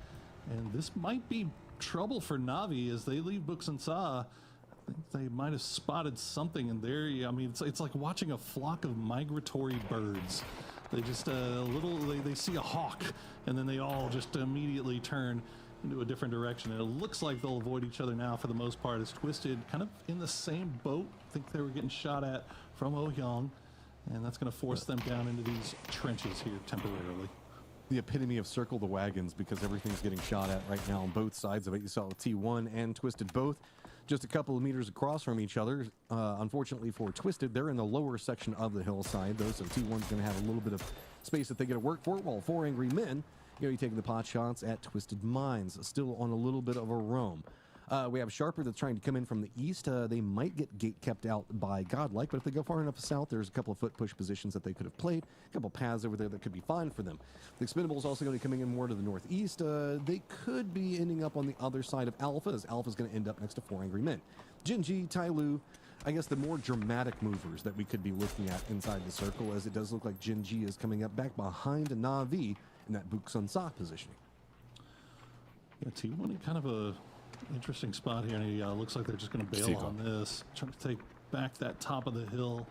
and this might be trouble for NAVI as they leave Buksansa. I think they might have spotted something in there. I mean, it's like watching a flock of migratory birds. They just they see a hawk, and then they all just immediately turn into a different direction. And it looks like they'll avoid each other now for the most part. As Twisted kind of in the same boat. I think they were getting shot at from Ohyang, and that's going to force them down into these trenches here temporarily. The epitome of circle the wagons, because everything's getting shot at right now on both sides of it. You saw T1 and Twisted both just a couple of meters across from each other. Unfortunately for Twisted, they're in the lower section of the hillside, though, so T1's going to have a little bit of space that they get to work for, while 4 Angry Men, you know, you're taking the pot shots at Twisted Minds, still on a little bit of a roam. We have Sharper that's trying to come in from the east. They might get gate kept out by Godlike, but if they go far enough south, there's a couple of foot push positions that they could have played, a couple paths over there that could be fine for them. The Expendables also going to be coming in more to the northeast. They could be ending up on the other side of Alpha, as Alpha's going to end up next to 4 Angry Men. Jinji, Tyloo, I guess the more dramatic movers that we could be looking at inside the circle, as it does look like Jinji is coming up back behind NAVI in that Buksansa positioning. Yeah, T1 in kind of a interesting spot here, and he looks like they're just going to bail on this, trying to take back that top of the hill.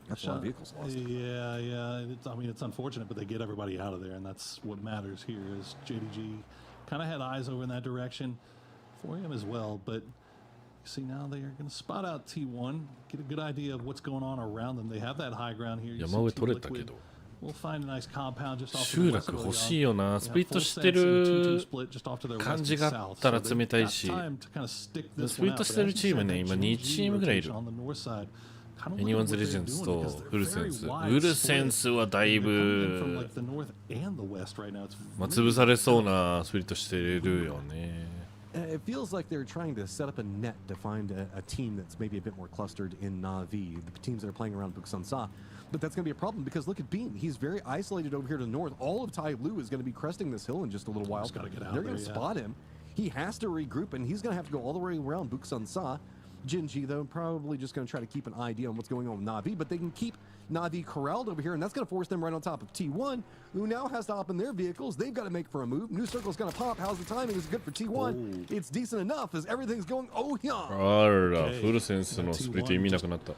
That's a lot of vehicles lost. Yeah. I mean, it's unfortunate, but they get everybody out of there, and that's what matters here. Is JDG kind of had eyes over in that direction for him as well, but you see now they are going to spot out T1, get a good idea of what's going on around them. They have that high ground here. You see Team Liquid. We'll find a nice compound just off 集落欲しいよな。スプリットしてる感じがあったら冷たいし、スプリットしてるチームね、今2チームぐらいいる。Anyone's Legends とフルセンス。フルセンスはだいぶ潰されそうなスプリットしてるよね。It feels like they're trying to set up a net to find a team that's maybe a bit more clustered in NAVI, the teams that are playing around Buksansa. But that's going to be a problem because look at Beam. He's very isolated over here to the north. All of Tyloo is going to be cresting this hill in just a little while. They're going to spot him. He has to regroup, and he's going to have to go all the way around Buksansa. Jinji, though, probably just going to try to keep an idea on what's going on with NAVI, but they can keep NAVI corralled over here, and that's going to force them right on top of T1, who now has to hop in their vehicles. They've got to make for a move. New circle's going to pop. How's the timing? Is it good for T1? It's decent enough as everything's going. Oh, yeah. あら、フルセンスのスプリット意味なくなった。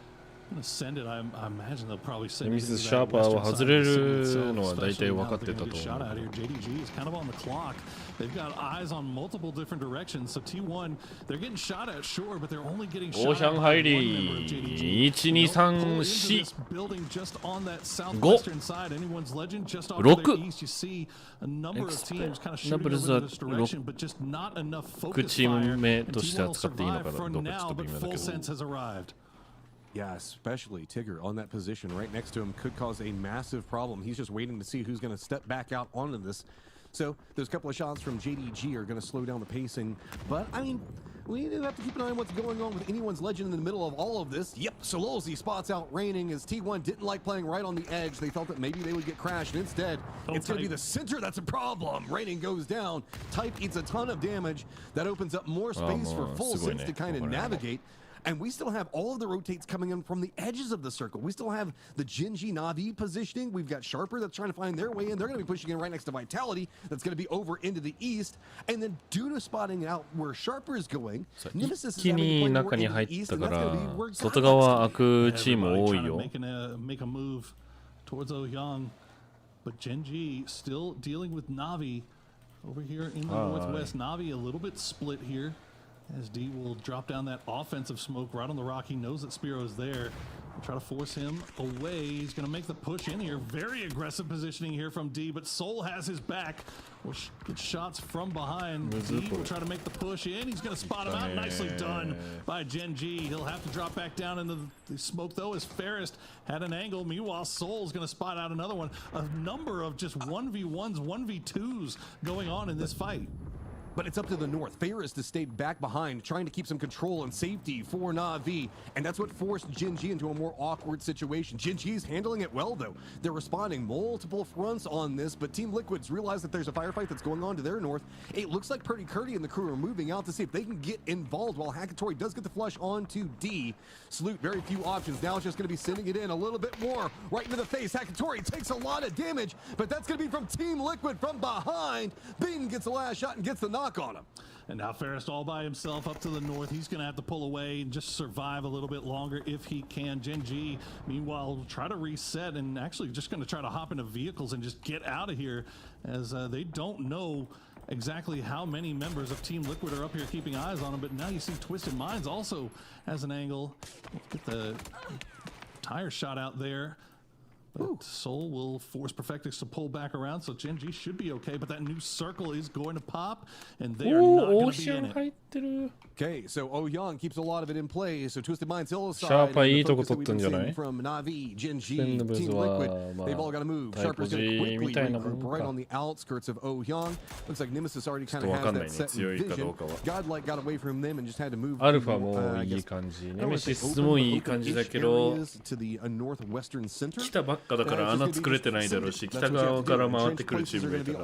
Send it. I imagine they'll probably send it. Mrs. Sharper は外れるのは大体分かってたと思う。JDG is kind of on the clock. They've got eyes on multiple different directions. So T1, they're getting shot at, sure, but they're only getting shot at by one member of JDG. 1、2、3、4、building just on that southwestern side. Anyone's Legend just off to the east. You see a number of teams kind of shooting over in this direction, but just not enough focus fire. And T1 will survive for now, but full sense has arrived. Yeah, especially Tigger on that position right next to him could cause a massive problem. He's just waiting to see who's going to step back out onto this. So there's a couple of shots from JDG are going to slow down the pacing. But, I mean, we do have to keep an eye on what's going on with anyone's Legend in the middle of all of this. Yep, Sololzi spots out Raining as T1 didn't like playing right on the edge. They felt that maybe they would get crashed. And instead, it's going to be the center that's a problem. Raining goes down. Type eats a ton of damage. That opens up more space for Full Sense to kind of navigate. And we still have all of the rotates coming in from the edges of the circle. We still have the Jinji NAVI positioning. We've got Sharper that's trying to find their way in. They're going to be pushing in right next to Vitality. That's going to be over into the east. And then due to spotting out where Sharper is going, Nemesis is having to play more into the east, and that's going to be where make a move towards Ohyang. But Jinji still dealing with NAVI over here in the northwest. NAVI a little bit split here. As D will drop down that offensive smoke right on the rock. He knows that Spiro is there. Try to force him away. He's going to make the push in here. Very aggressive positioning here from D, but Soul has his back. Will get shots from behind. D will try to make the push in. He's going to spot him out. Nicely done by Gen G. He'll have to drop back down into the smoke, though, as Ferris had an angle. Meanwhile, Soul's going to spot out another one. A number of just 1v1s, 1v2s going on in this fight. But it's up to the north. Ferris to stay back behind, trying to keep some control and safety for Na'Vi. And that's what forced Gen G into a more awkward situation. Gen G is handling it well, though. They're responding multiple fronts on this, but Team Liquid's realized that there's a firefight that's going on to their north. It looks like Purdy Curdy and the crew are moving out to see if they can get involved, while Hakatori does get the flush onto D. Salute, very few options. Now it's just going to be sending it in a little bit more right into the face. Hakatori takes a lot of damage, but that's going to be from Team Liquid from behind. Bean gets the last shot and gets the knock on him. And now Ferris all by himself up to the north. He's going to have to pull away and just survive a little bit longer if he can. Gen G, meanwhile, will try to reset and actually just going to try to hop into vehicles and just get out of here, as they don't know exactly how many members of Team Liquid are up here keeping eyes on him. But now you see Twisted Minds also has an angle. Get the tire shot out there. But Soul will force Perfectix to pull back around, so Gen G should be okay, but that new circle is going to pop, and they are not going to be in it. Okay, so Oh Young keeps a lot of it in play, so Twisted Minds Hillside. シャーパーいいとこ取ったんじゃない？ From Na'Vi, Gen G, スペンドブズ Team は Liquid, ま they've all あ got to move. タイプ Sharper's G going to み quickly たいなも regroup ん right か on the outskirts of Oh Young. Looks like Nemesis already ちょっ kind と of わか has んない that ね set 強いか vision. どうかは Godlike got away from them and just had to move アルファ to, も I いい guess, 感じ I ネ don't メ wanna say シスもいい感じだ open-ish けど areas to the northwestern center. 来たばっかだから穴作れてないだろうし北側から回ってくるチームがいたら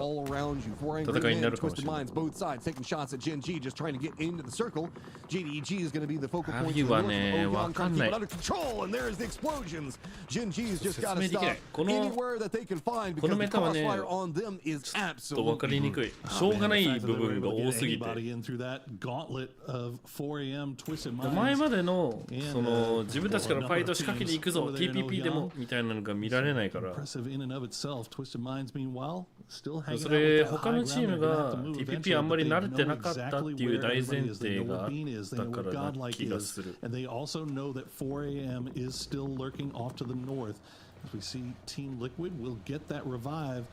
戦いになるかもしれない both sides taking shots at Gen G, just trying to get into the circle. JDG is going to be the focal point. ナビはねわかんない under control, and there's the explosions. Gen G's just got to 説明できない stop この anywhere that they can find この because メ the タはね crossfire on them is ちょっと分かり absolutely にくいしょうがない部分が多すぎて in through that gauntlet of 4am Twisted Minds. 前までのその自分たちからファイト仕掛けに行くぞ TPP でもみたいなのが見られないから Impressive in and of itself. Twisted Minds, meanwhile, still hanging そ out れ with that 他の high チーム ground. が They're gonna have to move TPP あんまり eventually, 慣 but れ they て know なかったっ exactly ていう where 大 everybody 前 is. They 提 know が what あ Bean is. っ They た know か what らな Godlike 気が is. する And they also know that 4am is still lurking off to the north. As we see Team Liquid will get that revive.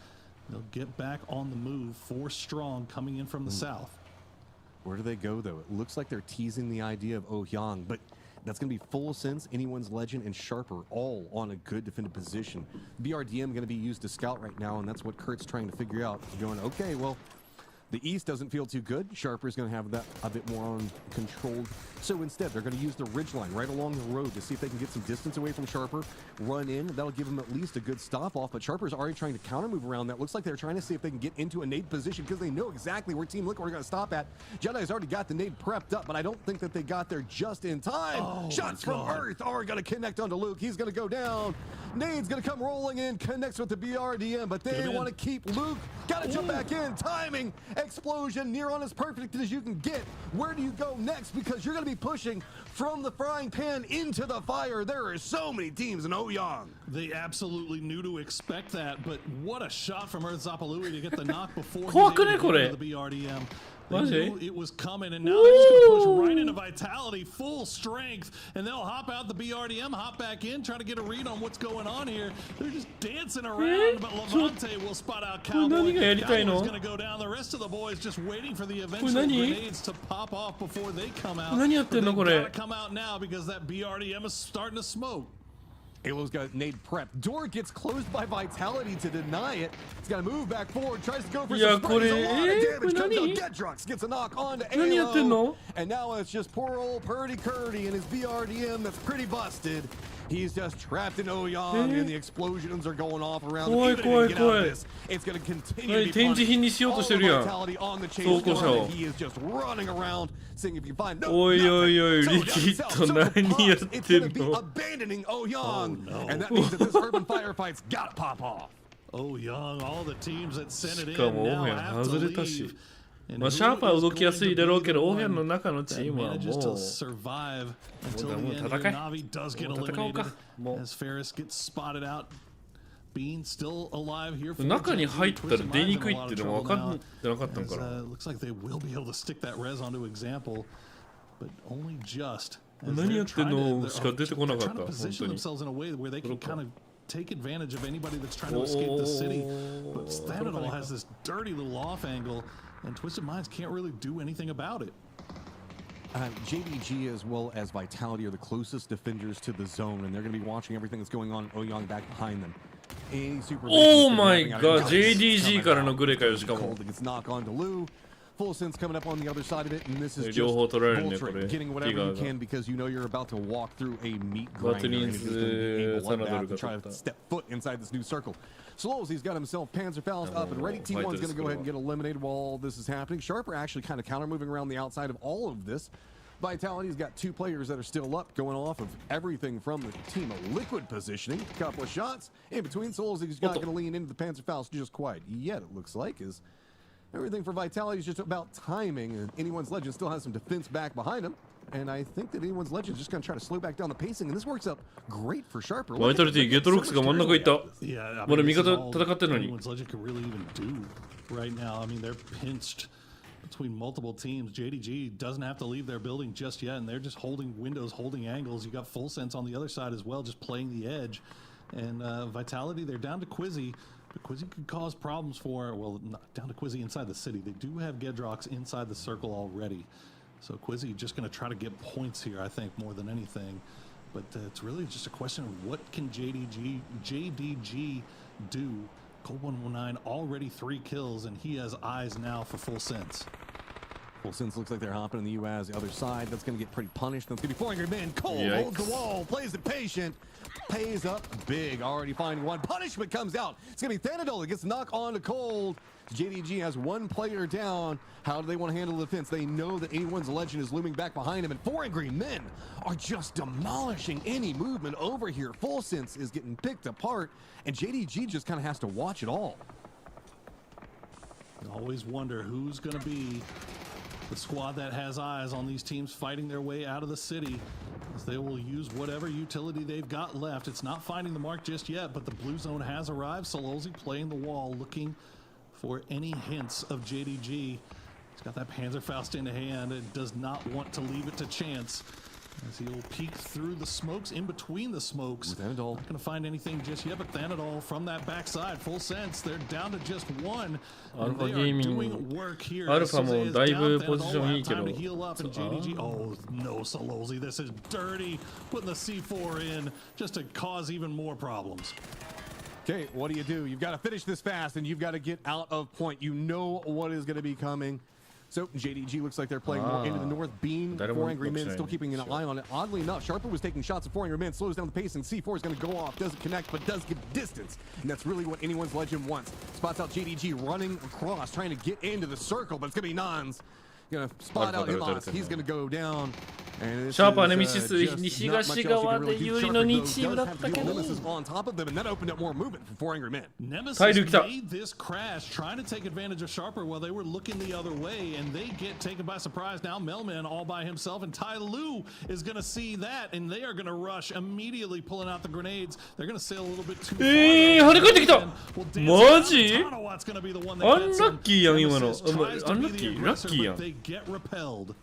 They'll get back on the move. 4 strong coming in from the south. Where do they go, though? It looks like they're teasing the idea of Oh Young, but that's going to be full sense. Anyone's Legend and Sharper all on a good defended position. BRDM going to be used to scout right now, and that's what Kurt's trying to figure out. He's going, okay, well, the East doesn't feel too good. Sharper's going to have that a bit more on controlled. So instead, they're going to use the ridgeline right along the road to see if they can get some distance away from Sharper, run in. That'll give them at least a good stop off. But Sharper's already trying to counter move around that. Looks like they're trying to see if they can get into a nade position because they know exactly where Team Liquid are going to stop at. Jedi's already got the nade prepped up, but I don't think that they got there just in time. Oh, Shots from Earth are going to connect onto Luke. He's going to go down. Nade's going to come rolling in, connects with the BRDM, but they want to keep Luke. Got to jump back in. Timing, explosion, near on as perfect as you can get. Where do you go next? Because you're going to be pushing from the frying pan into the fire. There are so many teams in Ouyang. They absolutely knew to expect that, but what a shot from Earth Zapalui to get the knock before 怖くね he これ the BRDM. They マジ knew it was coming, and now they're just going to push right into Vitality, full strength, and they'll hop out the BRDM, hop back in, try to get a read on what's going on here. They're just dancing around, but Levante will spot out Cowboy. 何がやりたいの Cowboy's going to go down. The rest of the boys just waiting for the これ eventual 何 grenades to pop off before they come out. 何やってんの But こ they れ gotta come out now because that BRDM is starting to smoke. Halo's got nade prep. Door gets closed by Vitality to deny it. He's got to move back forward. Tries to go for some sprays. A lot of damage. Comes out. Gedrux gets a knock onto Halo. And now it's just poor old Purdy Curdy and his BRDM that's pretty busted. He's just trapped in Ouyang, and the explosions are going off around him. Even if he can get out of this, it's going to continue to be punished. All the Vitality on the chase gun, and he is just running around, seeing if you can find no nothing. So down south, so pops, it's going to be abandoning Ouyang, and that means that this urban firefight's got to pop off. Young, all the teams that sent it しか in も now オーヘン have 外 to れたし leave. まあシャーパーは動きやすいだろうけどオーヘンの中のチームはもう Manages to survive until the もう end. 戦え Navi does get もう戦おう eliminated かもう as Ferris gets spotted out. Bean still alive here. 中に入ったら出にくいっていうのは分かってなかったのかな Looks like they will be able to stick that res onto example, but only just. as何や they're ってん trying の to, しか出てこなかっ they're た trying to 本 position 当に themselves in a way where they can kind of take advantage of anybody that's trying to escape the city. But Stanidol has this dirty little off angle, and Twisted Minds can't really do anything about it. JDG as well as Vitality are the closest defenders to the zone, and they're going to be watching everything that's going on. Ouyang back behind them. Oh my god, JDG からのグレかよしかも。 Gets knock on to Lou. Full sense coming up on the other side of it, and this is just 両方取られるねこれ。 getting whatever you can because you know you're about to walk through a meat grinder and it's going to be a bloodbath to try to step foot inside this new circle. Slowsy's got himself Panzerfaust up and ready. T1's going to go ahead and get eliminated while all this is happening. Sharper actually kind of counter moving around the outside of all of this. Vitality's got two players that are still up, going off of everything from the team of Liquid positioning. A couple of shots in between. Slowsy's not going to lean into the Panzerfaust just quite yet, it looks like, is everything for Vitality is just about timing, and Anyone's Legend still has some defense back behind him. And I think that Anyone's Legend is just going to try to slow back down the pacing, and this works out great for Sharper. Vitality ゲットロックスが真ん中行った。 Yeah, まだ味方戦ってんのに。 Anyone's Legend could really even do right now. I mean, they're pinched between multiple teams. JDG doesn't have to leave their building just yet, and they're just holding windows, holding angles. You got Full Sense on the other side as well, just playing the edge. And Vitality, they're down to Quizzy. But Quizzy could cause problems for, well, not down to Quizzy inside the city. They do have Gedrox inside the circle already. So Quizzy just going to try to get points here, I think, more than anything. But it's really just a question of what can JDG do. Cold 119 already 3 kills, and he has eyes now for Full Sense. Full Sense looks like they're hopping in the UAZ the other side. That's going to get pretty punished. That's going to be 400 men. Cole holds the wall, plays it patient, pays up big. Already finding one. Punishment comes out. It's going to be Thanadol that gets the knock on to Cold. JDG has one player down. How do they want to handle the defense? They know that Anyone's Legend is looming back behind him, and 4 Angry Men are just demolishing any movement over here. Full Sense is getting picked apart, and JDG just kind of has to watch it all. You always wonder who's going to be the squad that has eyes on these teams fighting their way out of the city, as they will use whatever utility they've got left. It's not finding the mark just yet, but the blue zone has arrived. Solozzi playing the wall, looking for any hints of JDG. He's got that Panzerfaust in hand and does not want to leave it to chance, as he'll peek through the smokes, in between the smokes. Thanadol. Not gonna find anything just yet, but Thanadol from that backside, Full Sense, they're down to just one. Alpha And they are doing Gaming work here. Alpha もだいぶポジションいいけど。 Time to heal up, and JDG, oh no, Solozzi, this is dirty. Putting the C4 in just to cause even more problems. Okay, what do? You've got to finish this fast, and you've got to get out of point. You know what is going to be coming. So JDG looks like they're playing more into the north. Being 4 Angry Men, still keeping an eye on it. Oddly enough, Sharper was taking shots at 4 Angry Men, slows down the pace, and C4 is going to go off. Doesn't connect, but does get distance. And that's really what Anyone's Legend wants. Spots out JDG running across, trying to get into the circle, but it's going to be Nons. Going to spot out Himas. He's going to go down. シャーパーネメシス西東側で有利の2チームだったけど。 on top of them, and that opened up more movement for 4 Angry Men. Nemesis made this crash, trying to take advantage of Sharper while they were looking the other way, and they get taken by surprise. Now Melman all by himself, and Tai Lu is going to see that, and they are going to rush immediately, pulling out the grenades. They're going to sail a little bit too far. 跳ね返ってきた。マジ？アンラッキーやん今の。アンラッキー？ラッキーやん。 They get repelled.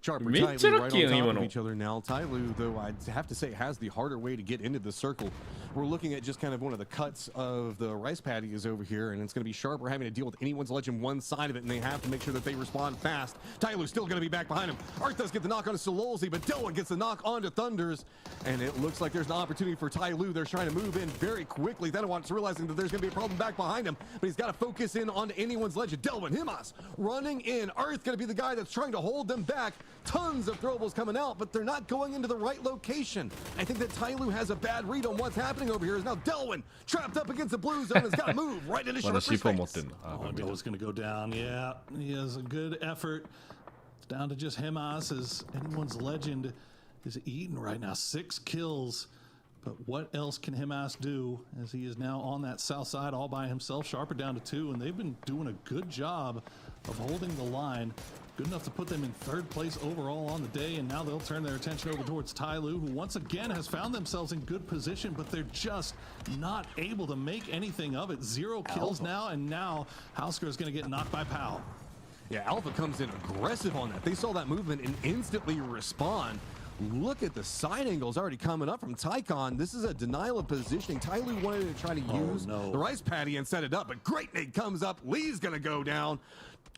Sharperめっちゃラッキーやん今の。 each other now. Tai Lu, though, I'd have to say has the harder way to get into the circle. We're looking at just kind of one of the cuts of the rice patties over here, and it's going to be Sharper having to deal with Anyone's Legend one side of it, and they have to make sure that they respond fast. Tai Lu's still going to be back behind him. Art does get the knock on Sololzi, but Delwyn gets the knock onto Thunders, and it looks like there's an opportunity for Tai Lu. They're trying to move in very quickly. Thenowant's realizing that there's going to be a problem back behind him, but he's got to focus in on Anyone's Legend. Delwyn, Himas running in. Earth going to be the guy that's trying to hold them back. Tons of throwables coming out, but they're not going into the right location. I think that Tai Lu has a bad read on what's happening over here. Is now Delwyn trapped up against the blue zone. Has got to move right into Sharper's face. Oh, Delwyn's going to go down. Yeah, he has a good effort. It's down to just Himas, as Anyone's Legend is eaten right now. 6 kills. But what else can Himas do, as he is now on that south side all by himself? Sharper down to 2, and they've been doing a good job of holding the line. Good enough to put them in 3rd place overall on the day, and now they'll turn their attention over towards Tai Lu, who once again has found themselves in good position, but they're just not able to make anything of it. 0 kills now, and now Hausker is going to get knocked by Pau. Yeah, Alpha comes in aggressive on that. They saw that movement and instantly respond. Look at the side angles already coming up from Tycon. This is a denial of positioning. Tyloo wanted to try to use the rice paddy and set it up, but great nade comes up. Lee's gonna go down.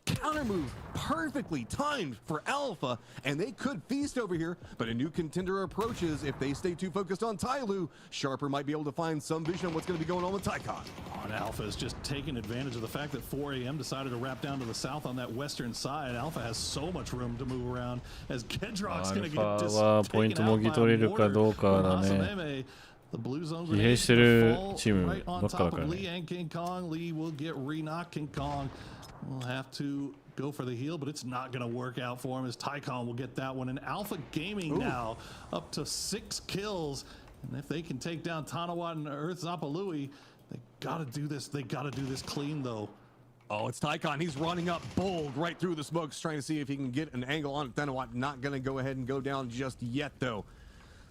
Counter move perfectly timed for Alpha, and they could feast over here, but a new contender approaches. If they stay too focused on Tyloo, Sharper might be able to find some vision on what's going to be going on with Tycon. And Alpha is just taking advantage of the fact that 4AM decided to wrap down to the south on that western side. Alpha has so much room to move around as Kedrock's going to get taken out by a mortar. The blue zone's right on top of Lee and King Kong. Lee will get re-knocked. King Kong will have to go for the heal, but it's not going to work out for him as Tycon will get that one. And Alpha Gaming now up to 6 kills. And if they can take down Tanawat and Earth Zapalui, they got to do this. They got to do this clean, though. Oh, it's Tycon. He's running up bold right through the smokes, trying to see if he can get an angle on Tanawat. Not going to go ahead and go down just yet, though.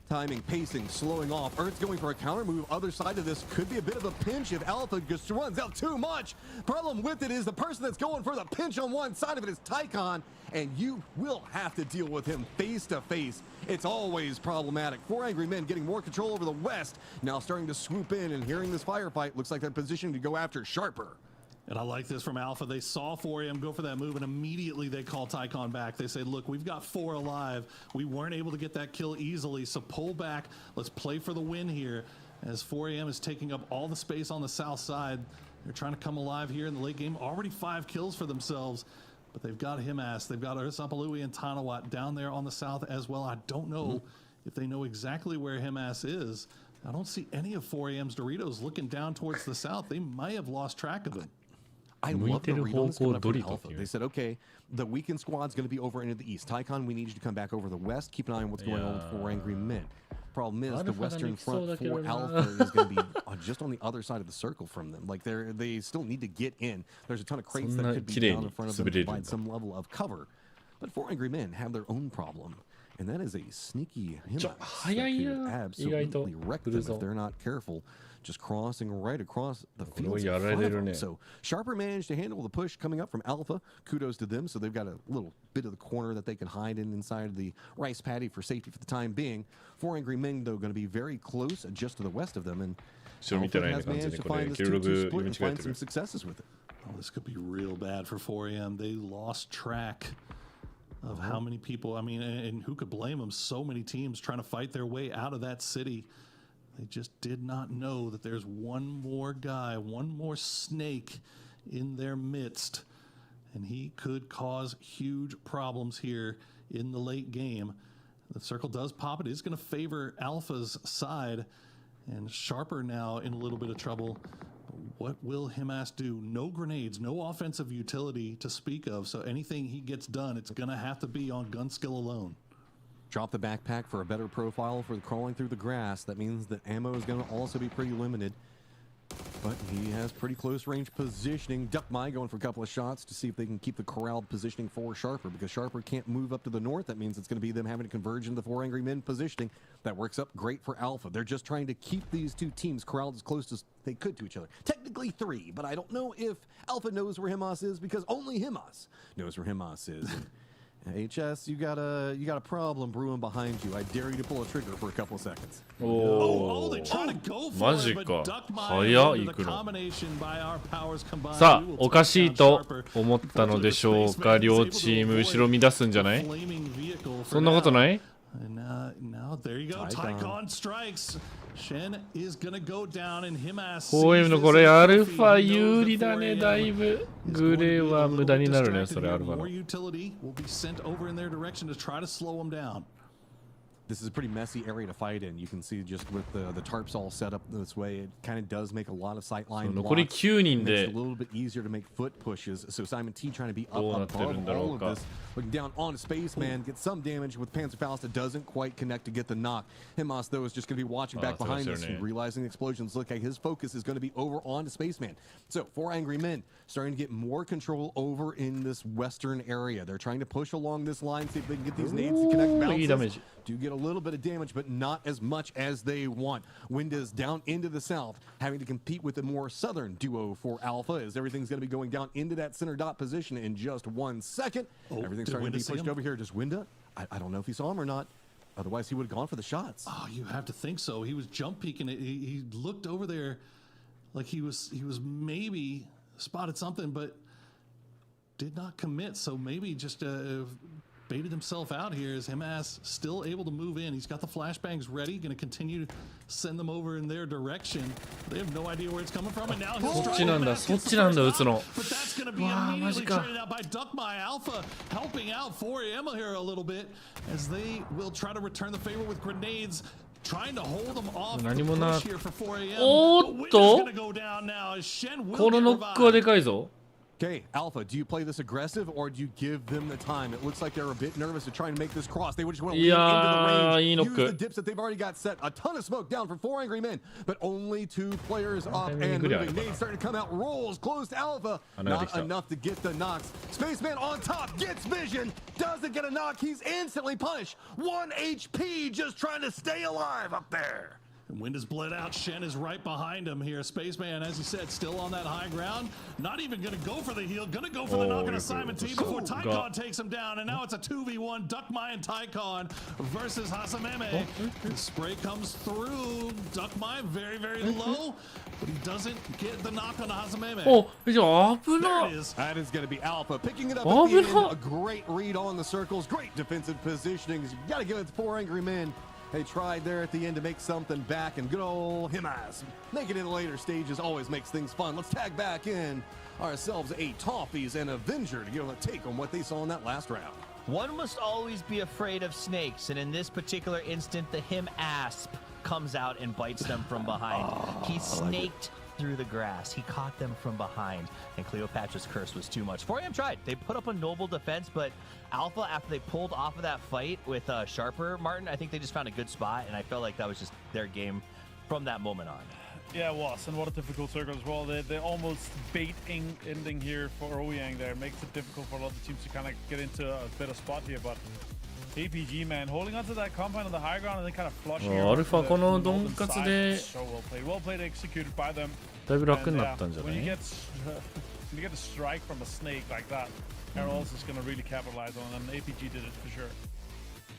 Timing, pacing, slowing off. Earth's going for a counter move. Other side of this could be a bit of a pinch if Alpha just runs out too much. Problem with it is the person that's going for the pinch on one side of it is Tycon, and you will have to deal with him face to face. It's always problematic. 4 Angry Men getting more control over the west, now starting to swoop in and hearing this firefight. Looks like they're positioned to go after Sharper. And I like this from Alpha. They saw 4AM go for that move, and immediately they call Tycon back. They say, look, we've got 4 alive. We weren't able to get that kill easily, so pull back. Let's play for the win here. As 4AM is taking up all the space on the south side. They're trying to come alive here in the late game. Already 5 kills for themselves, but they've got Himas. They've got Ursapalui and Tanawat down there on the south as well. I don't know if they know exactly where Himas is. I don't see any of 4AM's Doritos looking down towards the south. They might have lost track of him. I love the read on this coming up from Alpha. They said, okay, the weakened squad's going to be over into the east. Tycon, we need you to come back over the west. Keep an eye on what's going on with 4 Angry Men. Problem is, the western front for Alpha is going to be just on the other side of the circle from them. Like, they still need to get in. There's a ton of crates that could be down in front of them to provide some level of cover. But 4 Angry Men have their own problem, and that is a sneaky Himas that could absolutely wreck them if they're not careful. Just crossing right across the field. So Sharper managed to handle the push coming up from Alpha. Kudos to them. So they've got a little bit of the corner that they can hide in inside of the rice paddy for safety for the time being. 4 Angry Men, though, going to be very close just to the west of them. And Alpha has managed to find this 2-2 split and find some successes with it. Oh, this could be real bad for 4AM. They lost track of how many people, I mean, and who could blame them? So many teams trying to fight their way out of that city. They just did not know that there's one more guy, one more snake in their midst, and he could cause huge problems here in the late game. The circle does pop. It is going to favor Alpha's side, and Sharper now in a little bit of trouble. What will Himas do? No grenades, no offensive utility to speak of, so anything he gets done, it's going to have to be on gun skill alone. Drop the backpack for a better profile for crawling through the grass. That means that ammo is going to also be pretty limited. But he has pretty close range positioning. Duck Mai going for a couple of shots to see if they can keep the corralled positioning for Sharper, because Sharper can't move up to the north. That means it's going to be them having to converge into the 4 Angry Men positioning. That works up great for Alpha. They're just trying to keep these two teams corralled as close as they could to each other. Technically 3, but I don't know if Alpha knows where Himas is, because only Himas knows where Himas is. HS, you got a problem brewing behind you. I dare you to pull a trigger for a couple of seconds. Oh, they try to go for it, but Duck Mai the combination by our powers combined. さあ、おかしいと思ったのでしょうか。両チーム後ろ乱すんじゃない？そんなことない？ And now there you go. Tycon strikes. Shen is gonna go down and Himas. 4M のこれアルファ有利だね、だいぶ。グレーは無駄になるね、それアルファの。 More utility will be sent over in their direction to try to slow them down. This is a pretty messy area to fight in. You can see just with the tarps all set up this way, it kind of does make a lot of sightline blocks. 残り9人で Makes it a little bit easier to make foot pushes. So Simon T trying to be up above all of this. Looking down on Spaceman, gets some damage with Panzerfaust. It doesn't quite connect to get the knock. Himas, though, is just going to be watching back behind this and realizing the explosions. Look like his focus is going to be over on Spaceman. So 4 Angry Men starting to get more control over in this western area. They're trying to push along this line, see if they can get these nades to connect bounces. do get a little bit of damage, but not as much as they want. Winda's down into the south, having to compete with the more southern duo for Alpha, as everything's going to be going down into that center dot position in just 1 second. Everything's starting to be pushed over here. Does Winda? I don't know if he saw him or not. Otherwise, he would have gone for the shots. Oh, you have to think so. He was jump peeking. He looked over there like he was maybe spotted something, but did not commit. So maybe just baited himself out here. As Himas still able to move in. He's got the flashbangs ready. Going to continue to send them over in their direction. They have no idea where it's coming from. And now he'llそっちなんだ、そっちなんだ、打つの。 But that's going to be immediately traded out by DuckMy. Alpha helping out 4AM here a little bit as they will try to return the favor with grenades. Trying to hold them off the push here for 4AM. おーっと Gonna go down now as Shen will この get ノックはで revived. かいぞ。 Okay, Alpha, do you play this aggressive or do you give them the time? It looks like they're a bit nervous to try and make this cross. They would just want to lean into the range, use the dips that they've already got set. A ton of smoke down for 4 Angry Men, but only 2 players up and moving. Nade starting to come out, rolls close to Alpha. Not enough to get the knocks. Spaceman on top, gets vision, doesn't get a knock. He's instantly punished. 1 HP just trying to stay alive up there. And Wind is bled out. Shen is right behind him here. Spaceman, as he said, still on that high ground. Not even going to go for the heal. Going to go for the knock on Simon T before Tycon takes him down. And now it's a 2v1. DuckMy and Tycon versus Hasameme. The spray comes through. DuckMy very, very low, but he doesn't get the knock on Hasameme. Oh,危な。 There it is. That is going to be Alpha picking it up at the end. A great read on the circles. Great defensive positioning. You got to give it to 4 Angry Men. They tried there at the end to make something back, and good old Himas making it in the later stages always makes things fun. Let's tag back in ourselves a Toffees and Avenger to give them a take on what they saw in that last round. One must always be afraid of snakes, and in this particular instant, the Himasp comes out and bites them from behind. He snaked through the grass. He caught them from behind, and Cleopatra's curse was too much. 4AM tried. They put up a noble defense, but Alpha, after they pulled off of that fight with Sharper, Martin, I think they just found a good spot, and I felt like that was just their game from that moment on. Yeah, it was, and what a difficult circle as well. They're almost baiting ending here for Ouyang there. It makes it difficult for a lot of teams to kind of get into a better spot here, but APG, man, holding onto that compound on the high ground and then kind of flushing it. Alpha このドンカツで So well played, executed by them. だいぶ楽になったんじゃない？ When you get a strike from a snake like that, Herald's is going to really capitalize on it, and APG did it for sure.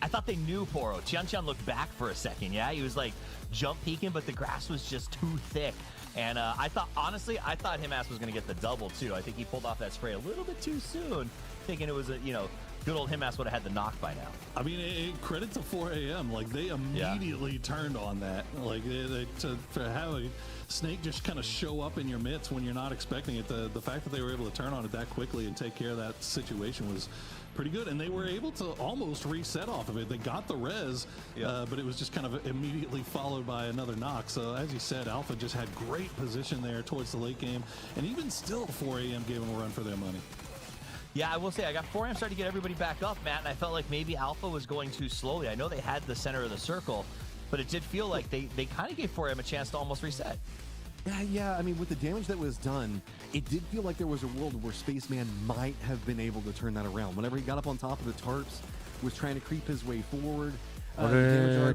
I thought they knew Poro. Qianchan looked back for a second, yeah? He was like jump peeking, but the grass was just too thick. And I thought Himas was going to get the double too. I think he pulled off that spray a little bit too soon, thinking it was a, good old Himas would have had the knock by now. I mean, credit to 4AM. Like, they immediately turned on that. Like, to have a snake just kind of show up in your midst when you're not expecting it. The fact that they were able to turn on it that quickly and take care of that situation was pretty good. And they were able to almost reset off of it. They got the res, but it was just kind of immediately followed by another knock. So, as you said, Alpha just had great position there towards the late game. And even still, 4AM gave them a run for their money. Yeah, I will say, I got 4AM starting to get everybody back up, Matt, and I felt like maybe Alpha was going too slowly. I know they had the center of the circle, but it did feel like they kind of gave 4AM a chance to almost reset. Yeah, I mean, with the damage that was done, it did feel like there was a world where Spaceman might have been able to turn that around. Whenever he got up on top of the tarps, was trying to creep his way forward. But you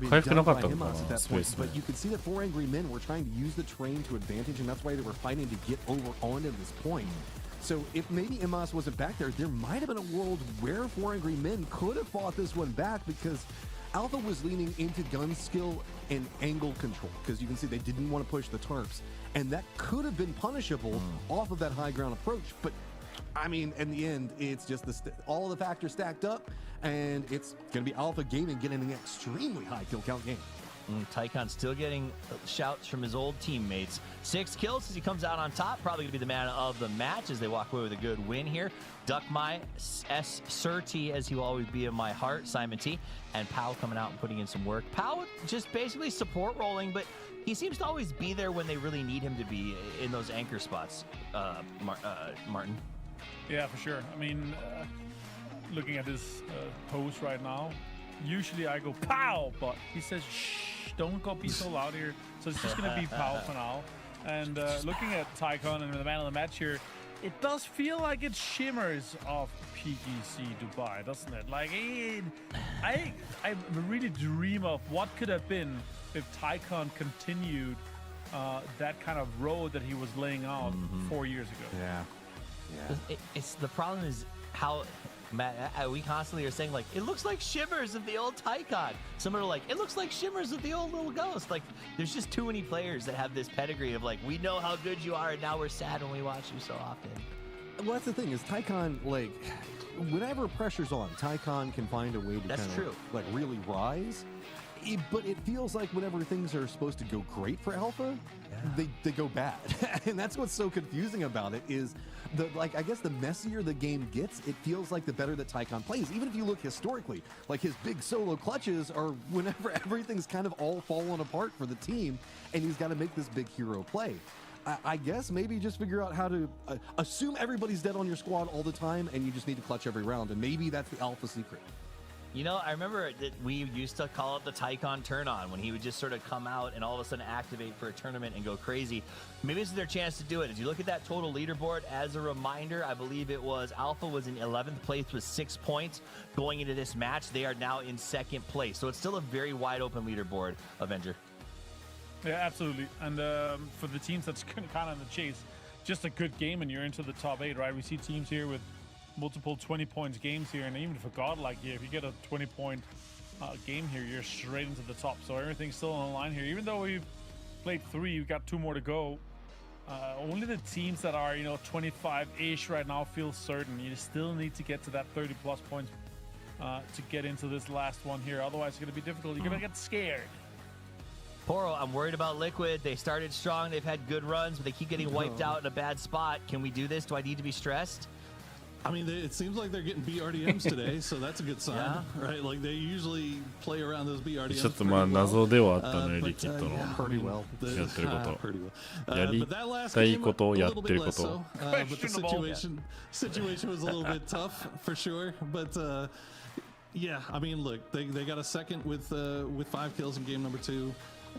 could see that 4 Angry Men were trying to use the train to advantage, and that's why they were fighting to get over onto this point. So if maybe Imas wasn't back there might have been a world where 4 Angry Men could have fought this one back, because Alpha was leaning into gun skill and angle control, because you can see they didn't want to push the tarps, and that could have been punishable off of that high ground approach. But I mean, in the end, it's just all of the factors stacked up, and it's going to be Alpha Gaming getting an extremely high kill count game. Tycon still getting shouts from his old teammates. 6 kills as he comes out on top. Probably going to be the man of the match as they walk away with a good win here. DuckMy, S. Surti, as he will always be in my heart, Simon T, and Pau coming out and putting in some work. Pau just basically support rolling, but he seems to always be there when they really need him to be in those anchor spots, Martin. Yeah, for sure. I mean, looking at this post right now, usually I go pow, but he says shh, don't go be so loud here. So it's just gonna be pow for now. And looking at Tycon and the man of the match here, it does feel like it shimmers of PGC Dubai, doesn't it? Like, I really dream of what could have been if Tycon continued that kind of road that he was laying out 4 years ago. Yeah. It's the problem is how, Matt, we constantly are saying, like, it looks like shimmers of the old Tycon. Some are like, it looks like shimmers of the old Little Ghost. Like, there's just too many players that have this pedigree of, like, we know how good you are, and now we're sad when we watch you so often. Well, that's the thing, is Tycon, like, whenever pressure's on, Tycon can find a way to kind of, like, really rise. But it feels like whenever things are supposed to go great for Alpha, they go bad. And that's what's so confusing about it is, I guess the messier the game gets, it feels like the better that Tycon plays. Even if you look historically, like his big solo clutches are whenever everything's kind of all falling apart for the team and he's got to make this big hero play. I guess maybe just figure out how to assume everybody's dead on your squad all the time and you just need to clutch every round, and maybe that's the Alpha secret. You know, I remember that we used to call it the Tycon turn on when he would just sort of come out and all of a sudden activate for a tournament and go crazy. Maybe this is their chance to do it. As you look at that total leaderboard, as a reminder, I believe it was Alpha was in 11th place with 6 points going into this match. They are now in 2nd place. So it's still a very wide open leaderboard, Avenger. Yeah, absolutely. And for the teams that's kind of in the chase, just a good game and you're into the top 8, right? We see teams here with multiple 20 points games here, and even for Godlike here, if you get a 20-point game here, you're straight into the top. So everything's still on the line here. Even though we've played 3, we've got 2 more to go. Only the teams that are, 25-ish right now feel certain. You still need to get to that 30-plus points to get into this last one here. Otherwise, it's going to be difficult. You're going to get scared. Poro, I'm worried about Liquid. They started strong. They've had good runs, but they keep getting wiped out in a bad spot. Can we do this? Do I need to be stressed? I mean, it seems like they're getting BRDMs today, so that's a good sign, right? Like, they usually play around those BRDMs ちょっとまあ謎ではあったね、リキッドのやってること。やりたいことをやってること。But the situation was a little bit tough, for sure. But, yeah, I mean, look, they got a second with 5 kills in game number 2.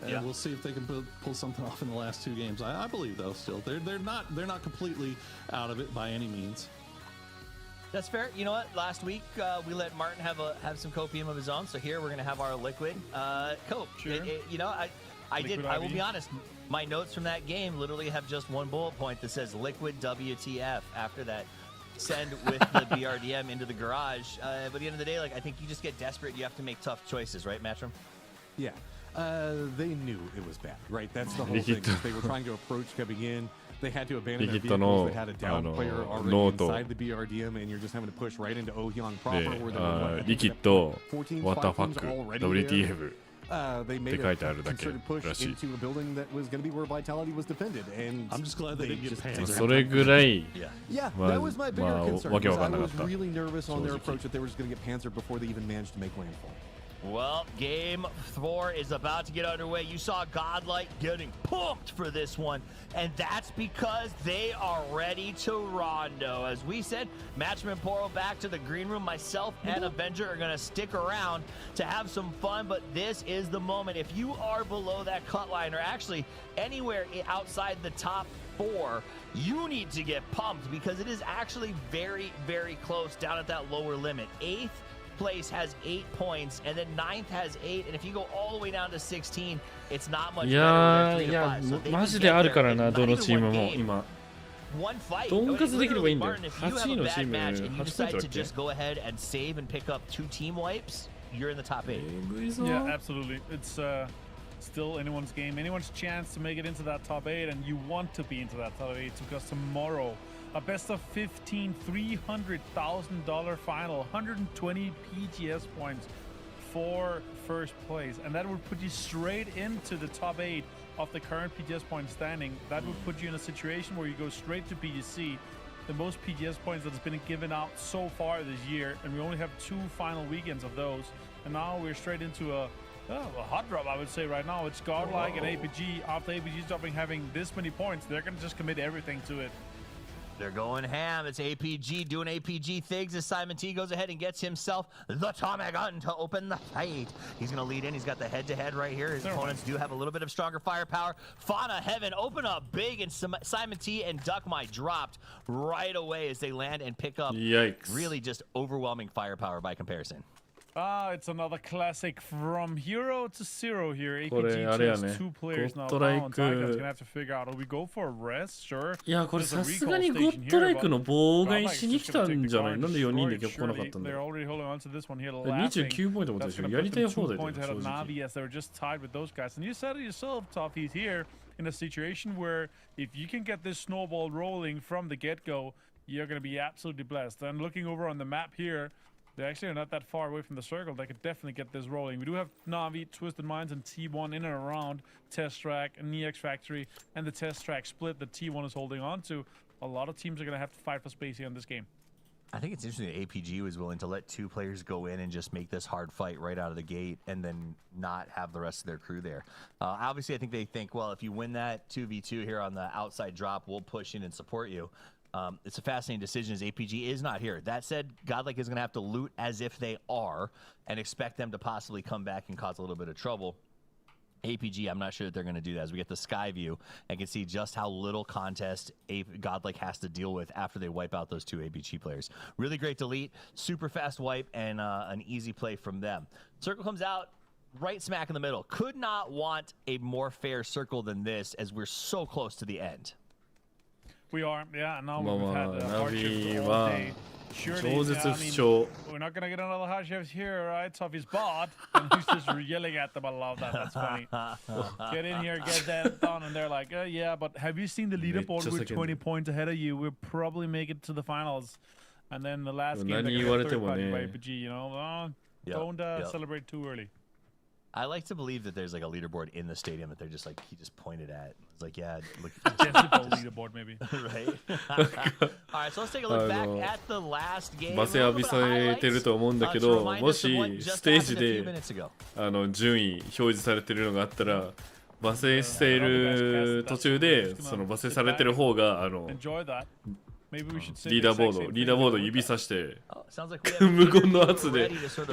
And we'll see if they can pull something off in the last 2 games. I believe, though, still. They're not completely out of it by any means. That's fair. You know what? Last week we let Martin have some copium of his own. So here we're gonna have our liquid cope. Sure. I will be honest. My notes from that game literally have just one bullet point that says liquid WTF. After that, send with the BRDM into the garage. But at the end of the day, like, I think you just get desperate. You have to make tough choices, right, Matchroom? Yeah. They knew it was bad, right? That's the whole thing. They were trying to approach coming in. They had to abandon their vehicles. They had a down player already inside the BRDM, and you're just having to push right into Ohyang proper, where there were リキッド、 14 What the fuck, platforms already WTF They made a concerted push into a building that was going to be where Vitality was defended, and I'm just glad they didn't get panzer. それぐらい、Yeah, that was my bigger concern. I was really nervous on their approach that they were just going to get panzered before they even managed to make landfall. Well, game 4 is about to get underway. You saw Godlike getting pumped for this one, and that's because they are ready to rondo. As we said, Matchman Poro back to the green room. Myself and Avenger are going to stick around to have some fun, but this is the moment. If you are below that cut line, or actually anywhere outside the top 4, you need to get pumped because it is actually very, very close down at that lower limit. 8th place has 8 points, and then 9th has 8, and if you go all the way down to 16, it's not much better. いやマジであるからな、どのチームも今。ドンカツできればいいんだよ。8位のチーム8ポイントだっけ？ just go ahead and save and pick up 2 team wipes, you're in the top 8. Yeah, absolutely. It's still anyone's game, anyone's chance to make it into that top 8, and you want to be into that top 8 because tomorrow a best of 15 $300,000 final, 120 PGS points for first place, and that would put you straight into the top 8 of the current PGS point standing. That would put you in a situation where you go straight to PGC, the most PGS points that has been given out so far this year, and we only have 2 final weekends of those, and now we're straight into a hot drop, I would say. Right now it's Godlike and APG. After APG stopping having this many points, they're gonna just commit everything to it. They're going ham. It's APG doing APG things as Simon T goes ahead and gets himself the Tommy gun to open the fight. He's going to lead in. He's got the head-to-head right here. His opponents do have a little bit of stronger firepower. Fauna Heaven open up big, and Simon T and Duck My dropped right away as they land and pick up. Yikes. Really just overwhelming firepower by comparison. It's another classic from hero to zero here. これ APG あれや just ね two ゴ players ッ now ドライ down. Tiger's ク gonna have to figure out, do we go for a rest? Sure. いやこれ There's a さすが recall にゴ station ッドライ here, クの but 妨害 Godlike's しに just 来た gonna take ん the じゃな car い and なんで4人 destroy で it. 結構来なか Surely ったんだ they're よ already holding on to this one here, 29 ポイントも That's ですよ gonna やり put たい them 放 2 題だよ points ahead 正 of 直 NAVI as they were just tied with those guys. And you said it yourself, Toffees, here in a situation where if you can get this snowball rolling from the get-go, you're going to be absolutely blessed. And looking over on the map here, they actually are not that far away from the circle. They could definitely get this rolling. We do have NAVI, Twisted Minds, and T1 in and around Test Track, and NEX Factory, and the Test Track split that T1 is holding on to. A lot of teams are going to have to fight for space here in this game. I think it's interesting that APG was willing to let 2 players go in and just make this hard fight right out of the gate and then not have the rest of their crew there. Obviously, I think they think, well, if you win that 2v2 here on the outside drop, we'll push in and support you. It's a fascinating decision as APG is not here. That said, Godlike is going to have to loot as if they are and expect them to possibly come back and cause a little bit of trouble. APG, I'm not sure that they're going to do that. As we get the sky view and can see just how little contest Godlike has to deal with after they wipe out those 2 APG players. Really great delete, super fast wipe, and an easy play from them. Circle comes out right smack in the middle. Could not want a more fair circle than this as we're so close to the end. We are, yeah. Now まあ we've ま had あ a ナ hard ビ shift all は day. Surely, 超絶 I 不 mean, 調 we're not gonna get another hard shift here, right? Toffee's bot, and he's just yelling at them. I love that. That's funny. Get in here, get that done, and they're like, yeah, but have you seen the leaderboard? We're 20 points ahead of you. We'll probably make it to the finals. And then the last game, they got third party by APG. You know, don't celebrate too early. I like to believe that there's like a leaderboard in the stadium that they're just like, he just pointed at. It's like, yeah, look. Leaderboard maybe. Right? All right, so let's take a look back at the last game. 罵声浴びされてると思うんだけど、もしステージで順位表示されてるのがあったら、罵声している途中でその罵声されてる方がリーダーボード指さして無言の圧で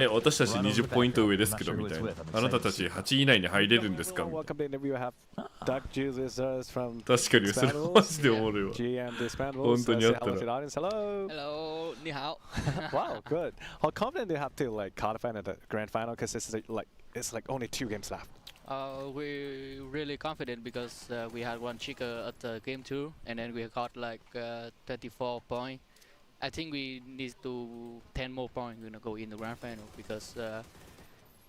私たち20ポイント上ですけどみたいなあなたたち8位以内に入れるんですかみたいな確かにそれマジで思うよ本当にあったら Hello, 你好 Wow, good. How confident do you have to like qualify in the grand final because it's like only 2 games left? We're really confident because we had 1 chicker at game 2 and then we got like 34 points. I think we need to 10 more points to go in the grand final because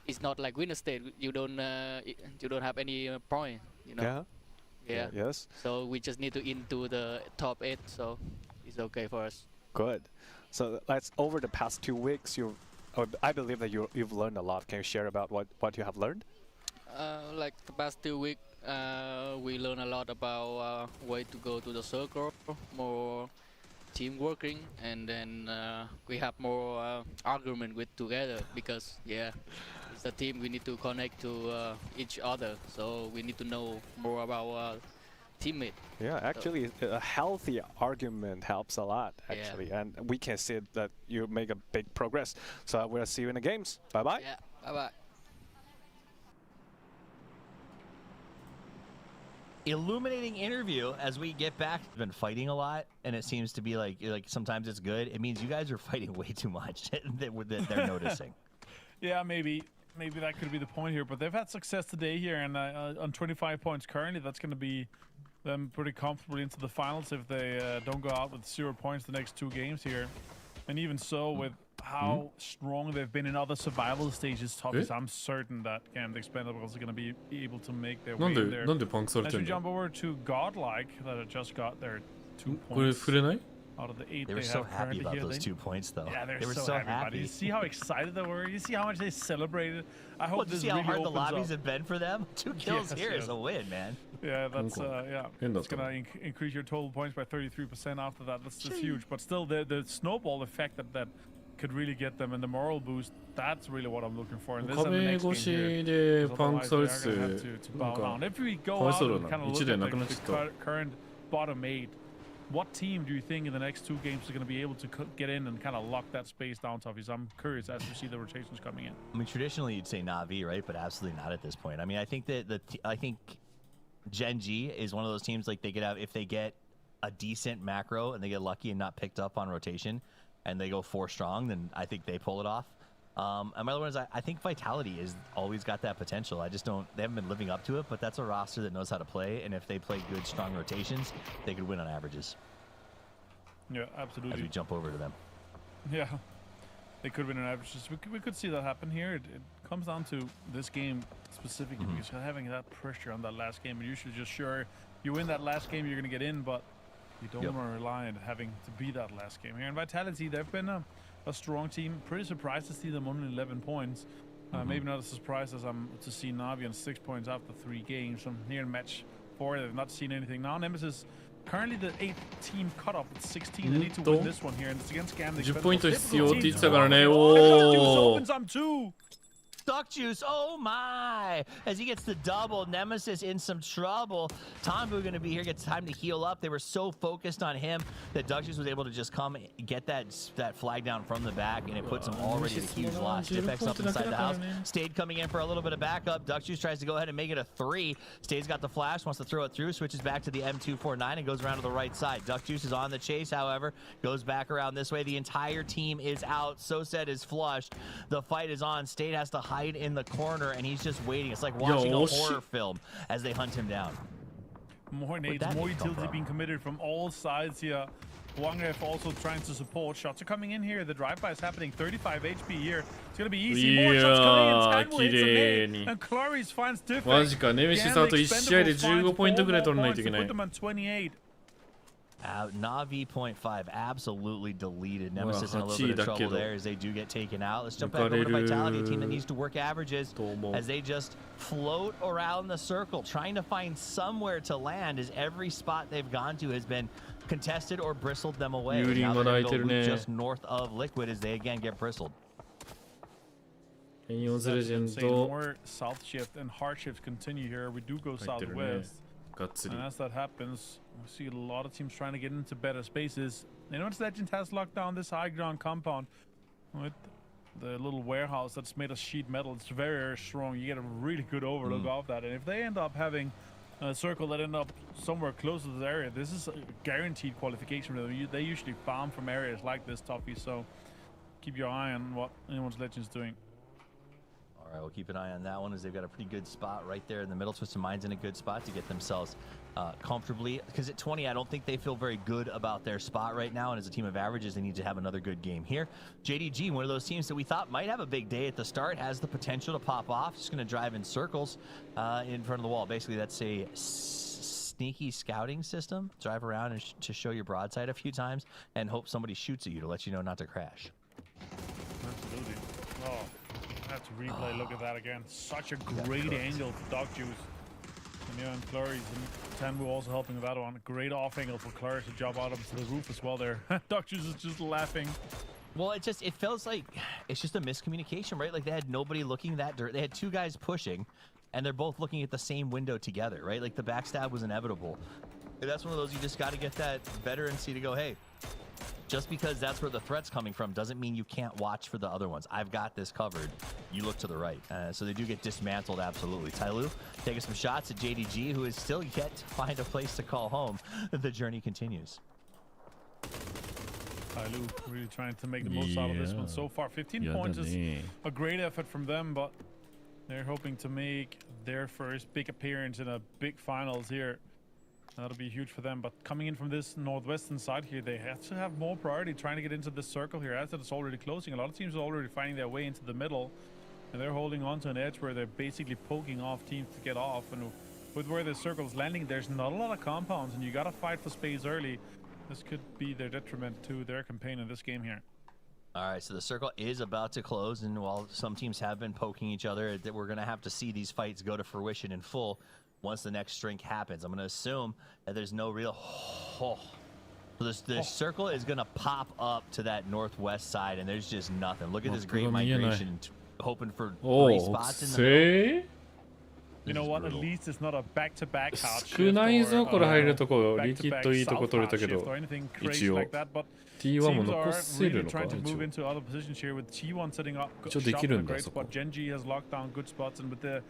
it's not like winner state. You don't have any point, you know. Yeah. Yes. So we just need to into the top 8, so it's okay for us. Good. So that's over the past 2 weeks. I believe that you've learned a lot. Can you share about what you have learned? Like the past 2 weeks, we learned a lot about way to go to the circle, more team working, and then we have more argument with together because it's a team. We need to connect to each other, so we need to know more about our teammate. Yeah, actually, a healthy argument helps a lot, actually, and we can see that you make a big progress. So we'll see you in the games. Bye bye. Yeah, bye bye. Illuminating interview as we get back. We've been fighting a lot, and it seems to be like sometimes it's good. It means you guys are fighting way too much that they're noticing. Yeah, maybe that could be the point here, but they've had success today here, and on 25 points currently, that's going to be them pretty comfortably into the finals if they don't go out with 0 points the next 2 games here. And even so, with how strong they've been in other survival stages, Toffees, I'm certain that the Expendables are going to be able to make their way in there. As we jump over to Godlike, that just got their 2 points out of the 8 they were so happy about those 2 points, though. Yeah, they were so happy. You see how excited they were? You see how much they celebrated? I hope this see how really hard the opens lobbies up. have been for them? 2 kills here is a win, man. Yeah, that's it's gonna increase your total points by 33% after that. That's just huge. But still, the snowball effect that could really get them, and the moral boost. That's really what I'm looking for. And this is the next game here. Otherwise, they are gonna have to bow down. If we go out and kind of look at the current bottom 8, what team do you think in the next 2 games is going to be able to get in and kind of lock that space down, TWIS? I'm curious as you see the rotations coming in. I mean, traditionally you'd say NAVI, right? But absolutely not at this point. I mean, I think that I think Gen G is one of those teams like they could have if they get a decent macro and they get lucky and not picked up on rotation and they go 4 strong, then I think they pull it off. And my other one is I think Vitality has always got that potential. I just don't, they haven't been living up to it, but that's a roster that knows how to play. And if they play good, strong rotations, they could win on averages. Yeah, absolutely. As we jump over to them. Yeah, they could win on averages. We could see that happen here. It comes down to this game specifically because you're having that pressure on that last game. And usually just sure you win that last game, you're going to get in, but you don't want to rely on having to be that last game here. And Vitality, they've been a strong team. Pretty surprised to see them only 11 points. Maybe not as surprised as I'm to see Navi on 6 points after 3 games. From here in match 4, they've not seen anything. Now Nemesis currently the 8th team cut off with 16. They need to win this one here, and it's against Scam. 10ポイント必要って言ってたからね。おー。DuckJuice, oh my! As he gets the double, Nemesis in some trouble. Tombu gonna be here, gets time to heal up. They were so focused on him that DuckJuice was able to just come get that flag down from the back, and it puts him already at a huge loss. Dipex up inside the house. Stade coming in for a little bit of backup. DuckJuice tries to go ahead and make it a 3. Stade's got the flash, wants to throw it through, switches back to the M249 and goes around to the right side. DuckJuice is on the chase, however, goes back around this way. The entire team is out. Soset is flushed. The fight is on. Stade has to hide in the corner, and he's just waiting. It's like watching a horror film as they hunt him down. More nades, more utility being committed from all sides here. Wangref also trying to support. Shots are coming in here. The drive-by is happening. 35 HP here. It's going to be easy. More shots coming in. 綺麗に。 And Clarice finds different. マジか、ネメシスあと1試合で15ポイントぐらい取らないといけない。 Put them on 28. Navi 0.5 absolutely deleted. Nemesis in a little bit of trouble there as they do get taken out. Let's jump back over to Vitality, a team that needs to work averages as they just float around the circle, trying to find somewhere to land as every spot they've gone to has been contested or bristled them away. Now they're going to go loop just north of Liquid as they again get bristled. More south shift and hard shifts continue here. We do go southwest. And as that happens, we see a lot of teams trying to get into better spaces. You notice Legend has locked down this high ground compound with the little warehouse that's made of sheet metal. It's very, very strong. You get a really good overlook of that. And if they end up having a circle that end up somewhere close to this area, this is a guaranteed qualification for them. They usually farm from areas like this, Toffee. So keep your eye on what anyone's Legend's doing. All right, we'll keep an eye on that one as they've got a pretty good spot right there in the middle. Twisted Mind's in a good spot to get themselves comfortably. Because at 20, I don't think they feel very good about their spot right now. And as a team of averages, they need to have another good game here. JDG, one of those teams that we thought might have a big day at the start, has the potential to pop off. Just going to drive in circles in front of the wall. Basically, that's a sneaky scouting system. Drive around and to show your broadside a few times and hope somebody shoots at you to let you know not to crash. Absolutely. Oh. I have to replay. Look at that again. Such a great angle for DuckJuice. And yeah, and Clarice and Tanbu also helping with that one. Great off angle for Clarice to jump out onto the roof as well there. DuckJuice is just laughing. Well, it feels like it's just a miscommunication, right? Like they had nobody looking that dirt. They had 2 guys pushing, and they're both looking at the same window together, right? Like the backstab was inevitable. And that's one of those you just got to get that veterancy to go, hey, just because that's where the threat's coming from doesn't mean you can't watch for the other ones. I've got this covered. You look to the right. So they do get dismantled, absolutely. Tyloo taking some shots at JDG, who is still yet to find a place to call home. The journey continues. Tyloo really trying to make the most out of this one so far. 15 points is a great effort from them, but they're hoping to make their first big appearance in a big finals here. That'll be huge for them, but coming in from this northwestern side here, they have to have more priority trying to get into this circle here as it's already closing. A lot of teams are already finding their way into the middle, and they're holding on to an edge where they're basically poking off teams to get off. And with where the circle's landing, there's not a lot of compounds, and you gotta fight for space early. This could be their detriment to their campaign in this game here. All right, so the circle is about to close, and while some teams have been poking each other, we're going to have to see these fights go to fruition in full once the next shrink happens. I'm going to assume that there's no real... So the circle is going to pop up to that northwest side, and there's just nothing. Look at this great migration, hoping for 3 spots in the middle. You know what? At least it's not a back-to-back hard 少ないぞこれ入るとこリキッドいいとこ取れたけど一応 T1 も残せるのか一応一応できるんだそこ Genji has locked down good spots, and with the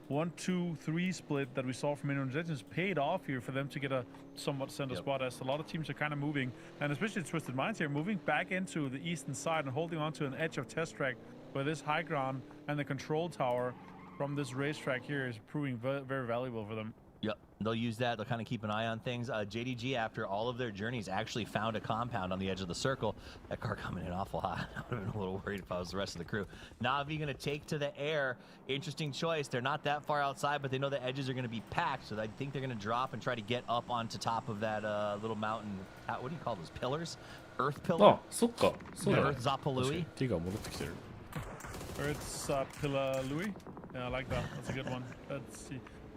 1-2-3 split that we saw from NMSS paid off here for them to get a somewhat center spot, as a lot of teams are kind of moving, and especially Twisted Minds here, moving back into the eastern side and holding on to an edge of test track where this high ground and the control tower from this racetrack here is proving very valuable for them. Yep, they'll use that. They'll kind of keep an eye on things. JDG, after all of their journeys, actually found a compound on the edge of the circle. That car coming in awful hot. I would have been a little worried if I was the rest of the crew. Navi going to take to the air. Interesting choice. They're not that far outside, but they know the edges are going to be packed, so I think they're going to drop and try to get up onto top of that little mountain. What do you call those? Pillars? Earth pillar? Oh, そっか。そうだね。Earth Zapalui. T が戻ってきてる。Earth's Pillar Louis. Yeah, I like that. That's a good one.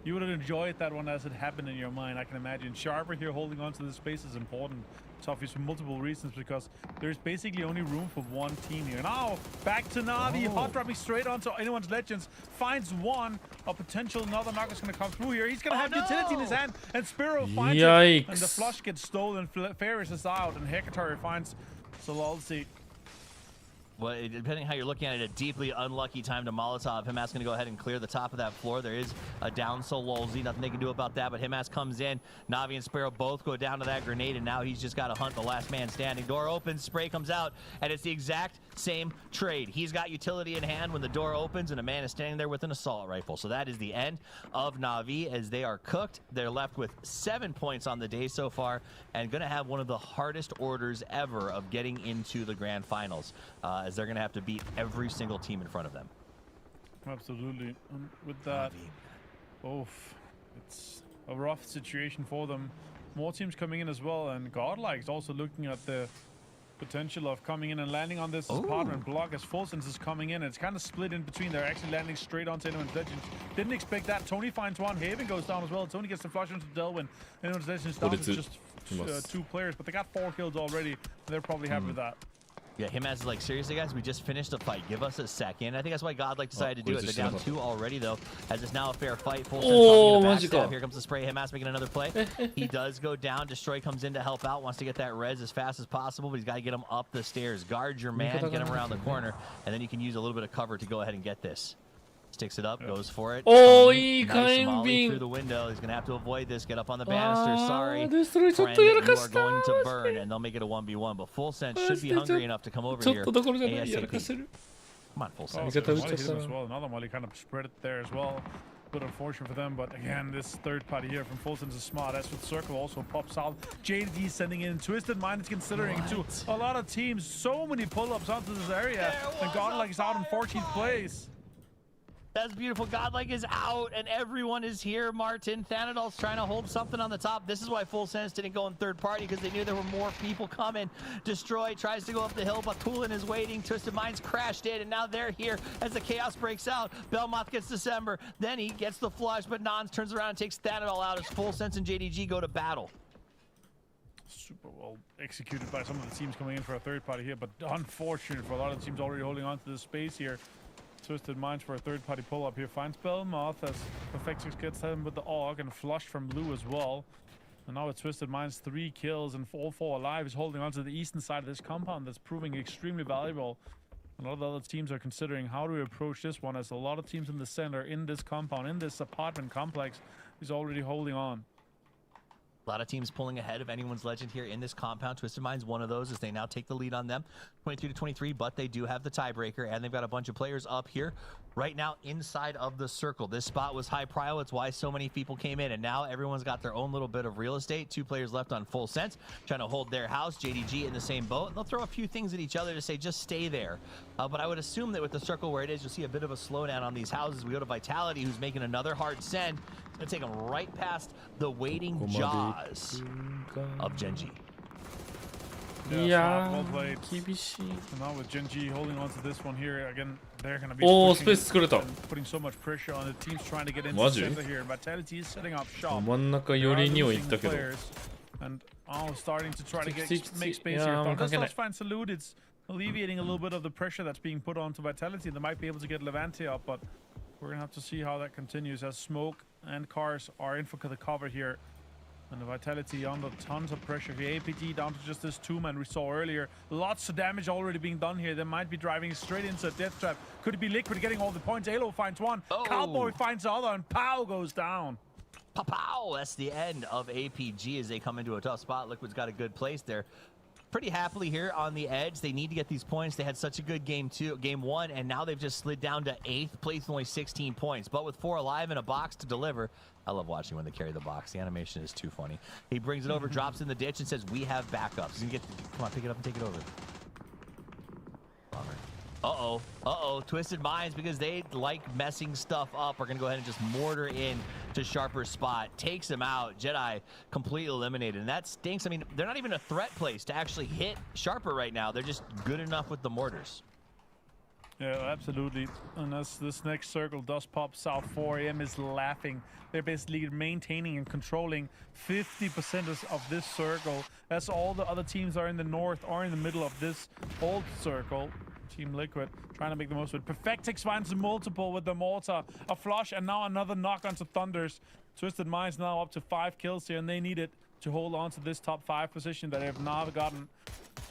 You would have enjoyed that one as it happened in your mind, I can imagine. Sharper here holding on to this space is important. It's obvious for multiple reasons, because there's basically only room for one team here. Now, back to Navi, hot dropping straight onto anyone's Legends. Finds one, a potential another knock is going to come through here. He's going to have utility in his hand, and Spiro finds it, and the flush gets stolen. Ferris is out, and Hecatari finds Solalzi. Well, depending how you're looking at it, a deeply unlucky time to Molotov. Himas going to go ahead and clear the top of that floor. There is a down Sololzi. Nothing they can do about that, but Himas comes in. Navi and Sparrow both go down to that grenade, and now he's just got to hunt the last man standing. Door opens, spray comes out, and it's the exact same trade. He's got utility in hand when the door opens, and a man is standing there with an assault rifle. So that is the end of Navi as they are cooked. They're left with 7 points on the day so far, and going to have one of the hardest orders ever of getting into the grand finals, as they're going to have to beat every single team in front of them. Absolutely. And with that, it's a rough situation for them. More teams coming in as well, and Godlike is also looking at the potential of coming in and landing on this apartment block as Fulsense is coming in. It's kind of split in between. They're actually landing straight onto anyone's Legends. Didn't expect that. Tony finds one. Haven goes down as well. Tony gets the flush into Delwyn. Anyone's Legends down to just 2 players, but they got 4 kills already. They're probably happy with that. Yeah, Himas is like, seriously, guys, we just finished the fight. Give us a second. I think that's why Godlike decided to do it. They're down 2 already, though, as it's now a fair fight. Full sense. Here comes the spray. Himas making another play. He does go down. Destroy comes in to help out. Wants to get that res as fast as possible, but he's got to get him up the stairs. Guard your man, get him around the corner, and then you can use a little bit of cover to go ahead and get this. Sticks it up, goes for it. Nice Molly through the window. He's going to have to avoid this. Get up on the banister. Sorry, friend, you are going to burn, and they'll make it a 1v1. But Full Sense should be hungry enough to come over here ASAP. Come on, Full Sense. Another Molly kind of spread it there as well. Bit unfortunate for them, but again, this third party here from Full Sense is smart. As with Circle also pops out. JD sending in. Twisted Mind is considering too. A lot of teams, so many pull-ups onto this area, and Godlike is out in 14th place. That's beautiful. Godlike is out, and everyone is here. Martin, Thanadol's trying to hold something on the top. This is why Full Sense didn't go in third party, because they knew there were more people coming. Destroy tries to go up the hill, but Tulin is waiting. Twisted Minds crashed in, and now they're here as the chaos breaks out. Belmoth gets December. Then he gets the flush, but Nons turns around and takes Thanadol out as Full Sense and JDG go to battle. Super well executed by some of the teams coming in for a third party here, but unfortunate for a lot of the teams already holding on to this space here. Twisted Minds for a third-party pull-up here. Finds Belmoth as Perfectix gets him with the AUG and flush from Blue as well. And now with Twisted Minds, 3 kills and all 4 alive. Is holding on to the eastern side of this compound that's proving extremely valuable. A lot of the other teams are considering how to approach this one, as a lot of teams in the center, in this compound, in this apartment complex, is already holding on. A lot of teams pulling ahead of anyone's Legend here in this compound. Twisted Mind's one of those, as they now take the lead on them, 23-23, but they do have the tiebreaker, and they've got a bunch of players up here right now inside of the circle. This spot was high prio. It's why so many people came in, and now everyone's got their own little bit of real estate. 2 players left on Full Sense, trying to hold their house. JDG in the same boat, and they'll throw a few things at each other to say, just stay there. But I would assume that with the circle where it is, you'll see a bit of a slowdown on these houses. We go to Vitality, who's making another hard send. It's going to take him right past the waiting jaws of Genji. Yeah, well played. And now with Genji holding on to this one here, again, they're going to be putting so much pressure on the teams trying to get into the center here. Vitality is setting up shop. Players, and starting to try to make space here. Thunderstars find Salute. It's alleviating a little bit of the pressure that's being put onto Vitality. They might be able to get Levante up, but we're gonna have to see how that continues as smoke and cars are in for the cover here. And the Vitality under tons of pressure here. APT down to just this two-man we saw earlier. Lots of damage already being done here. They might be driving straight into a death trap. Could it be Liquid getting all the points? Alo finds one. Oh. Cowboy finds the other, and Pow goes down. Pow! That's the end of APG as they come into a tough spot. Liquid's got a good place there. Pretty happily here on the edge. They need to get these points. They had such a good game one, and now they've just slid down to 8th place with only 16 points. But with 4 alive in a box to deliver, I love watching when they carry the box. The animation is too funny. He brings it over, drops in the ditch, and says, "We have backups." He's gonna get. Come on, pick it up and take it over. Uh-oh. Twisted Minds, because they like messing stuff up, are going to go ahead and just mortar in to Sharper's spot. Takes him out. Jedi completely eliminated. And that stinks. I mean, they're not even a threat place to actually hit Sharper right now. They're just good enough with the mortars. Yeah, absolutely. And as this next circle does pop south, 4 AM is laughing. They're basically maintaining and controlling 50% of this circle. As all the other teams are in the north or in the middle of this old circle. Team Liquid trying to make the most of it. Perfectix finds a multiple with the mortar. A flush and now another knock onto Thunders. Twisted Minds now up to 5 kills here, and they need it to hold on to this top 5 position that they have now gotten.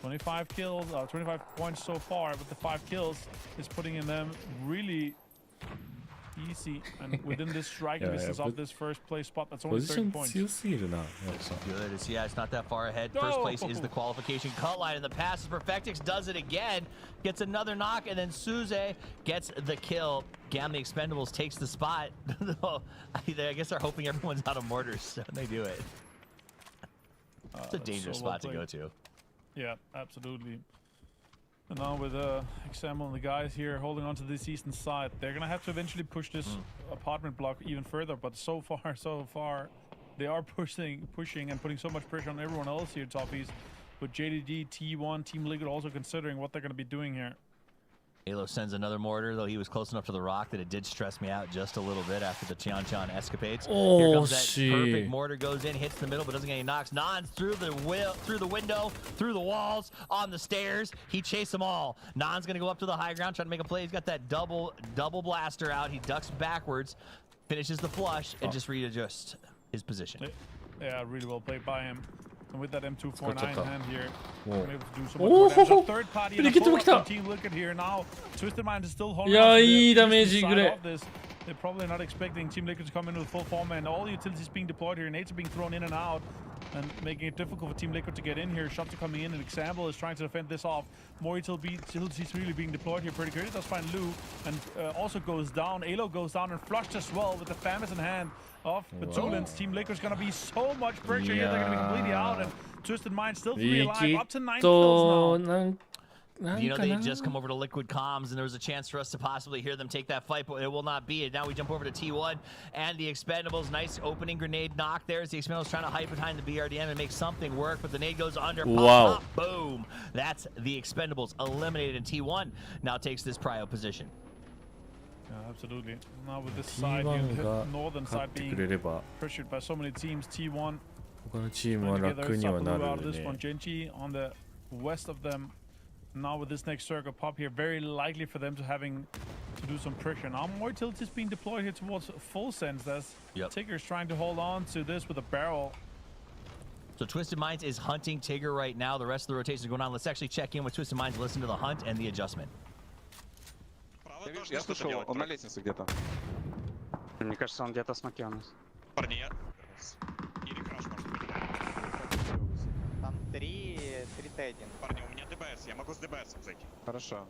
25 kills, 25 points so far, but the 5 kills is putting in them really easy and within this striking distance of this first place spot. That's only 30 points. Good. Yeah, it's not that far ahead. First place is the qualification cut line, and the pass is Perfectix does it again. Gets another knock, and then Suze gets the kill. Gam the Expendables takes the spot. I guess they're hoping everyone's out of mortars, so they do it. It's a dangerous spot to go to. Yeah, absolutely. And now with Example and the guys here holding on to this eastern side, they're gonna have to eventually push this apartment block even further. But so far, they are pushing and putting so much pressure on everyone else here, top east. With JDG, T1, Team Liquid also considering what they're gonna be doing here. Alo sends another mortar, though he was close enough to the rock that it did stress me out just a little bit after the Tianchan escapades. Oh, here comes that shit. perfect mortar, goes in, hits the middle, but doesn't get any knocks. Nans through the window, through the walls, on the stairs. He chased them all. Nan's gonna go up to the high ground, trying to make a play. He's got that double blaster out. He ducks backwards, finishes the flush, and just readjusts his position. Yeah, really well played by him. And with that M249 in hand here, Whoa. I'm able to do so much more damage. A third party and a full Team Liquid here now. Twisted Mind is still holding on to the eastern side of this. They're probably not expecting Team Liquid to come in with full form, and all utilities being deployed here. Nades are being thrown in and out, and making it difficult for Team Liquid to get in here. Shots are coming in, and Example is trying to defend this off. More utilities really being deployed here. Pretty good. It does find Lou, and also goes down. Alo goes down and flushed as well with the FAMAS in hand of Petulance. Team Liquid's gonna be so much pressure here. They're gonna be completely out, and Twisted Mind still 3 alive, up to 9 kills now. You know, they had just come over to Liquid Comms, and there was a chance for us to possibly hear them take that fight, but it will not be. And now we jump over to T1 and the Expendables. Nice opening grenade knock there as the Expendables trying to hide behind the BRDM and make something work, but the nade goes under. Wow. Pop, boom. That's the Expendables eliminated, and T1 now takes this prio position. Yeah, absolutely. Now with this side, the northern side being pressured by so many teams, T1 他のチームは楽にはなるよね。 Genji on the west of them. Now with this next circle pop here, very likely for them to having to do some pressure. Now more utilities being deployed here towards full sense. As Tigger's trying to hold on to this with a barrel. So Twisted Minds is hunting Tigger right now. The rest of the rotation is going on. Let's actually check in with Twisted Minds, listen to the hunt and the adjustment. Я слышал, он на лестнице где-то. Мне кажется, он где-то с ноки у нас. Парни, я... Или краш, может быть. Там 3Т1. Парни, у меня ДБС, я могу с ДБС зайти. Хорошо.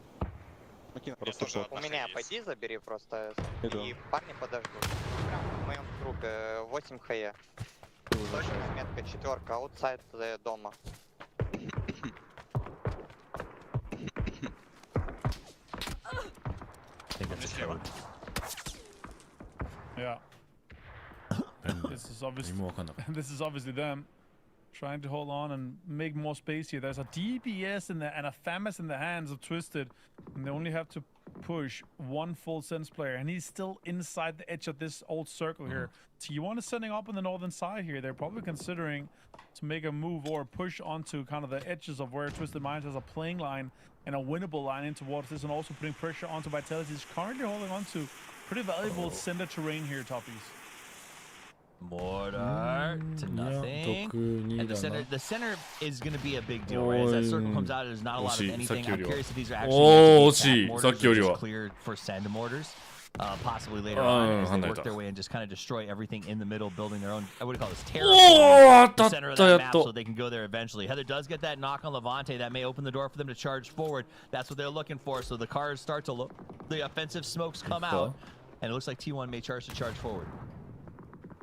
Просто у меня пойди забери просто. И парни подождут. Прям в моем трупе 8 хе. Точно метка 4, аутсайд дома. Yeah. This is obviously them trying to hold on and make more space here. There's a DPS and a FAMAS in the hands of Twisted, and they only have to push one full sense player, and he's still inside the edge of this old circle here. T1 is setting up on the northern side here. They're probably considering to make a move or push onto kind of the edges of where Twisted Minds has a playing line and a winnable line in towards this, and also putting pressure onto Vitality. Is currently holding on to Pretty valuable center terrain here, Toppies. Mortar to nothing. 得に And だな the center is going to be a big deal, right? As that circle comes out, there's not a lot of 惜しい anything. さっきよ I'm りは curious if these are おー actually 惜しい mortars さっきより or は just cleared for send mortars. Possibly later あ on ー as 離 they れ work た their way and just kind of destroy everything in the middle, building their own, what do you call this, おー terraform 当た the center っ of た that やっ map と so they can go there eventually. Heather does get that knock on Levante. That may open the door for them to charge forward. That's what they're looking for. So the cars start to look, the offensive smokes come out, and it looks like T1 may charge to charge forward.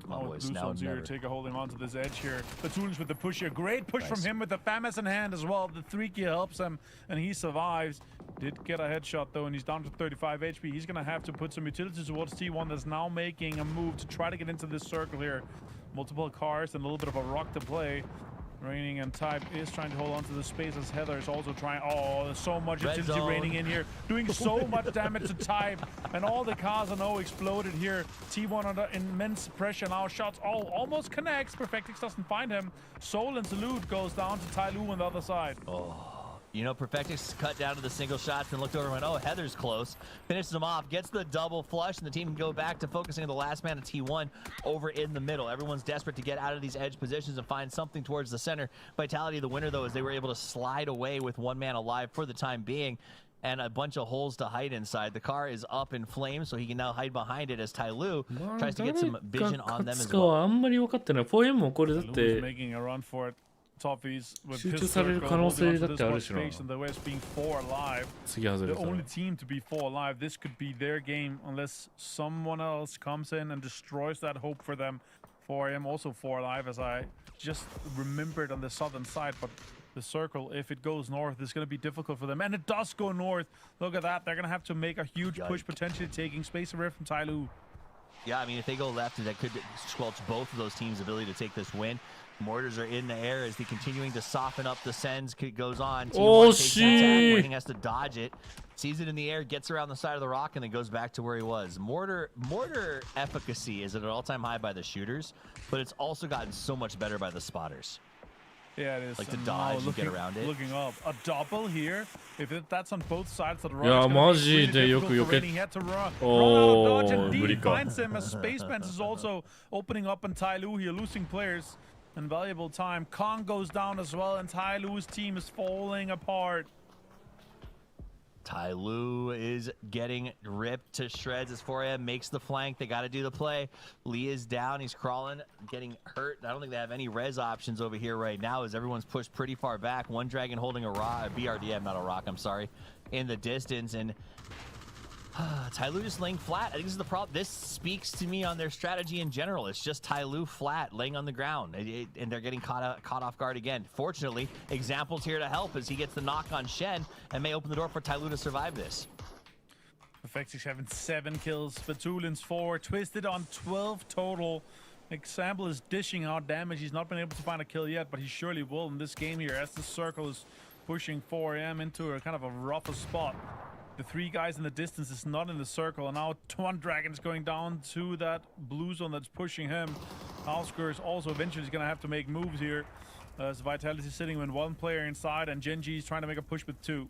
Come on, Oh, boys, loose now ones here. never. Take holding on to this edge here. Batoons with the push here. Great push from Nice. him with the FAMAS in hand as well. The 3-key helps him, and he survives. Did get a headshot though, and he's down to 35 HP. He's gonna have to put some utility towards T1 that's now making a move to try to get into this circle here. Multiple cars and a little bit of a rock to play. Raining and Type is trying to hold on to the space as Heather is also trying. Oh, there's so much Red utility zone. raining in here, doing so much damage to Type, and all the cars are now exploded here. T1 under immense pressure now. Shots almost connects. Perfectix doesn't find him. Soul and Salute goes down to Tai Lu on the other side. You know, Perfectix cut down to the single shots and looked over and went, oh, Heather's close. Finishes him off, gets the double flush, and the team can go back to focusing on the last man of T1 over in the middle. Everyone's desperate to get out of these edge positions and find something towards the center. Vitality, the winner, though, is they were able to slide away with one man alive for the time being and a bunch of holes to hide inside. The car is up in flames, so he can now hide behind it as Tai Lu tries to get some vision on them as かは well. あんまり分かってない。4M もこれだっ Lu's て making a run for it. Toffees with 集 his 中される circle 可能 holding 性 on だ to って this ある much しな。 space, and the West being 4 alive. 次外れ The たら only team to be 4 alive. This could be their game unless someone else comes in and destroys that hope for them. 4M also 4 alive, as I just remembered on the southern side, but the circle, if it goes north, is going to be difficult for them, and it does go north. Look at that. They're going to have to make a huge push, potentially taking space away from Tai Lu. Yeah, I mean, if they go left, that could squelch both of those teams' ability to take this win. Mortars are in the air as they're continuing to soften up the sends. Goes on. Oh, T1 takes the attack. shit. Waiting has to dodge it. Sees it in the air, gets around the side of the rock, and then goes back to where he was. Mortar efficacy is at an all-time high by the shooters, but it's also gotten so much better by the spotters. Yeah, it is. Like to And dodge now and get around it. Looking up. A double here. If that's on both sides of the rock, いや it's gonna be マジ really でよく difficult よ for け Rainy. He had to run out of お dodge, ー and 無 D 理か finds him as Space Pants is also opening up on Tai Lu here, losing players in valuable time. Kong goes down as well, and Tai Lu's team is falling apart. Tai Lu is getting ripped to shreds as 4M makes the flank. They got to do the play. Lee is down. He's crawling, getting hurt. I don't think they have any res options over here right now as everyone's pushed pretty far back. One Dragon holding a rock, BRDM, not a rock, I'm sorry, in the distance. And Tai Lu just laying flat. I think this is the problem. This speaks to me on their strategy in general. It's just Tai Lu flat, laying on the ground, and they're getting caught off guard again. Fortunately, Example's here to help as he gets the knock on Shen and may open the door for Tai Lu to survive this. Perfectix having 7 kills. Batulin's 4. Twisted on 12 total. Example is dishing out damage. He's not been able to find a kill yet, but he surely will in this game here as the circle is pushing 4M into a kind of a rougher spot. The 3 guys in the distance is not in the circle, and now one Dragon is going down to that blue zone that's pushing him. Outskirts also eventually is going to have to make moves here. As Vitality is sitting with 1 player inside, and Genji is trying to make a push with 2.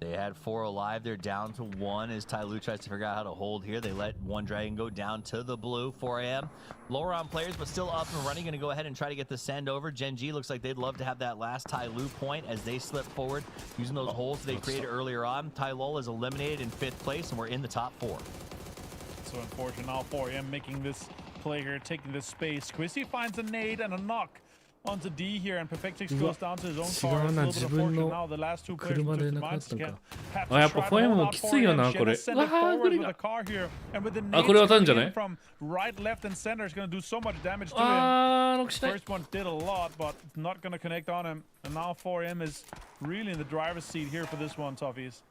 They had 4 alive. They're down to 1 as Tai Lu tries to figure out how to hold here. They let one Dragon go down to the blue. 4AM. Lower on players, but still up and running. Going to go ahead and try to get the send over. Gen G looks like they'd love to have that last Tai Lu point as they slip forward using those holes they created earlier on. Tai Lol is eliminated in 5th place, and we're in the top 4. So unfortunate now 4M making this play here, taking this space. Quizzy finds a nade and a knock onto D here, and Perfectix goes down to his own car. It's a little bit unfortunate now. The last 2 players from Twisted Minds can have to あ、やっぱ try to 4M hold も out きついよな、 4M. これ。 Shen う has わ sent ー、it 無 forward 理 with だ the。car here, and with the あ、 nades これ当たるんじゃな coming い in from right, left, and center is going to do so much damage to あー、 him. ノックしたい。 First one did a lot, but not going to connect on him. And now 4M is really in the driver's seat here for this one, Toughies.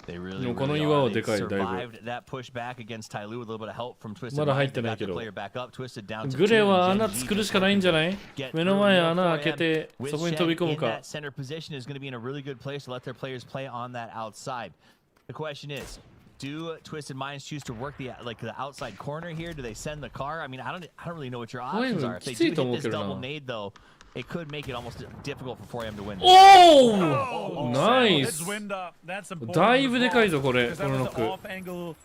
They really, でもこの really 岩 are. は They でかい、だいぶ。 survived that push back against Tai Lu with a little bit of help from Twisted まだ入っ Minds. て They ない got け the ど。 player back up. Twisted down to グレ 2, は and 穴 Gen G 作るしかないんじゃない？目の前穴開けて、そこに飛び込む in か。 that center position is going to be in a really good place to let their players play on that outside. The question is, do Twisted Minds choose to work the outside corner here? Do they send the car? I mean, I don't really know what your options are. If they do hit this double nade though, it could make it almost difficult for 4M to win. Oh! Nice! That's important. だいぶでかいぞ、これ。 Because こ that の was ノッ an ク。 off-angle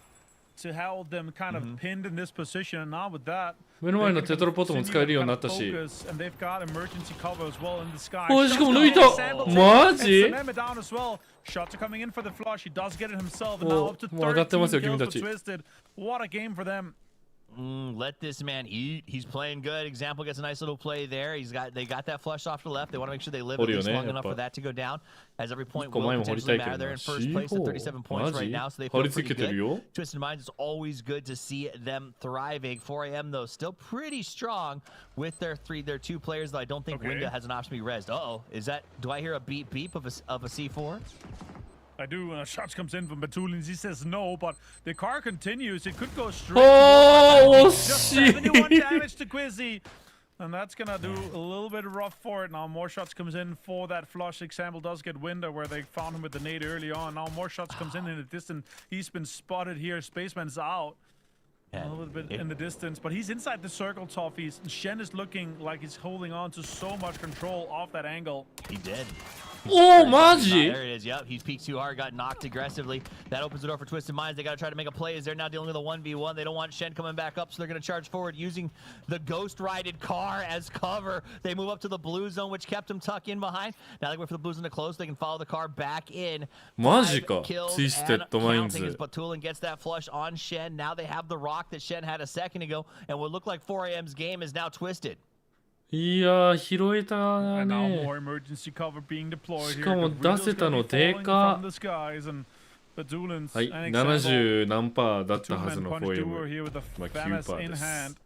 to hold them kind of pinned in this position, and now with that, 目の前のテトロポットも使えるようになったし。 and they've got emergency cover as well in the sky. おい、しかも抜いた。マジ？ down as well. Shots are coming in for the flush. He does get it himself, and now up to もう上がってますよ、 13 kills 君た for ち。 Twisted. What a game for them. Let this man eat. He's playing good. Example gets a nice little play there. They got that flush off to the left. They want to make sure they live at least long enough for that to go down. As every point will potentially matter. They're in first place at 37 points right now, so they feel pretty good. Twisted Minds, it's always good to see them thriving. 4 AM though, still pretty strong with their 2 players. Though I don't think Winda has an option to be rezzed. Is that? Do I hear a beep beep of a C4? I do. Shots comes in from Batulins. He says no, but the car continues. It could go straight. Oh, just 71 damage to Quizzy. And that's going to do a little bit rough for it. Now more shots comes in for that flush. Example does get Winda where they found him with the nade early on. Now more shots comes in the distance. He's been spotted here. Spaceman's out. A little bit in the distance, but he's inside the circle, Toffees. Shen is looking like he's holding on to so much control off that angle. He did. Oh, Maji! There it is. Yep, he's peeked too hard, got knocked aggressively. That opens the door for Twisted Minds. They got to try to make a play as they're now dealing with a 1v1. They don't want Shen coming back up, so they're going to charge forward using the ghost-rided car as cover. They move up to the blue zone, which kept them tucked in behind. Now they wait for the blue zone to close. They can follow the car back in. マジか。 Kills Twisted Minds. as Batulin gets that flush on Shen. Now they have the rock that Shen had a second ago, and what looked like 4 AM's game is now twisted. いやー、拾えた And now ね。 more emergency cover being deployed し here. かも The 出 Riddle's せた gonna の be で falling か from the skies, and Batulins はい、 and Example. 70何パーだったはず Two-man の punch 4M。 duo here with the まあ、9 FAMAS パー in です。 hand.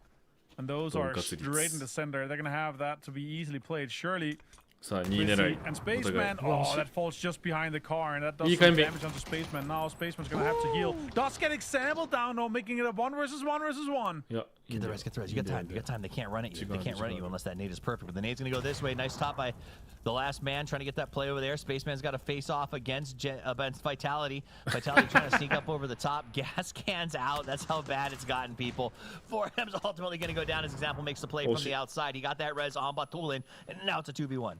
And those ドン are カツ率。 straight in the center. They're going to have that to be easily played. Surely. さあ、2位狙い。 And お互い。 Spaceman, oh, that falls just behind the car, and that does いい some 回目。 damage onto Spaceman. Now Spaceman's gonna have to heal. Does get Example down, though, making it a 1 versus 1 versus 1. いや、 Get the rest, get the rest. You got time. You got time. They can't run at you. They can't run at you unless that nade is perfect. But the nade's gonna go this way. Nice top by the last man trying to get that play over there. Spaceman's got to face off against Vitality. Vitality trying to sneak up over the top. Gas cans out. That's how bad it's gotten, people. 4M's ultimately gonna go down. As Example makes the play from the outside. He got that res on Batulin, and now it's a 2v1.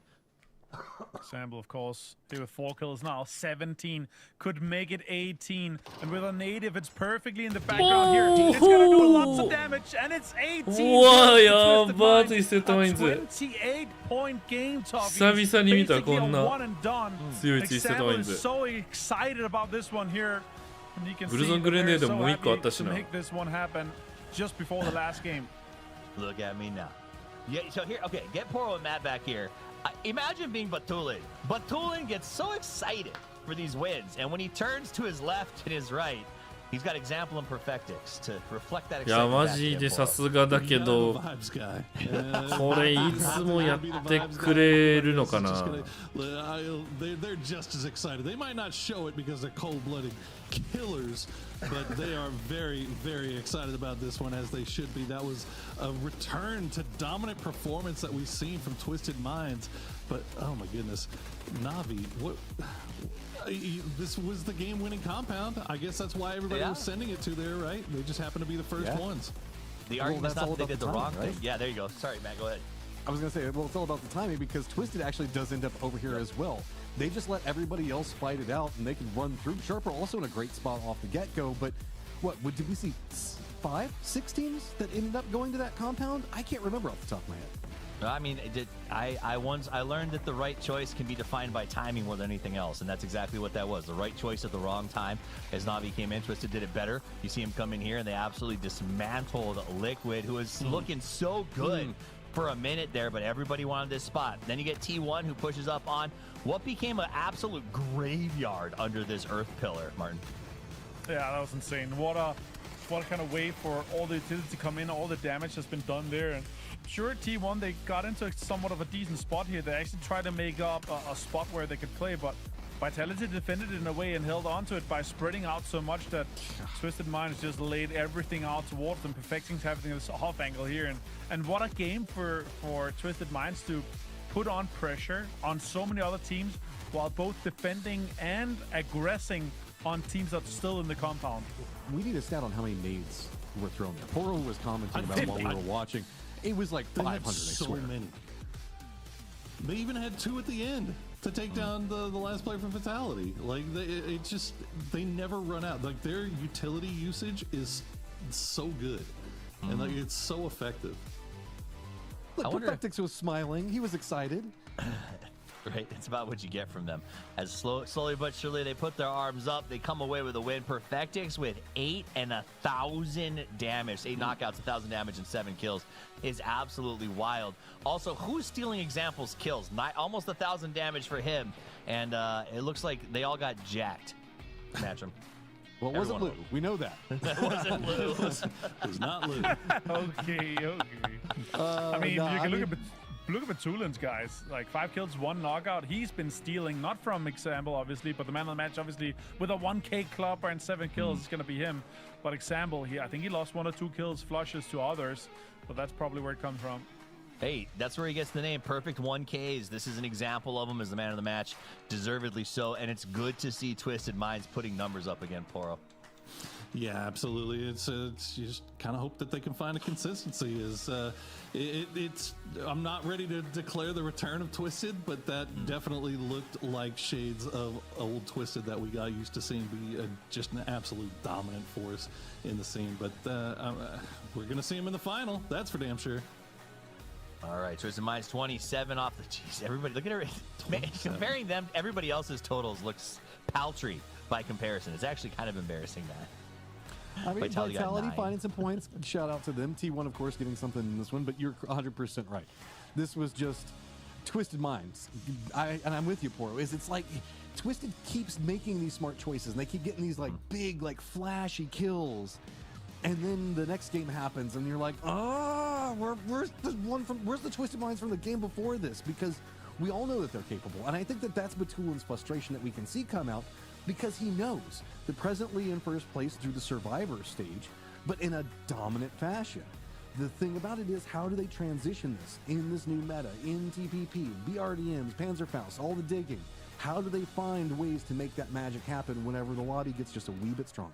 Example, of course, here with 4 kills now, 17, could make it 18, and with a native, it's perfectly in the background here. It's gonna do lots of damage, and it's 18. うわ、やばー、Twisted Minds。 28-point game, Toffee. 久々に見た、こんな one and done. 強い Twisted Example is Minds。 so excited about this one here, and you can ブルゾン see グレネ they're ード so もう1個あっ happy たし to な。 make this one happen just before the last game. Look at me now. Yeah, so here, okay, get Poro and Matt back here. Imagine being Batulin. Batulin gets so excited for these wins, and when he turns to his left and his right, he's got Example and Perfectix to reflect that いや、 excitement. マジでさすがだけど、これいつもやってくれるのかな。 They're just as excited. They might not show it because they're cold-blooded killers, but they are very, very excited about this one, as they should be. That was a return to dominant performance that we've seen from Twisted Minds. But oh my goodness, Navi, what? This was the game-winning compound. I guess that's why everybody was sending it to there, right? They just happened to be the first ones. The argument's not that they did the wrong thing. Yeah, there you go. Sorry, Matt, go ahead. I was going to say, well, it's all about the timing, because Twisted actually does end up over here as well. They just let everybody else fight it out, and they can run through. Sharper also in a great spot off the get-go, but did we see 5, 6 teams that ended up going to that compound? I can't remember off the top of my head. I mean, I learned that the right choice can be defined by timing more than anything else, and that's exactly what that was. The right choice at the wrong time. As Navi came in, Twisted did it better. You see him come in here, and they absolutely dismantled Liquid, who was looking so good for a minute there, but everybody wanted this spot. Then you get T1, who pushes up on what became an absolute graveyard under this earth pillar, Martin. Yeah, that was insane. What a kind of way for all the utility to come in. All the damage has been done there. And sure, T1, they got into somewhat of a decent spot here. They actually tried to make up a spot where they could play, but Vitality defended it in a way and held onto it by spreading out so much that Twisted Minds just laid everything out towards them, perfecting having this off angle here. And what a game for Twisted Minds to put on pressure on so many other teams while both defending and aggressing on teams that are still in the compound. We need a stat on how many nades were thrown there. Poro was commenting about it while we were watching. It was like 500, I swear. So many. They even had 2 at the end to take down the last player for fatality. Like they never run out. Like their utility usage is so good, and like it's so effective. Look, Perfectix was smiling. He was excited. Right, it's about what you get from them. As slowly but surely they put their arms up, they come away with a win. Perfectix with 8 and 1,000 damage, 8 knockouts, 1,000 damage, and 7 kills is absolutely wild. Also, who's stealing examples kills? Almost 1,000 damage for him, and it looks like they all got jacked. Match them. Well, it wasn't Lou. We know that. It wasn't Lou. It was not Lou. Okay. I mean, you can look at Batulin's guys. Like 5 kills, 1 knockout. He's been stealing, not from Example, obviously, but the man of the match, obviously, with a 1K club and 7 kills, it's gonna be him. But Example, I think he lost 1 or 2 kills, flushes to others, but that's probably where it comes from. Hey, that's where he gets the name Perfect 1Ks. This is an example of him as the man of the match, deservedly so, and it's good to see Twisted Minds putting numbers up again, Poro. Yeah, absolutely. It's you just kind of hope that they can find a consistency. I'm not ready to declare the return of Twisted, but that definitely looked like shades of old Twisted that we got used to seeing be just an absolute dominant force in the scene. But we're gonna see him in the final. That's for damn sure. All right, Twisted Minds 27 off the. Jeez, everybody, look at her. Comparing them, everybody else's totals looks paltry by comparison. It's actually kind of embarrassing that. I mean, Vitality finding some points. Shout out to them. T1, of course, getting something in this one, but you're 100% right. This was just Twisted Minds. And I'm with you, Poro. It's like Twisted keeps making these smart choices, and they keep getting these like big, like flashy kills. And then the next game happens, and you're like, where's the Twisted Minds from the game before this? Because we all know that they're capable. And I think that that's Batulin's frustration that we can see come out, because he knows they're presently in first place through the Survivor stage, but in a dominant fashion. The thing about it is, how do they transition this in this new meta, in TPP, BRDMs, Panzerfaust, all the digging? How do they find ways to make that magic happen whenever the lobby gets just a wee bit stronger?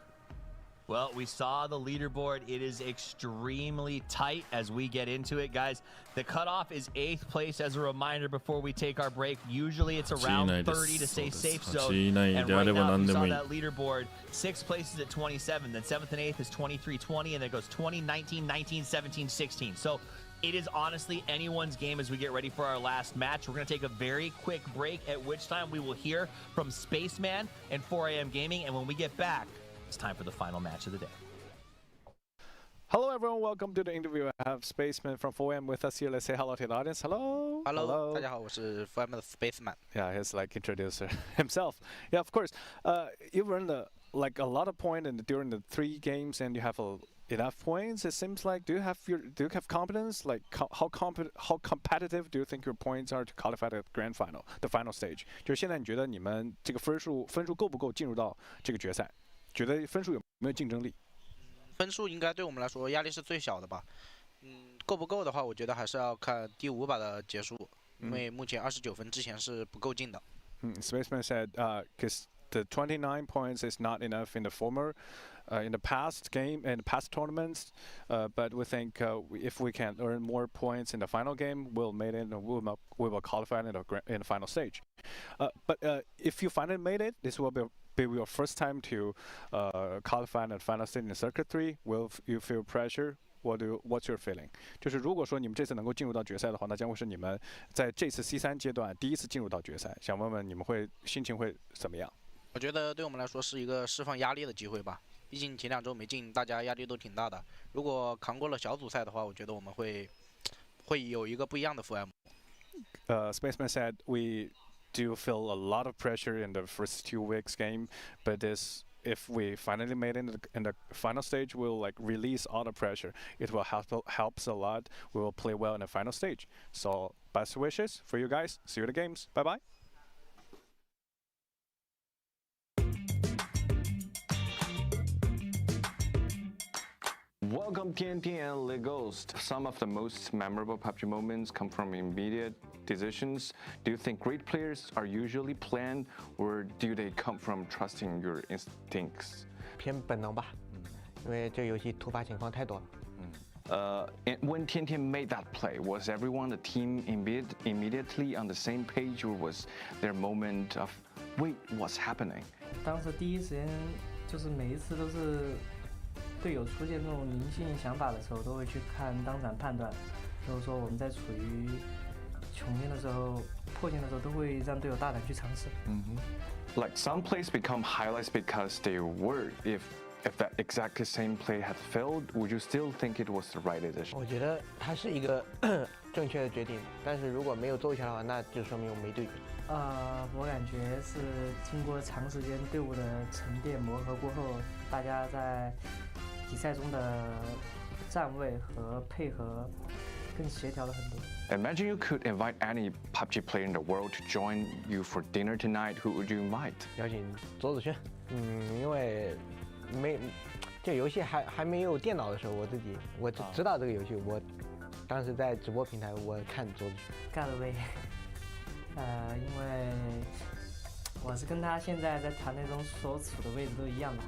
Well, we saw the leaderboard. It is extremely tight as we get into it, guys. The cutoff is 8th place as a reminder before we take our break. Usually it's around 30 to stay safe zone. And right now, we saw that leaderboard. 6th place is at 27, then 7th and 8th is 23, 20, and then it goes 20, 19, 19, 17, 16. So it is honestly anyone's game as we get ready for our last match. We're going to take a very quick break, at which time we will hear from Spaceman and 4 AM Gaming. And when we get back, it's time for the final match of the day. Hello everyone, welcome to the interview. I have Spaceman from 4M with us here. Let's say hello to the audience. Hello. Hello. 大家好，我是 4M 的 Spaceman. Yeah, he's like introducer himself. Yeah, of course. You've earned a lot of points during the 3 games, and you have enough points. It seems like do you have confidence? Like how competitive do you think your points are to qualify the grand final, the final stage? 就是现在你觉得你们这个分数够不够进入到这个决赛？觉得分数有没有竞争力？分数应该对我们来说压力是最小的吧。够不够的话，我觉得还是要看第5把的结束，因为目前29分之前是不够进的。Spaceman said, because the 29 points is not enough in the past game and past tournaments, but we think if we can earn more points in the final game, we'll made it and we will qualify in the final stage. But if you finally made it, this will be your first time to qualify in the final stage in Circuit 3. Will you feel pressure? What's your feeling? 就是如果说你们这次能够进入到决赛的话，那将会是你们在这次 C3 阶段第一次进入到决赛。想问问你们心情会怎么样？我觉得对我们来说是一个释放压力的机会吧。毕竟前2周没进，大家压力都挺大的。如果扛过了小组赛的话，我觉得我们会有一个不一样的 4M。Spaceman said we do feel a lot of pressure in the first 2 weeks game, but if we finally made it in the final stage, we'll like release all the pressure. It will helps a lot. We will play well in the final stage. So best wishes for you guys. See you at the games. Bye bye. Welcome TNT and Le Ghost. Some of the most memorable PUBG moments come from immediate decisions. Do you think great players are usually planned, or do they come from trusting your instincts? 偏本能吧，因为这个游戏突发情况太多了。And when Tian made that play, was everyone on the team immediately on the same page, or was there a moment of, wait, what's happening? 当时第一时间就是每一次都是队友出现这种灵性想法的时候，都会去看当场判断。如果说我们在处于穷天的时候、破线的时候，都会让队友大胆去尝试。Like some plays become highlights because they were. If that exactly same play had failed, would you still think it was the right decision? 我觉得它是一个正确的决定，但是如果没有奏效的话，那就说明我没对。我感觉是经过长时间队伍的沉淀磨合过后，大家在比赛中的站位和配合更协调了很多。Imagine you could invite any PUBG player in the world to join you for dinner tonight. Who would you invite? 邀请左子轩，因为这游戏还没有电脑的时候，我知道这个游戏，我当时在直播平台我看左子轩。GodL，因为我是跟他现在在团队中所处的位置都一样的。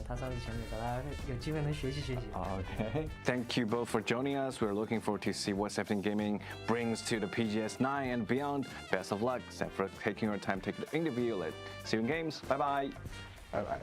他算是前辈，大家有机会能学习学习。Okay. Thank you both for joining us. We're looking forward to see what 17 Gaming brings to the PGS 9 and beyond. Best of luck. Thanks for taking your time to take the interview. Let's see you in games. Bye bye. Bye bye.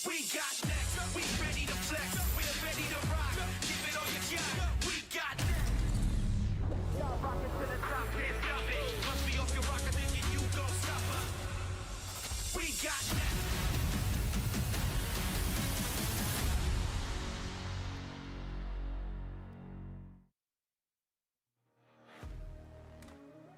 We got next, we ready to flex, we're ready to rock, give it all you got, we got next. Y'all rockin' to the top, can't stop it, must be off your rocker thinking you gon' stop her. We got next.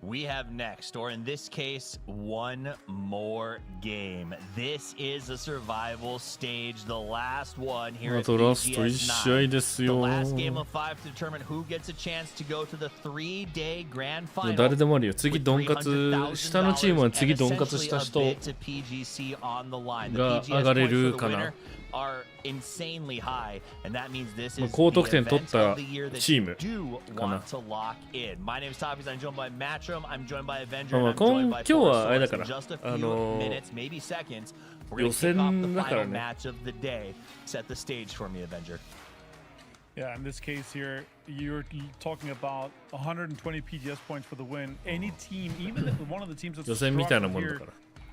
We have next, or in this case, one more game. This is a survival stage, the last one here at PGS 9. The last game of 5 to determine who gets a chance to go to the 3-day grand final. 誰でもあるよ。次ドンカツ下のチームは次ドンカツした人が上がれるかな。Are insanely high, and that means this is 高得点取ったチームかな。My name is TWIS. I'm joined by Matchroom. I'm joined by Avenger. 今日はあれだから、予選だからね。Match of the day. Set the stage for me, Avenger. Yeah, in this case here, you're talking about 120 PGS points for the win. Any team, even if one of the teams that's struggling here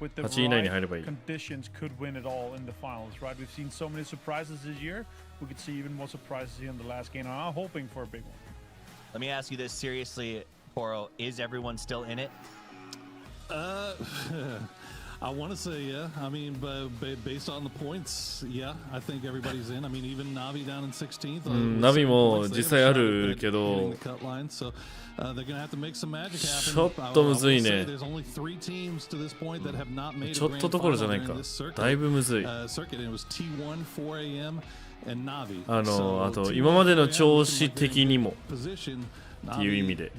with the right conditions, could win it all in the finals, right? We've seen so many surprises this year. We could see even more surprises here in the last game. I'm hoping for a big one. Let me ask you this seriously, Poro. Is everyone still in it? I want to say yeah. I mean, but based on the points, yeah, I think everybody's in. I mean, even NAVI down in 16th. NAVI も実際あるけど、ちょっとむずいね。ちょっとどころじゃないか。だいぶむずい。あと今までの調子的にもっていう意味で。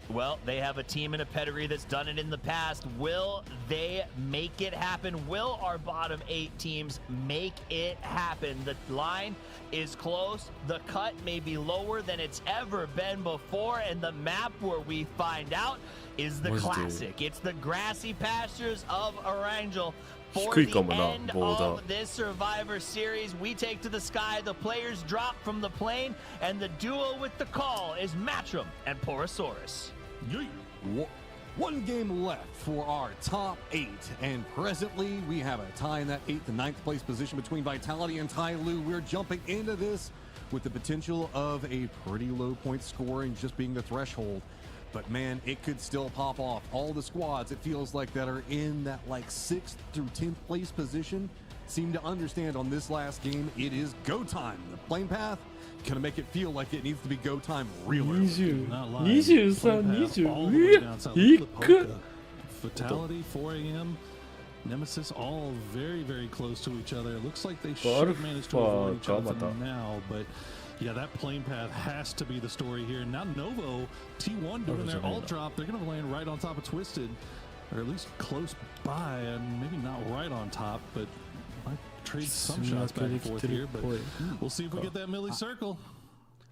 Well, they have a team and a pedigree that's done it in the past. Will they make it happen? Will our bottom 8 teams make it happen? The line is close. The cut may be lower than it's ever been before. And the map where we find out is the classic. It's the grassy pastures of Arangel. For the end of this Survivor Series, we take to the sky. The players drop from the plane, and the duo with the call is Matchroom and Porosaurus. One game left for our top 8, and presently we have a tie in that 8th and 9th place position between Vitality and Tai Lu. We're jumping into this with the potential of a pretty low point scoring just being the threshold. But man, it could still pop off. All the squads, it feels like, that are in that like 6th through 10th place position seem to understand on this last game it is go time. The plane path gonna make it feel like it needs to be go time real early. 23 Fatality, 4 a.m. Nemesis, all very, very close to each other. It looks like they should manage to avoid each other now, but Yeah, that plane path has to be the story here. Now Novo, T1 doing their alt drop. They're going to land right on top of Twisted, or at least close by, and maybe not right on top, but might trade some shots back and forth here. But we'll see if we get that milli circle.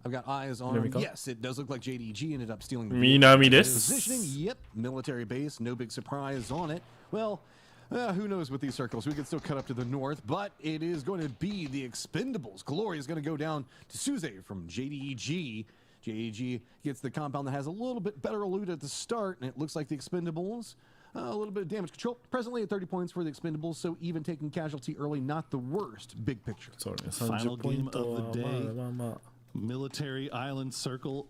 I've got eyes on. Yes, it does look like JDG ended up stealing the positioning. Yep, military base. No big surprise on it. Well, who knows with these circles? We can still cut up to the north, but it is going to be the Expendables. Glory is going to go down to Suze from JDG. JDG gets the compound that has a little bit better loot at the start, and it looks like the Expendables. A little bit of damage control. Presently at 30 points for the Expendables, so even taking casualty early, not the worst. Big picture. Final game of the day. Military island circle.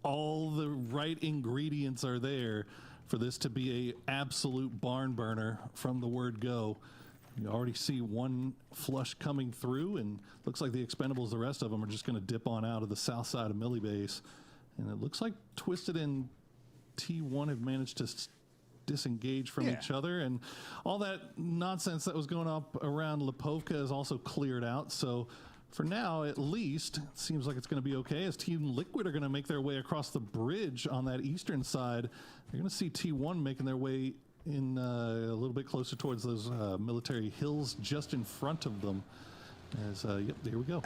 All the right ingredients are there for this to be a absolute barn burner from the word go. You already see one flush coming through, and looks like the Expendables, the rest of them are just going to dip on out of the south side of Millie Base. And it looks like Twisted and T1 have managed to disengage from each other, and all that nonsense that was going up around Lipovka is also cleared out. So for now, at least, it seems like it's going to be okay, as Team Liquid are going to make their way across the bridge on that eastern side. You're going to see T1 making their way in a little bit closer towards those military hills just in front of them. As yep, there we go.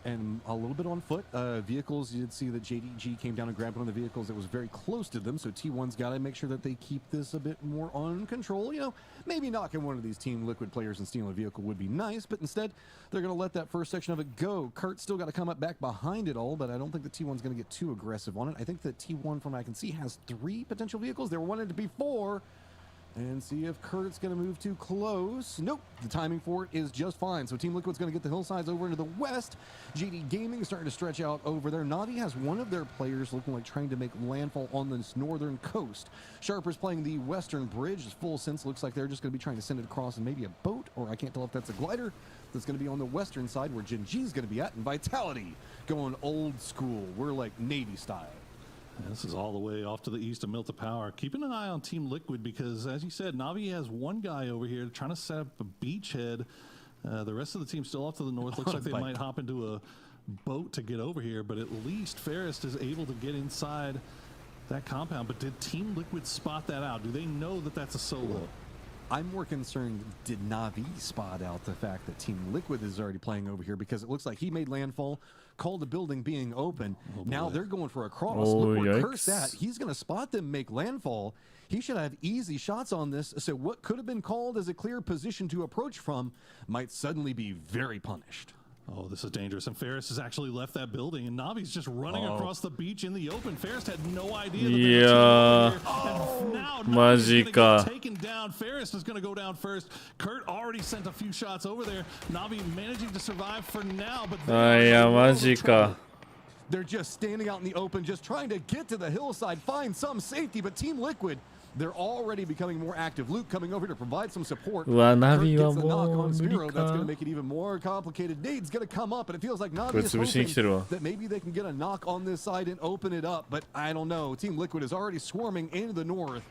And a little bit on foot. Vehicles, you did see that JDG came down and grabbed one of the vehicles that was very close to them, so T1's got to make sure that they keep this a bit more on control. You know, maybe knocking one of these Team Liquid players and stealing a vehicle would be nice, but instead, they're going to let that first section of it go. Kurt's still got to come up back behind it all, but I don't think that T1's going to get too aggressive on it. I think that T1, from what I can see, has 3 potential vehicles. They were wanted to be 4. And see if Kurt's going to move too close. Nope, the timing for it is just fine. So Team Liquid's going to get the hillsides over into the west. GD Gaming is starting to stretch out over there. NAVI has one of their players looking like trying to make landfall on this northern coast. Sharper's playing the western bridge. Full sense looks like they're just going to be trying to send it across in maybe a boat, or I can't tell if that's a glider. That's going to be on the western side where Gen G's going to be at. And Vitality going old school. We're like Navy style. And this is all the way off to the east of Milta Power. Keeping an eye on Team Liquid because, as you said, Navi has one guy over here trying to set up a beachhead. The rest of the team still off to the north. Looks like they might hop into a boat to get over here, but at least Ferris is able to get inside that compound. But did Team Liquid spot that out? Do they know that that's a solo? I'm more concerned, did Navi spot out the fact that Team Liquid is already playing over here, because it looks like he made landfall, called the building being open. Now they're going for a cross. Look where Kurt's at. He's going to spot them make landfall. He should have easy shots on this. So what could have been called as a clear position to approach from might suddenly be very punished. Oh, this is dangerous. And Ferris has actually left that building, and Navi's just running across the beach in the open. Ferris had no idea that they were here. And now Navi's gonna get taken down. Ferris is going to go down first. Kurt already sent a few shots over there. Navi managing to survive for now, but they're just standing out in the open, just trying to get to the hillside, find some safety. But Team Liquid, they're already becoming more active. Luke coming over to provide some support. Navi gets the knock on Spiro. That's going to make it even more complicated. Nade's going to come up, and it feels like Navi is hoping that maybe they can get a knock on this side and open it up. But I don't know. Team Liquid is already swarming into the north.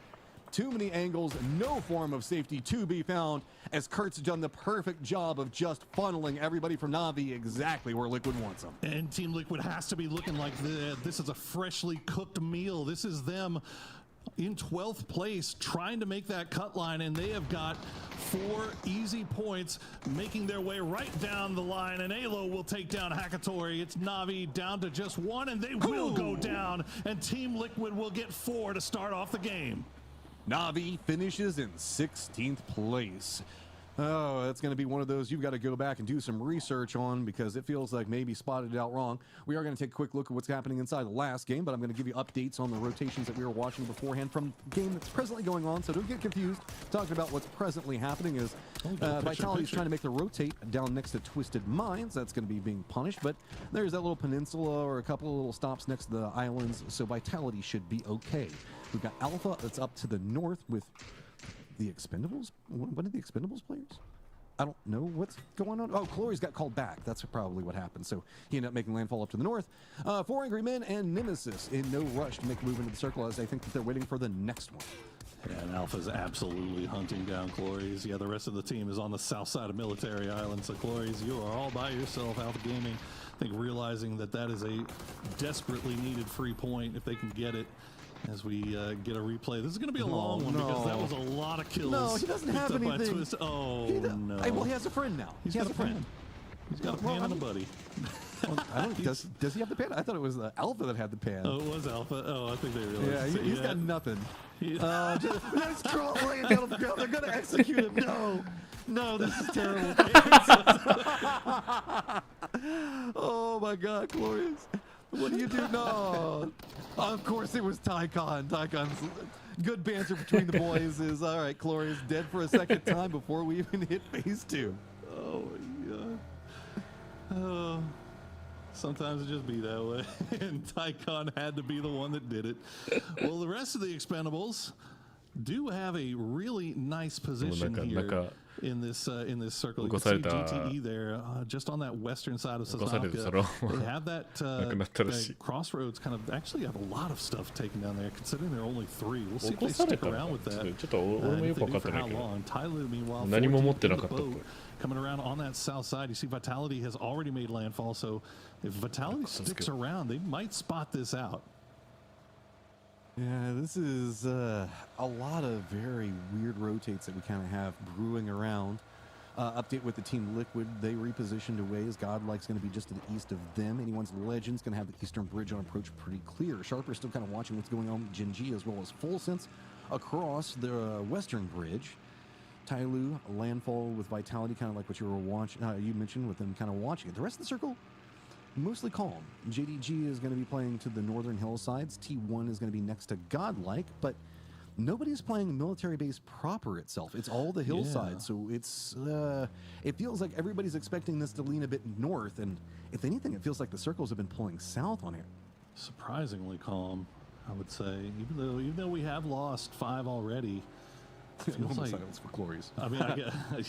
Too many angles, no form of safety to be found, as Kurt's done the perfect job of just funneling everybody from Navi exactly where Liquid wants them. And Team Liquid has to be looking like this is a freshly cooked meal. This is them in 12th place trying to make that cut line, and they have got 4 easy points making their way right down the line, and Alo will take down Hakatori. It's Navi down to just 1, and they will go down, and Team Liquid will get 4 to start off the game. Navi finishes in 16th place. Oh, that's going to be one of those you've got to go back and do some research on, because it feels like maybe spotted it out wrong. We are going to take a quick look at what's happening inside the last game, but I'm going to give you updates on the rotations that we were watching beforehand from the game that's presently going on, so don't get confused. Talking about what's presently happening is Vitality's trying to make the rotate down next to Twisted Mines. That's going to be being punished, but there's that little peninsula or a couple of little stops next to the islands, so Vitality should be okay. We've got Alpha that's up to the north with the Expendables? What are the Expendables players? I don't know what's going on. Oh, Chloe's got called back. That's probably what happened. So he ended up making landfall up to the north. 4 Angry Men and Nemesis in no rush to make a move into the circle, as I think that they're waiting for the next one. Yeah, and Alpha's absolutely hunting down Clories. Yeah, the rest of the team is on the south side of Military Island. So Clories, you are all by yourself. Alpha Gaming, I think, realizing that that is a desperately needed free point if they can get it. As we get a replay, this is going to be a long one because that was a lot of kills. No, he doesn't have anything. TWIS. Oh no! Well, he has a friend now. He has a friend. He's got a pan and a buddy. I don't. Does he have the pan? I thought it was Alpha that had the pan. Oh, it was Alpha. Oh, I think they realized. Yeah, he's got nothing. Just laying down on the ground. They're going to execute him. No, this is terrible. Oh my God, Glorious. What do you do? No. Of course it was Tycon. Tycon's good banter between the boys is, all right, Glorious dead for a second time before we even hit phase 2. Oh my God. Oh. Sometimes it just be that way. And Tycon had to be the one that did it. Well, the rest of the Expendables do have a really nice position here in this circle. You can see GTE there, just on that western side of Sosnovka. They have that crossroads kind of actually have a lot of stuff taken down there, considering there are only 3. We'll see if they stick around with that. And if they do, for how long. Tyloo, meanwhile, 14 in the boat, coming around on that south side. You see Vitality has already made landfall, so if Vitality sticks around, they might spot this out. Yeah, this is a lot of very weird rotates that we kind of have brewing around. Update with the Team Liquid. They repositioned away as Godlike's going to be just to the east of them. Anyone's Legends going to have the eastern bridge on approach pretty clear. Sharper's still kind of watching what's going on with Gen G as well as Full Sense across the western bridge. Tyloo, landfall with Vitality, kind of like what you were watching. You mentioned with them kind of watching it. The rest of the circle, mostly calm. JDG is going to be playing to the northern hillsides. T1 is going to be next to Godlike, but nobody's playing military base proper itself. It's all the hillsides, so it's it feels like everybody's expecting this to lean a bit north, and if anything, it feels like the circles have been pulling south on it. Surprisingly calm, I would say. Even though we have lost 5 already. Feels like silence for Glorious. I mean,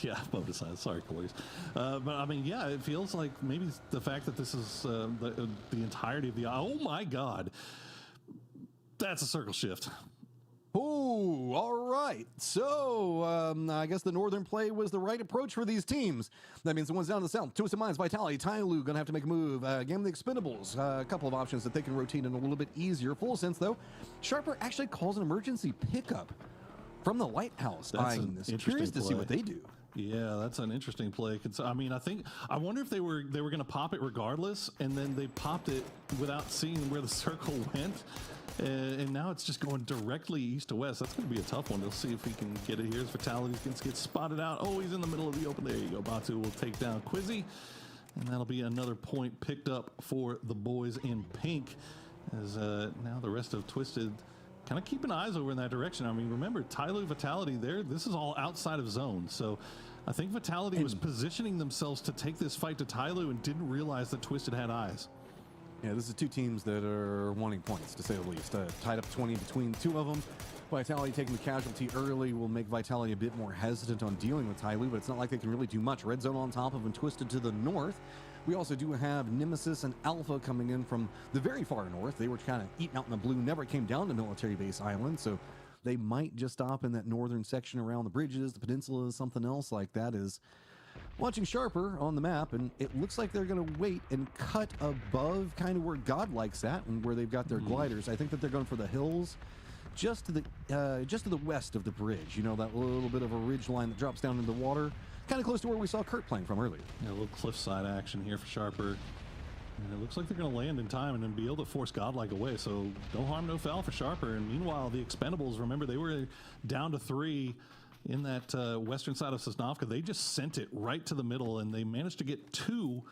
yeah, moment silence. Sorry, Glorious. But I mean, yeah, it feels like maybe the fact that this is the entirety of the. Oh my God, that's a circle shift. Oh, all right. So I guess the northern play was the right approach for these teams. That means the ones down in the south, Twisted Minds, Vitality, Tyloo going to have to make a move. Game of the Expendables, a couple of options that they can rotate in a little bit easier. Full Sense, though, Sharper actually calls an emergency pickup from the lighthouse. That's an interesting. Curious to see what they do. Yeah, that's an interesting play. I mean, I wonder if they were going to pop it regardless, and then they popped it without seeing where the circle went, and now it's just going directly east to west. That's going to be a tough one. We'll see if he can get it here. As Vitality gets spotted out. Oh, he's in the middle of the open. There you go. Batu will take down Quizzy, and that'll be another point picked up for the boys in pink. As now the rest of Twisted kind of keeping eyes over in that direction. I mean, remember, Tyloo, Vitality, this is all outside of zone. So I think Vitality was positioning themselves to take this fight to Tyloo and didn't realize that Twisted had eyes. Yeah, this is 2 teams that are wanting points, to say the least. Tied up 20 between 2 of them. Vitality taking the casualty early will make Vitality a bit more hesitant on dealing with Tyloo, but it's not like they can really do much. Red zone on top of them, Twisted to the north. We also do have Nemesis and Alpha coming in from the very far north. They were kind of eaten out in the blue, never came down to Military Base Island, so they might just stop in that northern section around the bridges, the peninsula, something else like that. Is watching Sharper on the map, and it looks like they're going to wait and cut above kind of where Godlike's at and where they've got their gliders. I think that they're going for the hills just to the west of the bridge. You know, that little bit of a ridge line that drops down into the water. Kind of close to where we saw Kurt playing from earlier. Yeah, a little cliffside action here for Sharper. And it looks like they're going to land in time and then be able to force Godlike away. So no harm, no foul for Sharper. And meanwhile, the Expendables, remember, they were down to 3 in that western side of Sosnovka. They just sent it right to the middle, and they managed to get 2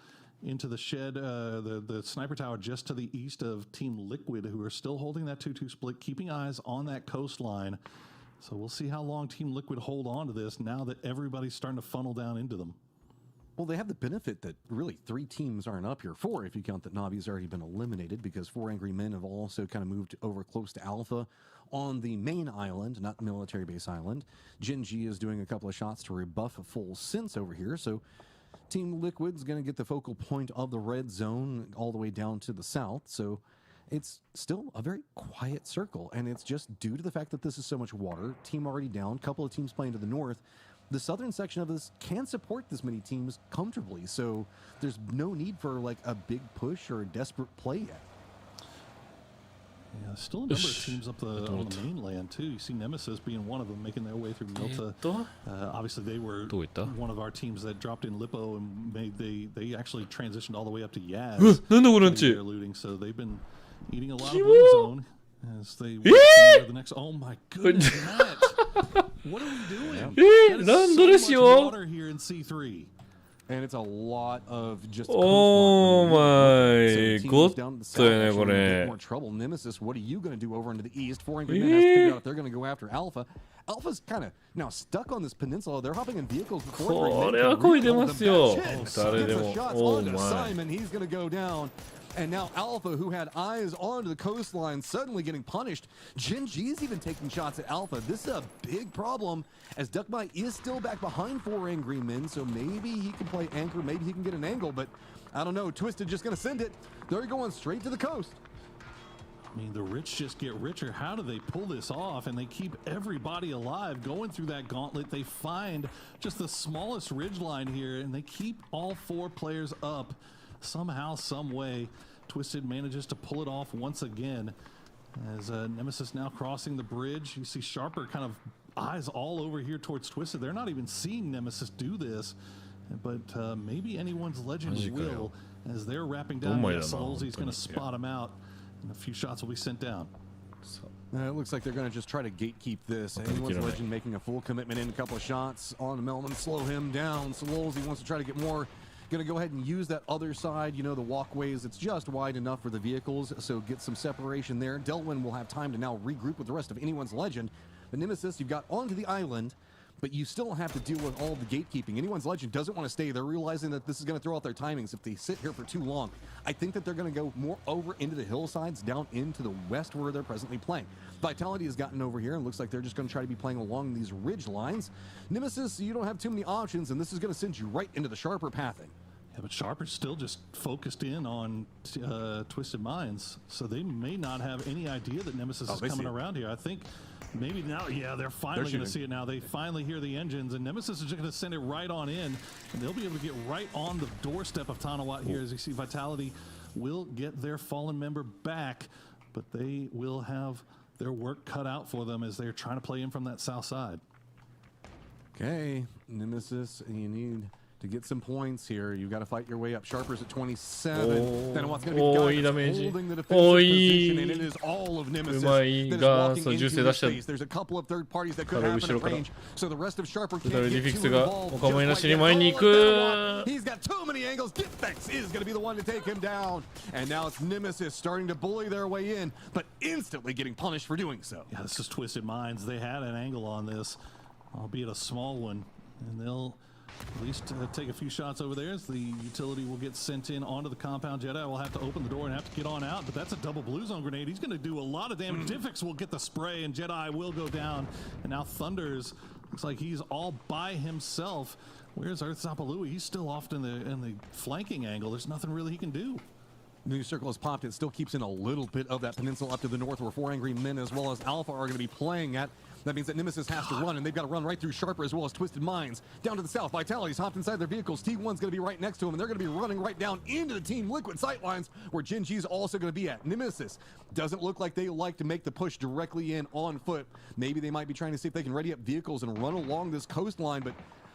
into the shed, the sniper tower just to the east of Team Liquid, who are still holding that 2-2 split, keeping eyes on that coastline. So we'll see how long Team Liquid hold on to this now that everybody's starting to funnel down into them. Well, they have the benefit that really 3 teams aren't up here. 4 if you count that Navi's already been eliminated, because 4 Angry Men have also kind of moved over close to Alpha on the main island, not Military Base Island. Gen G is doing a couple of shots to rebuff Full Sense over here. So Team Liquid's going to get the focal point of the red zone all the way down to the south. So it's still a very quiet circle, and it's just due to the fact that this is so much water. Team already down, couple of teams playing to the north. The southern section of this can support this many teams comfortably, so there's no need for like a big push or a desperate play yet. Yeah, still a number of teams up on the mainland too. You see Nemesis being one of them, making their way through Milta. Obviously, they were one of our teams that dropped in Lippo and they actually transitioned all the way up to Yaz. They're looting, so they've been eating a lot of blue zone as they wait to the next. Oh my goodness, Matt! What are we doing? There's so much water here in C3. And it's a lot of just. Oh my god! More trouble. Nemesis, what are you going to do over into the east? 4 Angry Men has to figure out if they're going to go after Alpha. Alpha's kind of now stuck on this peninsula. They're hopping in vehicles before. Simon, he's going to go down. And now Alpha, who had eyes onto the coastline, suddenly getting punished. Gen G's even taking shots at Alpha. This is a big problem, as Duckbite is still back behind 4 Angry Men, so maybe he can play anchor, maybe he can get an angle, but I don't know. Twisted just going to send it. They're going straight to the coast. I mean, the rich just get richer. How do they pull this off? And they keep everybody alive going through that gauntlet. They find just the smallest ridgeline here, and they keep all 4 players up. Somehow, some way, Twisted manages to pull it off once again. As Nemesis now crossing the bridge, you see Sharper kind of eyes all over here towards Twisted. They're not even seeing Nemesis do this, but maybe anyone's legend will, as they're wrapping down. Solzi's going to spot him out, and a few shots will be sent down. It looks like they're going to just try to gatekeep this. Anyone's legend making a full commitment in, a couple of shots on Melman, slow him down. Solzi wants to try to get more. Going to go ahead and use that other side, you know, the walkways. It's just wide enough for the vehicles, so get some separation there. Delwyn will have time to now regroup with the rest of anyone's legend. The Nemesis, you've got onto the island, but you still have to deal with all the gatekeeping. Anyone's legend doesn't want to stay. They're realizing that this is going to throw out their timings if they sit here for too long. I think that they're going to go more over into the hillsides, down into the west where they're presently playing. Vitality has gotten over here and looks like they're just going to try to be playing along these ridge lines. Nemesis, you don't have too many options, and this is going to send you right into the Sharper pathing. Yeah, but Sharper's still just focused in on Twisted Minds, so they may not have any idea that Nemesis is coming around here. I think maybe now, yeah, they're finally going to see it now. They finally hear the engines, and Nemesis is just going to send it right on in, and they'll be able to get right on the doorstep of Tanawat here. As you see, Vitality will get their fallen member back, but they will have their work cut out for them as they're trying to play in from that south side. Okay, Nemesis, you need to get some points here. You've got to fight your way up. Sharper's at 27. Then what's going to be the guy that's holding the defensive position, and it is all of Nemesis that is walking into the space. There's a couple of third parties that could happen at range, so the rest of Sharper can't get too involved. He's got too many angles. Defense is going to be the one to take him down. And now it's Nemesis starting to bully their way in, but instantly getting punished for doing so. Yeah, this is Twisted Minds. They had an angle on this, albeit a small one, and they'll at least take a few shots over there as the utility will get sent in onto the compound. Jedi will have to open the door and have to get on out, but that's a double blue zone grenade. He's going to do a lot of damage. Diffix will get the spray, and Jedi will go down. And now Thunders looks like he's all by himself. Where's Earth Zapalui? He's still off in the flanking angle. There's nothing really he can do. New circle has popped. It still keeps in a little bit of that peninsula up to the north where 4 Angry Men as well as Alpha are going to be playing at. That means that Nemesis has to run, and they've got to run right through Sharper as well as Twisted Minds. Down to the south, Vitality's hopped inside their vehicles. T1's going to be right next to him, and they're going to be running right down into the Team Liquid sightlines where Gen G's also going to be at. Nemesis doesn't look like they like to make the push directly in on foot. Maybe they might be trying to see if they can ready up vehicles and run along this coastline, but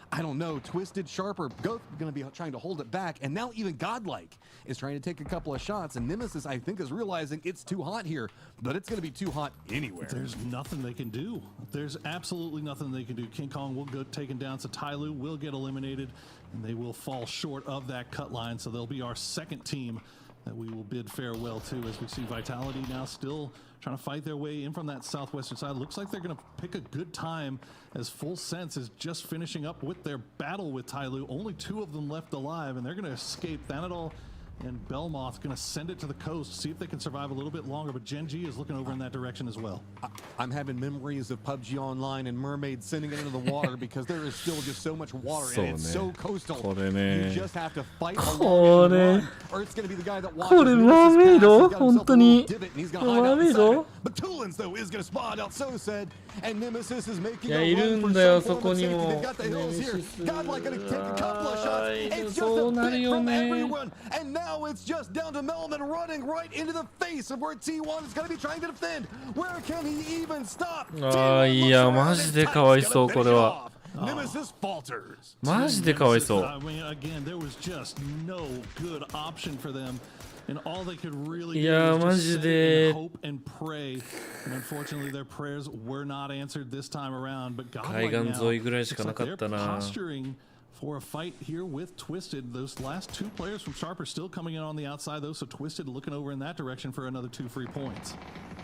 I don't know. Twisted, Sharper, both going to be trying to hold it back, and now even Godlike is trying to take a couple of shots, and Nemesis, I think, is realizing it's too hot here, but it's going to be too hot anywhere. There's nothing they can do. There's absolutely nothing they can do. King Kong will go taken down, so Tyloo will get eliminated, and they will fall short of that cut line, so they'll be our second team that we will bid farewell to as we see Vitality now still trying to fight their way in from that southwestern side. Looks like they're going to pick a good time as Full Sense is just finishing up with their battle with Tyloo. Only 2 of them left alive, and they're going to escape. Thanadol And Belmoth going to send it to the coast, see if they can survive a little bit longer. But Gen G is looking over in that direction as well. I'm having memories of PUBG Online and mermaids sending it into the water because there is still just so much water and it's so coastal. You just have to fight along and run, or it's going to be the guy that watches Nemesis pass. He's got himself a little divot and he's going to hide out inside it. But Tulins, though, is going to spawn out, so said. And Nemesis is making a run for some form of safety. They've got the hills here. Godlike going to take a couple of shots. It's just a bit from everyone. And now it's just down to Melman running right into the face of where T1 is going to be trying to defend. Where can he even stop? いやマジでかわいそうこれは。 Nemesis falters. マジでかわいそう。 I mean, again, there was just no good option for them. And all they could really do Yeah, was just sit maji and hope and pray. And unfortunately, their prayers were not answered this time around. But Godlike now, looks like they're posturing for a fight here with Twisted. Those last two players from Sharp are still coming in on the outside, though. So Twisted looking over in that direction for another 2 free points.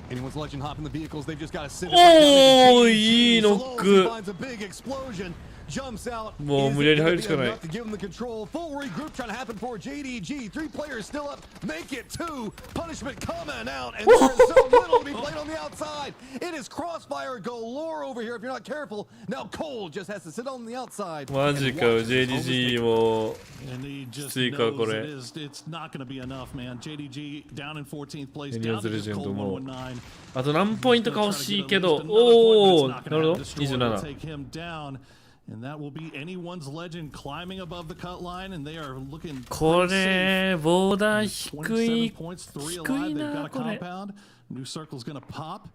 Anyone's legend hop in the vehicles. They've just got to sit. Oh,いいノック。 Finds a big explosion. Jumps out. もう無理やり入るしかない。 To give him the control. Full regroup trying to happen for JDG. 3 players still up. Make it 2. Punishment coming out. And there's so little to be played on the outside. It is crossfire galore over here if you're not careful. Now Cole just has to sit on the outside. マジかよ JDG も And he き just ついか knows こ it れ。 is, it's not going to be enough, man. JDG down in 14th place. エニア Down ズ to レ just ジェン Cole ドも 119. あと何ポイントか欲しいけど Another おお point, なるほど but it's not gonna take 27 him down. And that will be anyone's legend climbing above the cut line, and they are looking これボーダー低27い points, 3 低い alive. They've な got a これ compound. New circle's gonna pop,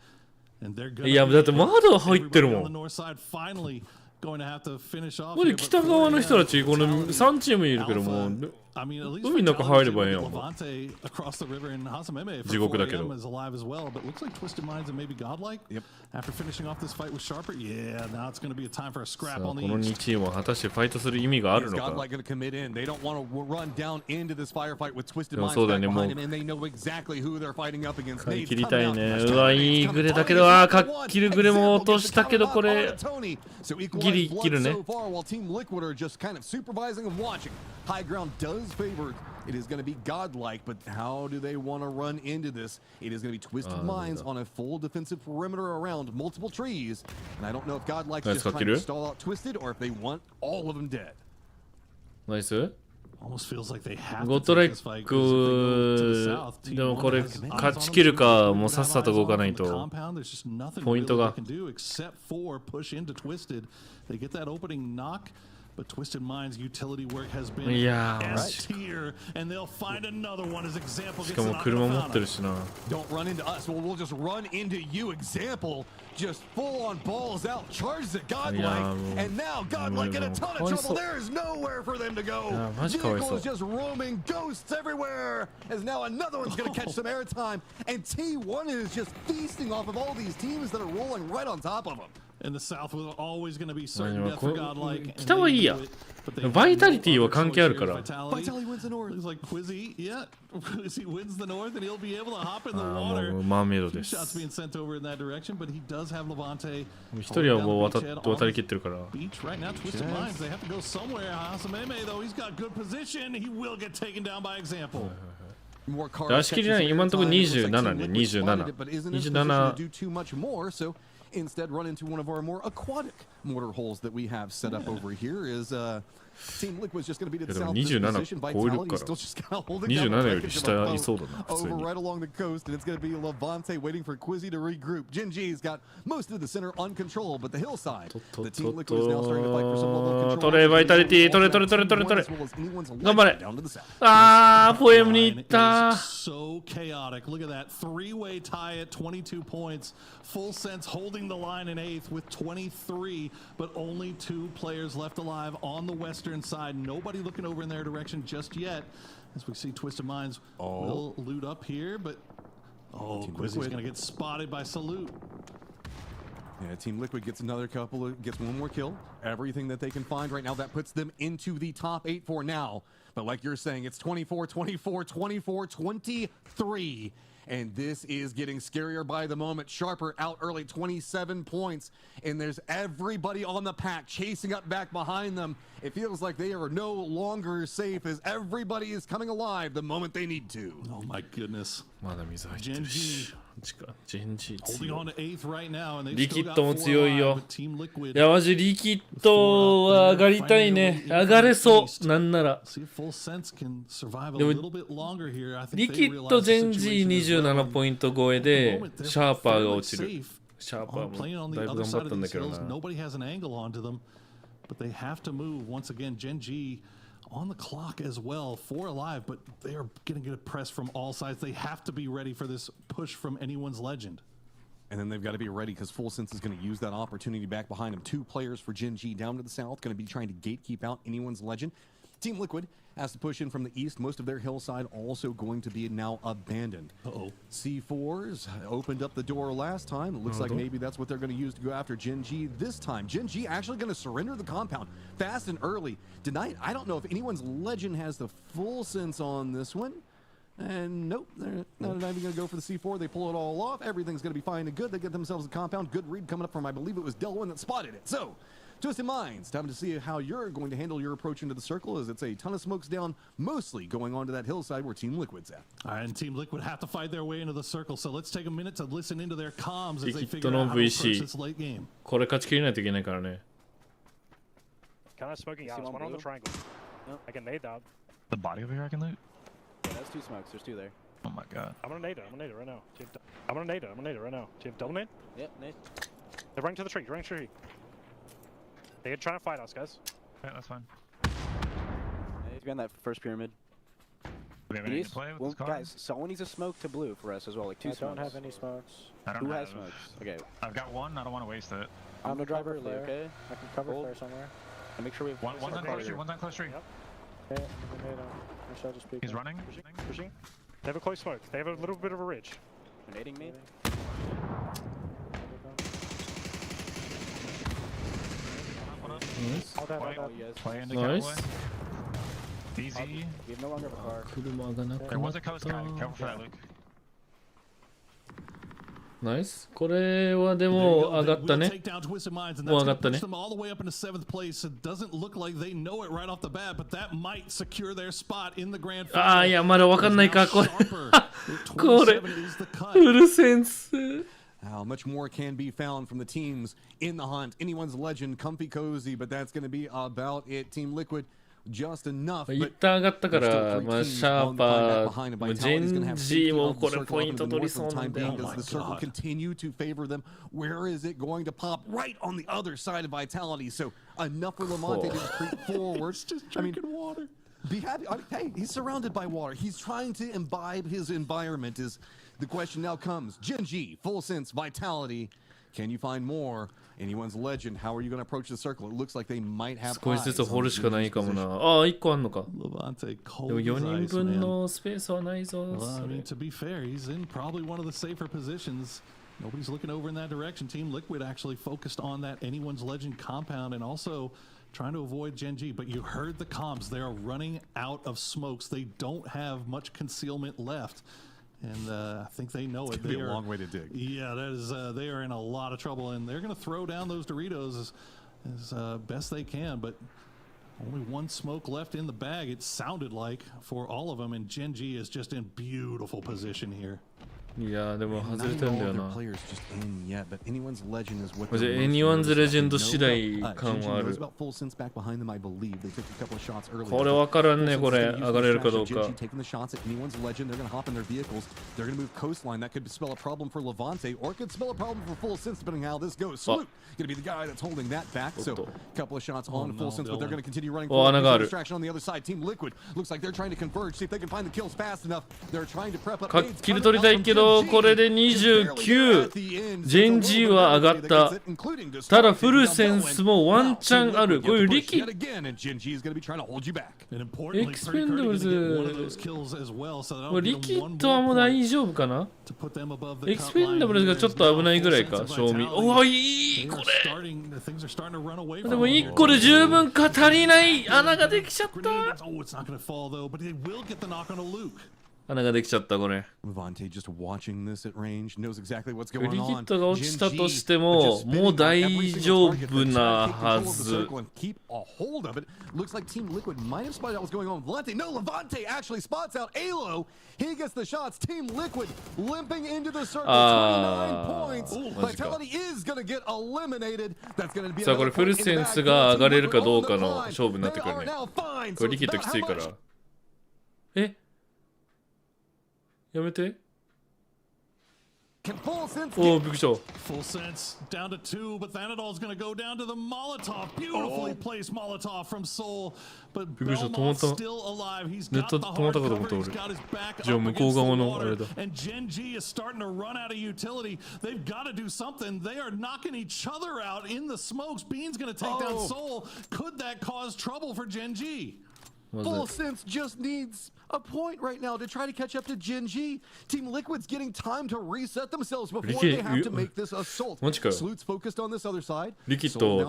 and they're gonna いやだってまだ入ってるも everybody on the ん north side finally going to have to finish off これ here, but 北側の人たちこの3チームいるけども I mean, at least 海の中入ればええやん Levante across the river in Hasameme for 地獄だけど 4AM is alive as well, but looks like Twisted Minds and maybe Godlike. Yep. After finishing off this fight with Sharper, yeah, now it's going to be a time for a さ scrap あ on こ the の2 east. チームは果たしてファイトする意味がある Is のか Godlike going to commit in? They don't want to run down into this firefight with Twisted でも Minds そうだ back ねもう behind him, and they know exactly who they're fighting up against. 買い Nate's 切りた coming い out. ねうわいいグレだけどあーかっきるグレも落としたけどこれ So ギ equalized リ blood 切るね so far, while Team Liquid are just kind of supervising and watching. High ground does favor. It is going to be Godlike, but how do they want to run into this? It is going to be Twisted Minds on a full defensive perimeter around multiple trees. And I don't know if Godlike's just trying to stall out Twisted or if they want all of them dead. ナイス Almost feels like they have ゴ to ッド take レ this fight ッ because if they go to the ク south, でもこれ T1 has 勝 eyes ち on きる them, か so もう they さっ have さと eyes 動か on な them い in the と compound. There's just nothing ポイン really ト they が can do except for push into Twisted. They get that opening knock. But Twisted Minds' utility work has been いや S tier, and they'll find another one as Example し gets か the も knock 車 on 持 Fana. ってるしな Don't run into us. Well, we'll just run into you. Example just full on balls out, charges at Godlike, and now Godlike in a ton of trouble. There is nowhere for them to go. Vehicle is just roaming ghosts everywhere. As now another one's going to catch some airtime, and T1 is just feasting off of all these teams that are rolling right on top of them. In the south was always going to be certain death for Godlike. 北はいいやバイタリティは関係あるから Vitality wins the north. Looks like Quizzy, yeah. Quizzy wins the north, and he'll be able to hop in the あ water. ーもうマーメイド Two です shots being sent over in that direction, but he does have Levante. 一人はもう渡りきってるから Beach right now, Twisted Minds. They have to go somewhere. Hasameme, though, he's got good position. He will get taken down by Example. 出し切りない今のところ27ね27 27 Instead, run into one of our more aquatic mortar holes that we have set up over here. Is Team Liquid's just going to be to the south position. Vitality still just kind of holding down the wreckage of a boat over right along the coast, and it's going to be Levante waiting for Quizzy to regroup. Gen G's got most of the center uncontrolled, but the hillside, the Team Liquid is now starting to fight for some level of control. 取れバイタリティ取れ頑張れあーポエムに行った So chaotic. Look at that. 3-way tie at 22 points. Full Sense holding the line in 8th with 23, but only 2 players left alive on the western side. Nobody looking over in their direction just yet. As we see Twisted Minds will loot up here, but Quizzy's going to get spotted by Salute. Yeah, Team Liquid gets another couple, gets one more kill. everything that they can find right now. That puts them into the top 8 for now. But like you're saying, it's 24, 24, 24, 23. And this is getting scarier by the moment. Sharper out early, 27 points. And there's everybody on the pack chasing up back behind them. It feels like they are no longer safe as everybody is coming alive the moment they need to. Oh my goodness. Genji holding on to 8th right now, and they've リキ still ッ got ドも 4強いよ alive with Team Liquid. いやマジリキッドは上がりたいね上がれそうなんなら See if Full Sense can survive a でも little bit longer here. I think リ they キッド realize ジ the ェンジ situation is 27 well. ポイント超えで At the moment, they're シャーパーが fairly 落ちる safe シャーパー on も playing on だ the いぶ other 頑張 side った of んだ these けど hills. な Nobody has an angle onto them, but they have to move once again. Genji on the clock as well, 4 alive, but they are going to get pressed from all sides. They have to be ready for this push from anyone's legend. And then they've got to be ready because Full Sense is going to use that opportunity back behind him. 2 players for Genji down to the south, going to be trying to gatekeep out anyone's legend. Team Liquid has to push in from the east. Most of their hillside also going to be now abandoned. C4s opened up the door last time. It looks like maybe that's what they're going to use to go after Genji this time. Genji actually going to surrender the compound fast and early. Tonight, I don't know if anyone's legend has the Full Sense on this one. And nope, they're not even going to go for the C4. They pull it all off. Everything's going to be fine and good. They get themselves a compound. Good read coming up from, I believe it was Delwyn that spotted it. So, Twisted Minds, time to see how you're going to handle your approach into the circle as it's a ton of smokes down, mostly going onto that hillside where Team Liquid's at. All right, and Team Liquid have to fight their way into the circle, so let's take a minute to listen into their comms as リ they キッ figure ド out の how to approach VC this late game. これ勝ち切れないといけないからね Kind of smoking out. One on the triangle. I can nade that. The body over here I can loot? Yeah, that's 2 smokes. There's 2 there. Oh my god. I'm gonna nade it. I'm gonna nade it right now. I'm gonna nade it. I'm gonna nade it right now. Do you have double nade? Yep, nade. They're running to the tree. Running to the tree. They're trying to fight us, guys. Okay, that's fine. He's behind that first pyramid. Do we have anything to play with this card? Guys, someone needs a smoke to blue for us as well, like 2 I smokes. don't have any smokes. I don't Who have. has smokes? Okay. I've got 1. I don't want to waste it. I'm the driver, cover flare. okay? I can cover Hold. flare somewhere. And make sure we have One's on close tree. One's on close tree. Yep. Okay, I'm gonna nade him. I shall just peek He's him. running. Pushing. They have a close smoke. They have a little bit of a ridge. Nading me? Nice. Play into Nice. Cowboy. Easy. We have no longer have a car. 車がなかった There was a coast guy. Careful for that, Luke. ナイスこれはで There you も go. 上がった They will ね take down Twisted Minds, and もう that's 上が going っ to たね push them all the way up into 7th place. It doesn't look like they know it right off the bat, but that might secure their spot in the grand final. ああいやまだわかんないかこれ Sharper これ 27 is the cut. フルセンス How much more can be found from the teams in the hunt? Anyone's legend, comfy cozy, but that's going to be about it. Team Liquid, just enough. 一 But 旦上がったか there's ら still まあ three シ teams ャ on ー the パ climb back behind ー him. もうジ Vitality's ェ going to ン have ジ safety も of the これ circle ポイ up ン in ト the 取り north そう for the なん time だよ being. Does the circle continue to favor them? Where is it going to pop? Right on the other side of Vitality. So enough for Levante to just creep forward. Just drinking water. Be happy. Hey, he's surrounded by water. He's trying to imbibe his environment. Is the question now comes? Genji, Full Sense, Vitality. Can you find more? Anyone's legend. How are you going to approach the circle? It looks like they might have 少しずつ eyes 掘 on る the しかないかも position. なああ1個あんのか Levante で cold も as 4人 ice, 分 man. のスペースはないぞ Well, そ I れ mean, to be fair, he's in probably one of the safer positions. Nobody's looking over in that direction. Team Liquid actually focused on that anyone's legend compound and also trying to avoid Genji. But you heard the comms. They are running out of smokes. They don't have much concealment left. And I think they know it. It's gonna be a long way to dig. Yeah, that is. They are in a lot of trouble, and they're going to throw down those Doritos as best they can. But only 1 smoke left in the bag, it sounded like, for all of them. And Genji is just in beautiful position here. いやでも Not 外れて even んだ all よ their な players just in yet, but anyone's legend is what マジ they're most anyone's nervous legend about. 次第 Genji 感はあ knows る about Full Sense back behind them, I believe. They took a couple of shots earlier. これわからんね Full こ Sense れ is gonna use 上がれるか the どう distraction. か Genji taking the shots at anyone's legend. They're going to hop in their vehicles. They're going to move coastline. That could spell a problem for Levante, or it could spell a problem for Full Sense, depending on how this goes. Salute going to be the guy that's holding that back. So a couple of shots on Full Sense, but they're going to continue running forward. There's distraction on the other side. Team Liquid looks like they're trying to converge, see if they can find the kills fast enough. They're trying to prep up. キル取りたいけどとこれで29。ジェンジーは上がった。ただフルセンスもワンチャンある。これリキエクスペンダブルズリキッドはもう大丈夫かな。エクスペンダブルズがちょっと危ないぐらいか。賞味。おお、いいこれ。でも1個で十分か。足りない穴ができちゃった。穴ができちゃったこれ。リキッドが落ちたとしてももう大丈夫なはず。He gets the shots. Team Liquid limping into the circle. 29 points. Vitality is going to get eliminated. That's going to be さあこれフルセンスが上がれるかどうかの勝負になってくるね。これリキッドきついから。え？やめて。Oh, big show. Full sense down to 2, but Thanadol's going to go down to the Molotov. Beautifully placed Molotov from Seoul. But Belmont's still alive. He's got the hard cover. He's got his back up against the water. And Gen G is starting to run out of utility. They've got to do something. They are knocking each other out in the smokes. Bean's going to take down Seoul. Could that cause trouble for Gen G? Full Sense just needs a point right now to try to catch up to Gen G. Team Liquid's getting time to reset themselves before they have to make this assault. Salut's focused on this other side. So now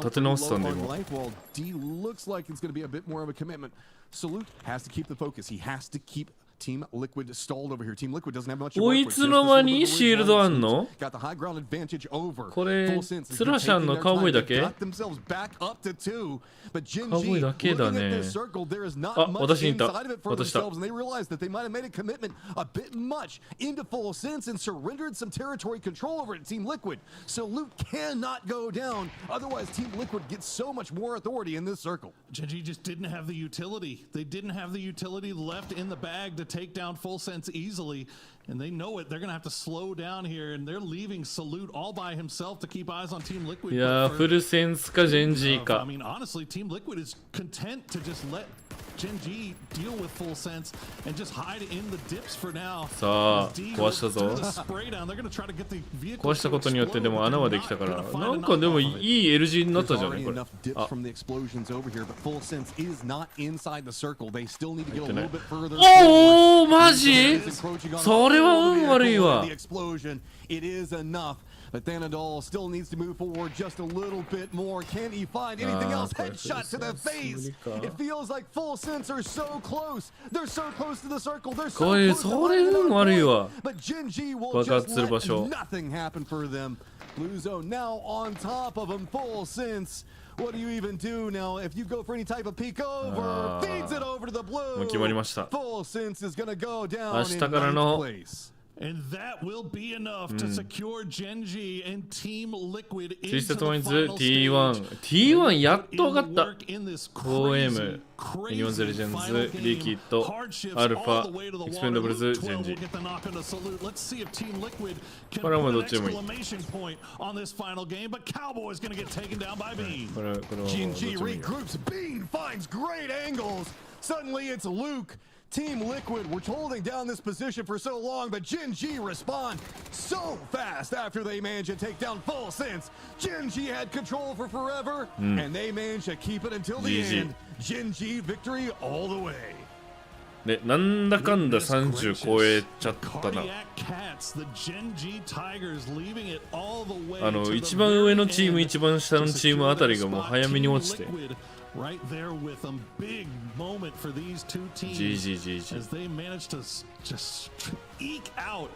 while D looks like it's going to be a bit more of a commitment. Salute has to keep the focus. He has to keep Team Liquid stalled over here. Team Liquid doesn't have much to work with. いつの間にシールドあんの？ Got the high ground advantage over. これツラシャンのカウボーイだけ？ Got themselves back up to 2. But Gen カウボーイだけだね。 there is not あ、 much 私にいた。 inside of it for 私だ。 themselves, and they realized that they might have made a commitment a bit much into Full Sense and surrendered some territory control over it. Team Liquid. Salute cannot go down. Otherwise, Team Liquid gets so much more authority in this circle. Gen G just didn't have the utility. They didn't have the utility left in the bag to take down Full Sense easily. And they know it. They're going to have to slow down here. And they're leaving Salute all by himself to keep eyes on Team Liquid. いやー、フルセンスかジェンジーか。 I mean, honestly, Team Liquid is content to just let Gen G deal with Full Sense and just hide in the dips for now. さあ、壊したぞ。 壊したことによってでも穴はできたから、なんかでもいい LG になったじゃんねこれ。あ、おお、マジ？それは運悪いわ。 But Thanadol still needs to move forward just a little bit more. Can he find anything else? Headshot to the face. It feels like Full Sense are so close. They're so close to the circle. They're so close to the But Gen G will just let nothing happen for them. Blue Zone now on top of him. Full Sense. What do you even do now if you go for any type of peek over? Feeds it over to the blue. Full Sense is going to go down in ninth place. And that will be enough to secure Gen G and Team Liquid into the final stage. T1 やっと上がった。4M、N1 レジェンズ、リキッド、アルファ、エクスペンダブルズ、ジェンジ。これはもうどっちでもいい。これはGen G regroups. Bean finds great angles. Suddenly it's Luke. Team Liquid were holding down this position for so long, but Gen G respond so fast after they managed to take down Full Sense. Gen G had control for forever, and they managed to keep it until the end. Gen G victory all the way. ね、なんだかんだ30超えちゃったな。一番上のチーム、一番下のチームあたりがもう早めに落ちて。Right there with them. Big moment for these two teams as they managed to just eke out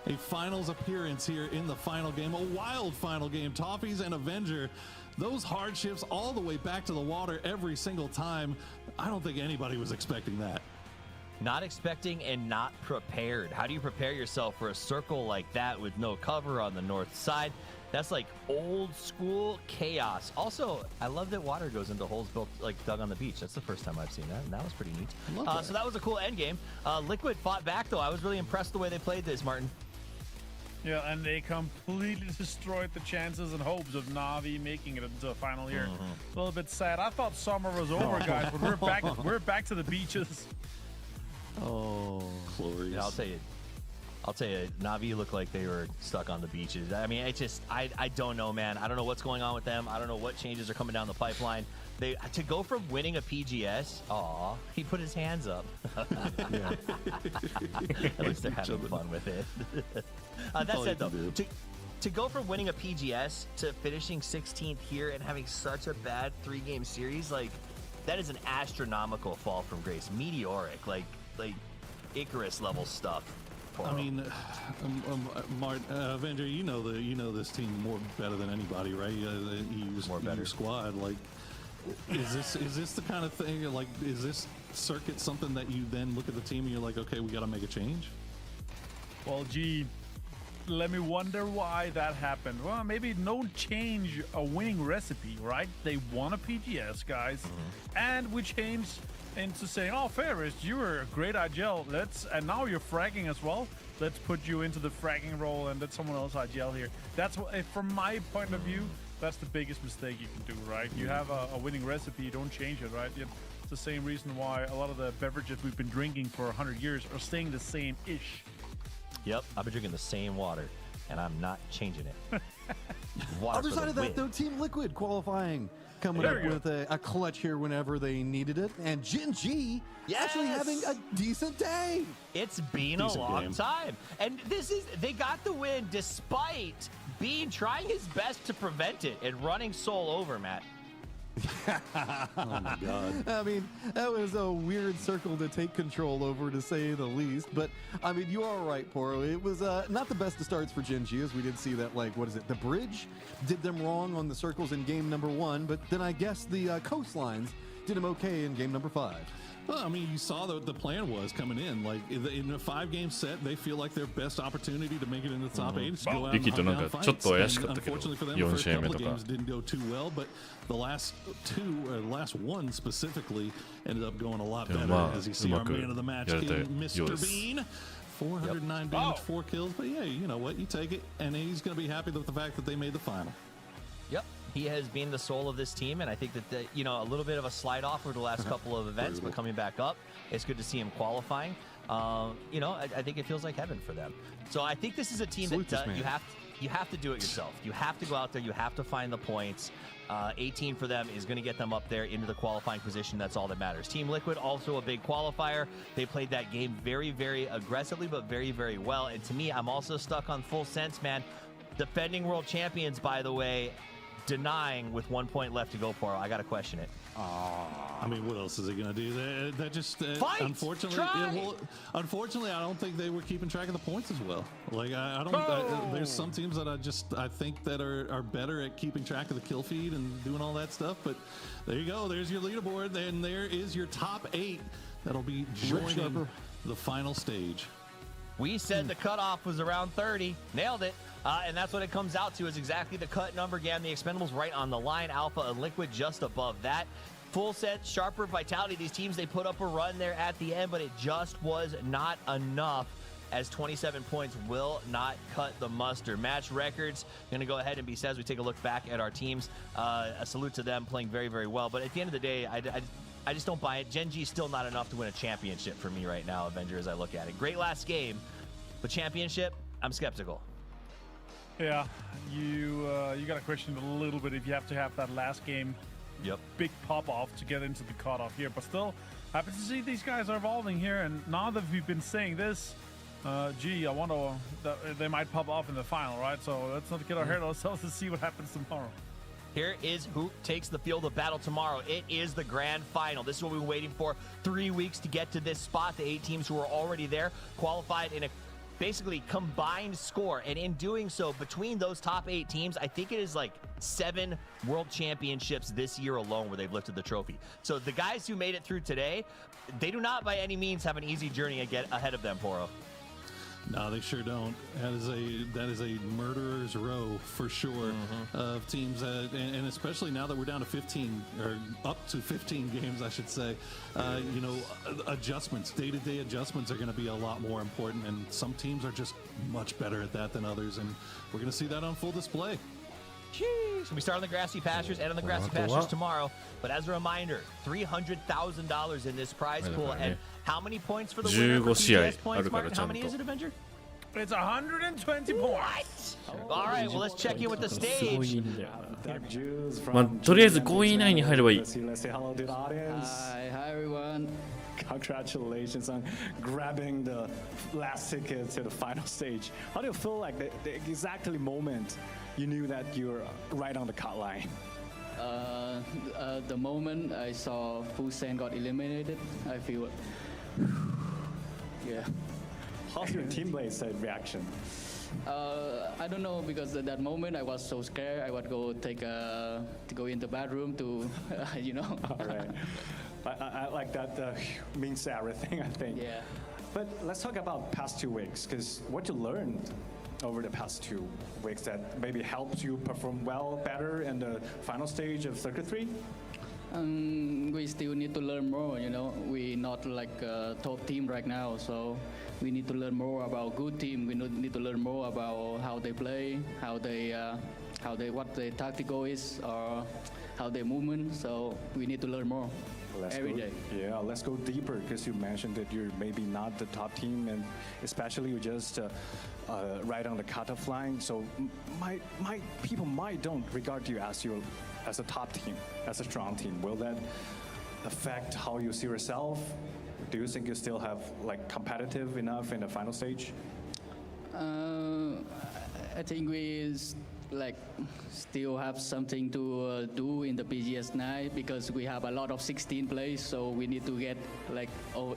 a finals appearance here in the final game. A wild final game. Toffees and Avenger. Those hardships all the way back to the water every single time. I don't think anybody was expecting that. Not expecting and not prepared. How do you prepare yourself for a circle like that with no cover on the north side? That's like old school chaos. Also, I love that water goes into holes built like dug on the beach. That's the first time I've seen that, and that was pretty neat. So that was a cool end game. Liquid fought back though. I was really impressed the way they played this, Martin. Yeah, and they completely destroyed the chances and hopes of NAVI making it into the final here. A little bit sad. I thought summer was over, guys, but we're back to the beaches. Oh, glorious. Yeah, I'll I'll tell you, Navi looked like they were stuck on the beaches. I mean, I don't know, man. I don't know what's going on with them. I don't know what changes are coming down the pipeline. To go from winning a PGS, he put his hands up. At least they're having fun with it. That said, though, to go from winning a PGS to finishing 16th here and having such a bad 3-game series, like, that is an astronomical fall from grace. Meteoric, like Icarus level stuff. I mean, Avenger, you know this team more better than anybody, right? Your squad. Like, is this the kind of thing? Like, is this circuit something that you then look at the team and you're like, okay, we got to make a change? Well, gee, let me wonder why that happened. Well, maybe no change a winning recipe, right? They won a PGS, guys, and we changed into saying, oh, Ferris, you were a great IGL. And now you're fragging as well. Let's put you into the fragging role and let someone else IGL here. That's what, from my point of view, that's the biggest mistake you can do, right? You have a winning recipe, you don't change it, right? It's the same reason why a lot of the beverages we've been drinking for 100 years are staying the same-ish. Yep, I've been drinking the same water, and I'm not changing it. Other side of that, though, Team Liquid qualifying, coming up with a clutch here whenever they needed it, and Gen G actually having a decent day. It's been a long time, and they got the win despite Bean trying his best to prevent it and running Soul over, Matt. Oh my god. I mean, that was a weird circle to take control over, to say the least. But, I mean, you are right, Poro. It was not the best of starts for Gen G, as we did see that, like, what is it? The bridge did them wrong on the circles in game number 1, but then I guess the coastlines did them okay in game number 5. Well, I mean, you saw what the plan was coming in. Like, in a 5-game set, they feel like their best opportunity to make it in the top 8 is to go out and hunt down fights. And unfortunately for them, the first couple of games didn't go too well, but the last one specifically ended up going a lot better, as you see our man of the match in Mr. Bean. 409 damage, 4 kills, but yeah, you know what? You take it, and he's going to be happy with the fact that they made the final. Yep. He has been the soul of this team, and I think that, a little bit of a slide off over the last couple of events, but coming back up, it's good to see him qualifying. I think it feels like heaven for them. So I think this is a team that you have to do it yourself. You have to go out there. You have to find the points. 18 for them is going to get them up there into the qualifying position. That's all that matters. Team Liquid, also a big qualifier. They played that game very, very aggressively, but very, very well. And to me, I'm also stuck on Full Sense, man. Defending world champions, by the way, denying with 1 point left to go for. I got to question it. I mean, what else is he going to do? That just unfortunately, I don't think they were keeping track of the points as well. Like there's some teams that I think that are better at keeping track of the kill feed and doing all that stuff. But there you go. There's your leaderboard, and there is your top 8 that'll be joining the final stage. We said the cutoff was around 30. Nailed it. And that's what it comes out to, is exactly the cut number. Again, the Expendables right on the line. Alpha and Liquid just above that. Full Set, Sharper, Vitality. These teams, they put up a run there at the end, but it just was not enough, as 27 points will not cut the mustard. Match records going to go ahead and be said as we take a look back at our teams. A salute to them, playing very, very well. But at the end of the day, I just don't buy it. Gen G is still not enough to win a championship for me right now, Avenger, as I look at it. Great last game, but championship, I'm skeptical. Yeah, you got to question it a little bit if you have to have that last game big pop-off to get into the cutoff here. But still, happy to see these guys are evolving here. And now that we've been saying this, I wonder that they might pop off in the final, right? So let's not get our head ourselves to see what happens tomorrow. Here is who takes the field of battle tomorrow. It is the grand final. This is what we've been waiting for 3 weeks to get to this spot. The 8 teams who are already there qualified in a basically combined score, and in doing so, between those top 8 teams, I think it is like 7 world championships this year alone where they've lifted the trophy. So the guys who made it through today, they do not by any means have an easy journey ahead of them, Poro. No, they sure don't. That is a murderer's row for sure of teams, and especially now that we're down to 15 or up to 15 games, I should say. Adjustments, day-to-day adjustments are going to be a lot more important, and some teams are just much better at that than others, and we're going to see that on full display. Jeez. We start on the grassy pastures and on the grassy pastures tomorrow. But as a reminder, $300,000 in this prize pool. And how many points for the winner for PGS points, Martin? How many is it, Avenger? It's 120 points. All right, well, let's check in with the stage. まあとりあえず5位以内に入ればいい。 Let's say hello to the audience. Hi everyone. Congratulations on grabbing the last ticket to the final stage. How do you feel like the exactly moment you knew that you were right on the cut line? The moment I saw Fusen got eliminated, I feel yeah. How's your teammates' reaction? I don't know, because at that moment I was so scared. I would go to go in the bathroom to you know. All right. I like that means everything, I think. Yeah. But let's talk about past 2 weeks, because what you learned over the past 2 weeks that maybe helps you perform better in the final stage of Circuit 3? We still need to learn more, you know. We're not like a top team right now, so we need to learn more about good team. We need to learn more about how they play, what their tactical is, or how they movement. So we need to learn more every day. Yeah, let's go deeper, because you mentioned that you're maybe not the top team, and especially you just right on the cutoff line. So people don't regard you as a top team, as a strong team. Will that affect how you see yourself? Do you think you still have like competitive enough in the final stage? I think we still have something to do in the PGS 9, because we have a lot of 16 place, so we need to get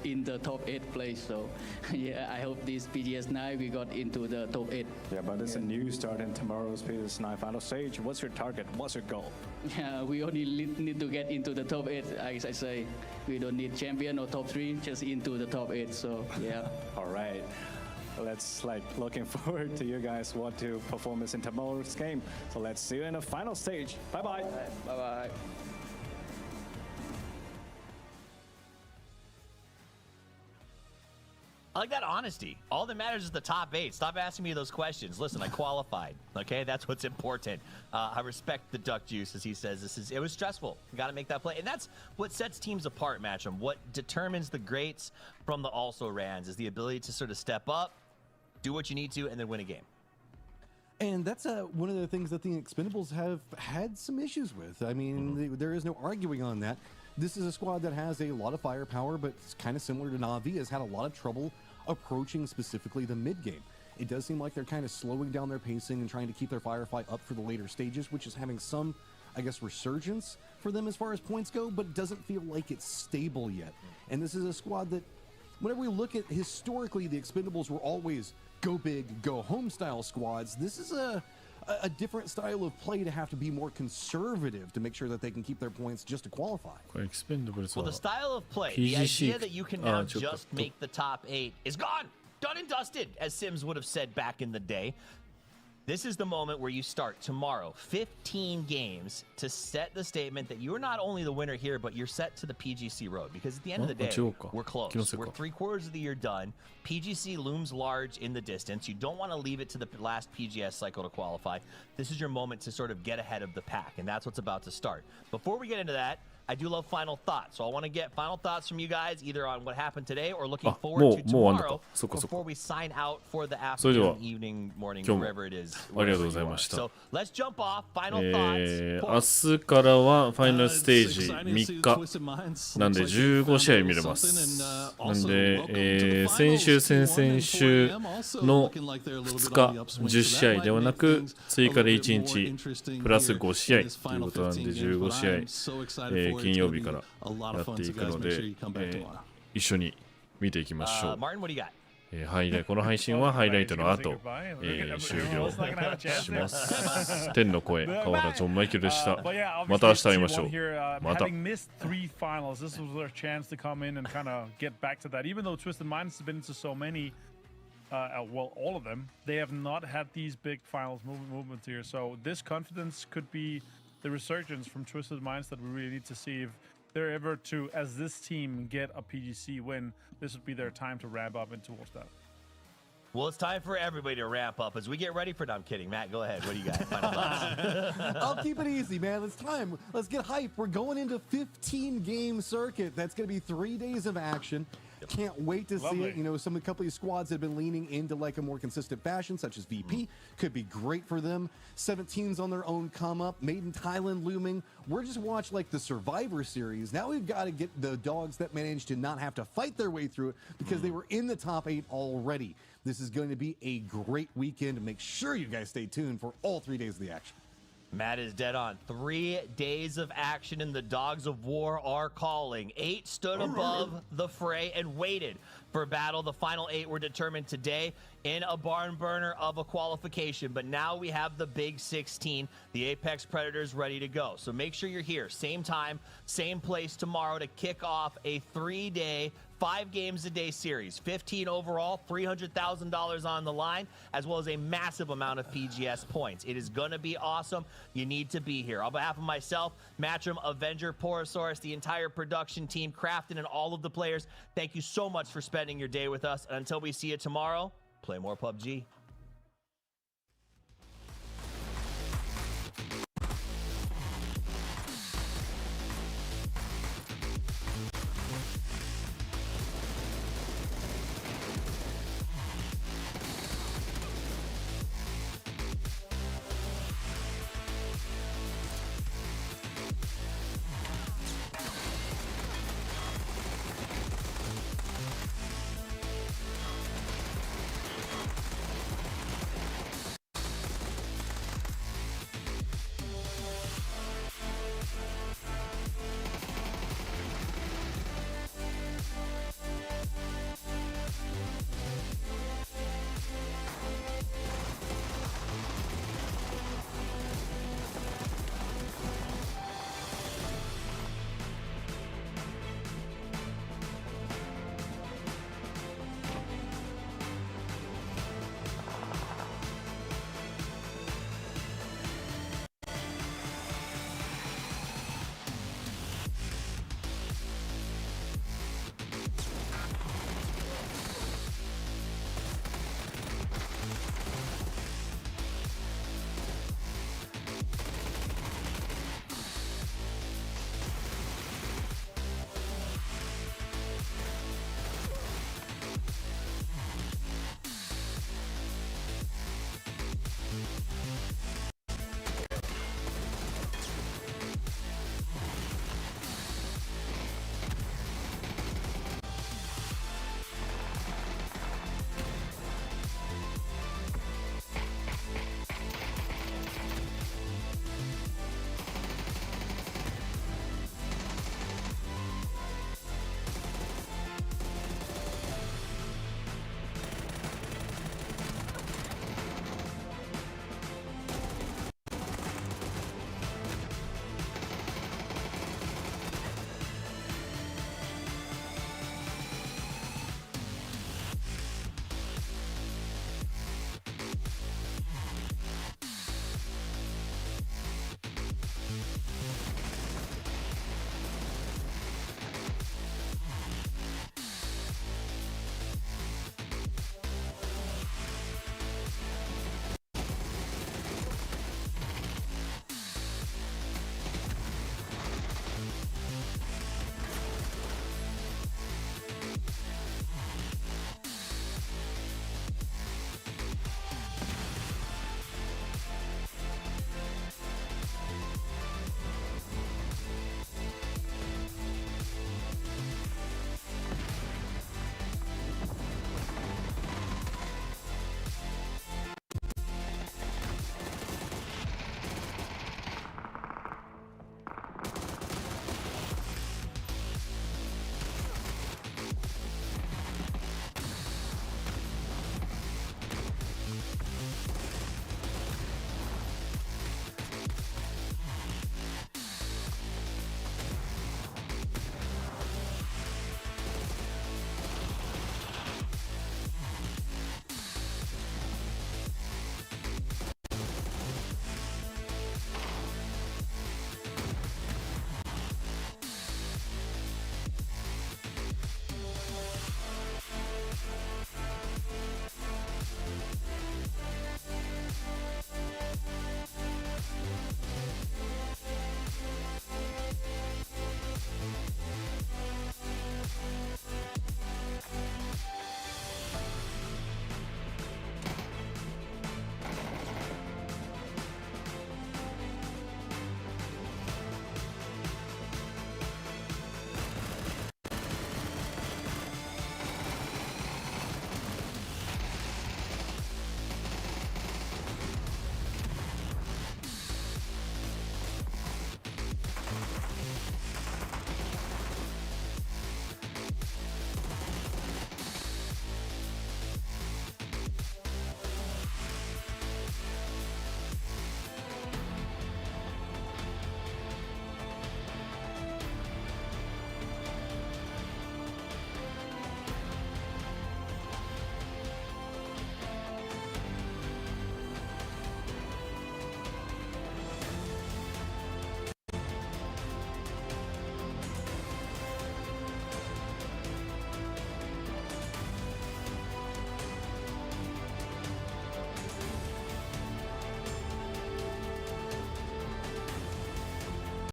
in the top 8 place. So yeah, I hope this PGS 9 we got into the top 8. Yeah, but it's a new start in tomorrow's PGS 9 final stage. What's your target? What's your goal? Yeah, we only need to get into the top 8. As I say, we don't need champion or top 3, just into the top 8. So yeah. All right. Let's looking forward to you guys what to performance in tomorrow's game. So let's see you in the final stage. Bye bye. Bye bye. I like that honesty. All that matters is the top 8. Stop asking me those questions. Listen, I qualified. Okay, that's what's important. I respect the duck juice, as he says. It was stressful. You got to make that play, and that's what sets teams apart, Match'em. What determines the greats from the also-rans is the ability to sort of step up, do what you need to, and then win a game. And that's one of the things that the Expendables have had some issues with. I mean, there is no arguing on that. This is a squad that has a lot of firepower, but it's kind of similar to NAVI, has had a lot of trouble approaching specifically the mid-game. It does seem like they're kind of slowing down their pacing and trying to keep their firefight up for the later stages, which is having some, I guess, resurgence for them as far as points go, but it doesn't feel like it's stable yet. And this is a squad that, whenever we look at historically, the Expendables were always go big, go home style squads. This is a different style of play to have to be more conservative to make sure that they can keep their points just to qualify. Well, the style of play, the idea that you can now just make the top 8 is gone. Done and dusted, as Sims would have said back in the day. This is the moment where you start tomorrow, 15 games, to set the statement that you're not only the winner here, but you're set to the PGC road. Because at the end of the day, we're close. We're 3/4 of the year done. PGC looms large in the distance. You don't want to leave it to the last PGS cycle to qualify. This is your moment to sort of get ahead of the pack, and that's what's about to start. Before we get into that, I do love final thoughts. So I want to get final thoughts from you guys, either on what happened today or looking forward to tomorrow before we sign out for the afternoon, evening, morning, wherever it is. ありがとうございました。 So let's jump off. Final thoughts. 明日からはファイナルステージ3日なんで15試合見れます。なんで、先週先々週の2日10試合ではなく追加で1日プラス5試合ということなんで15試合、金曜日からやっていくので、一緒に見ていきましょう。この配信はハイライトの後、終了します。天の声、川田ジョン・マイケルでした。また明日会いましょう。また。 Having missed 3 finals, this was their chance to come in and kind of get back to that. Even though Twisted Minds has been into so many, well, all of them, they have not had these big finals movements here. So this confidence could be the resurgence from Twisted Minds that we really need to see. If they're ever to, as this team, get a PGC win, this would be their time to ramp up and towards that. Well, it's time for everybody to ramp up as we get ready for... No, I'm kidding. Matt, go ahead. What do you got? Final thoughts. I'll keep it easy, man. It's time. Let's get hype. We're going into 15-game circuit. That's going to be 3 days of action. Can't wait to see it. You know, a couple of squads have been leaning into like a more consistent fashion, such as VP. Could be great for them. 17's on their own come up. Made in Thailand looming. We're just watching like the Survivor Series. Now we've got to get the dogs that managed to not have to fight their way through it because they were in the top 8 already. This is going to be a great weekend. Make sure you guys stay tuned for all 3 days of the action. Matt is dead on. 3 days of action and the Dogs of War are calling. 8 stood above the fray and waited for battle. The final 8 were determined today in a barn burner of a qualification. But now we have the big 16, the Apex Predators, ready to go. So make sure you're here. Same time, same place tomorrow to kick off a 3-day 5 games a day series, 15 overall, $300,000 on the line, as well as a massive amount of PGS points. It is going to be awesome. You need to be here. On behalf of myself, Matchroom, Avenger, Porosaurus, the entire production team, Crafton, and all of the players, thank you so much for spending your day with us. And until we see you tomorrow, play more PUBG.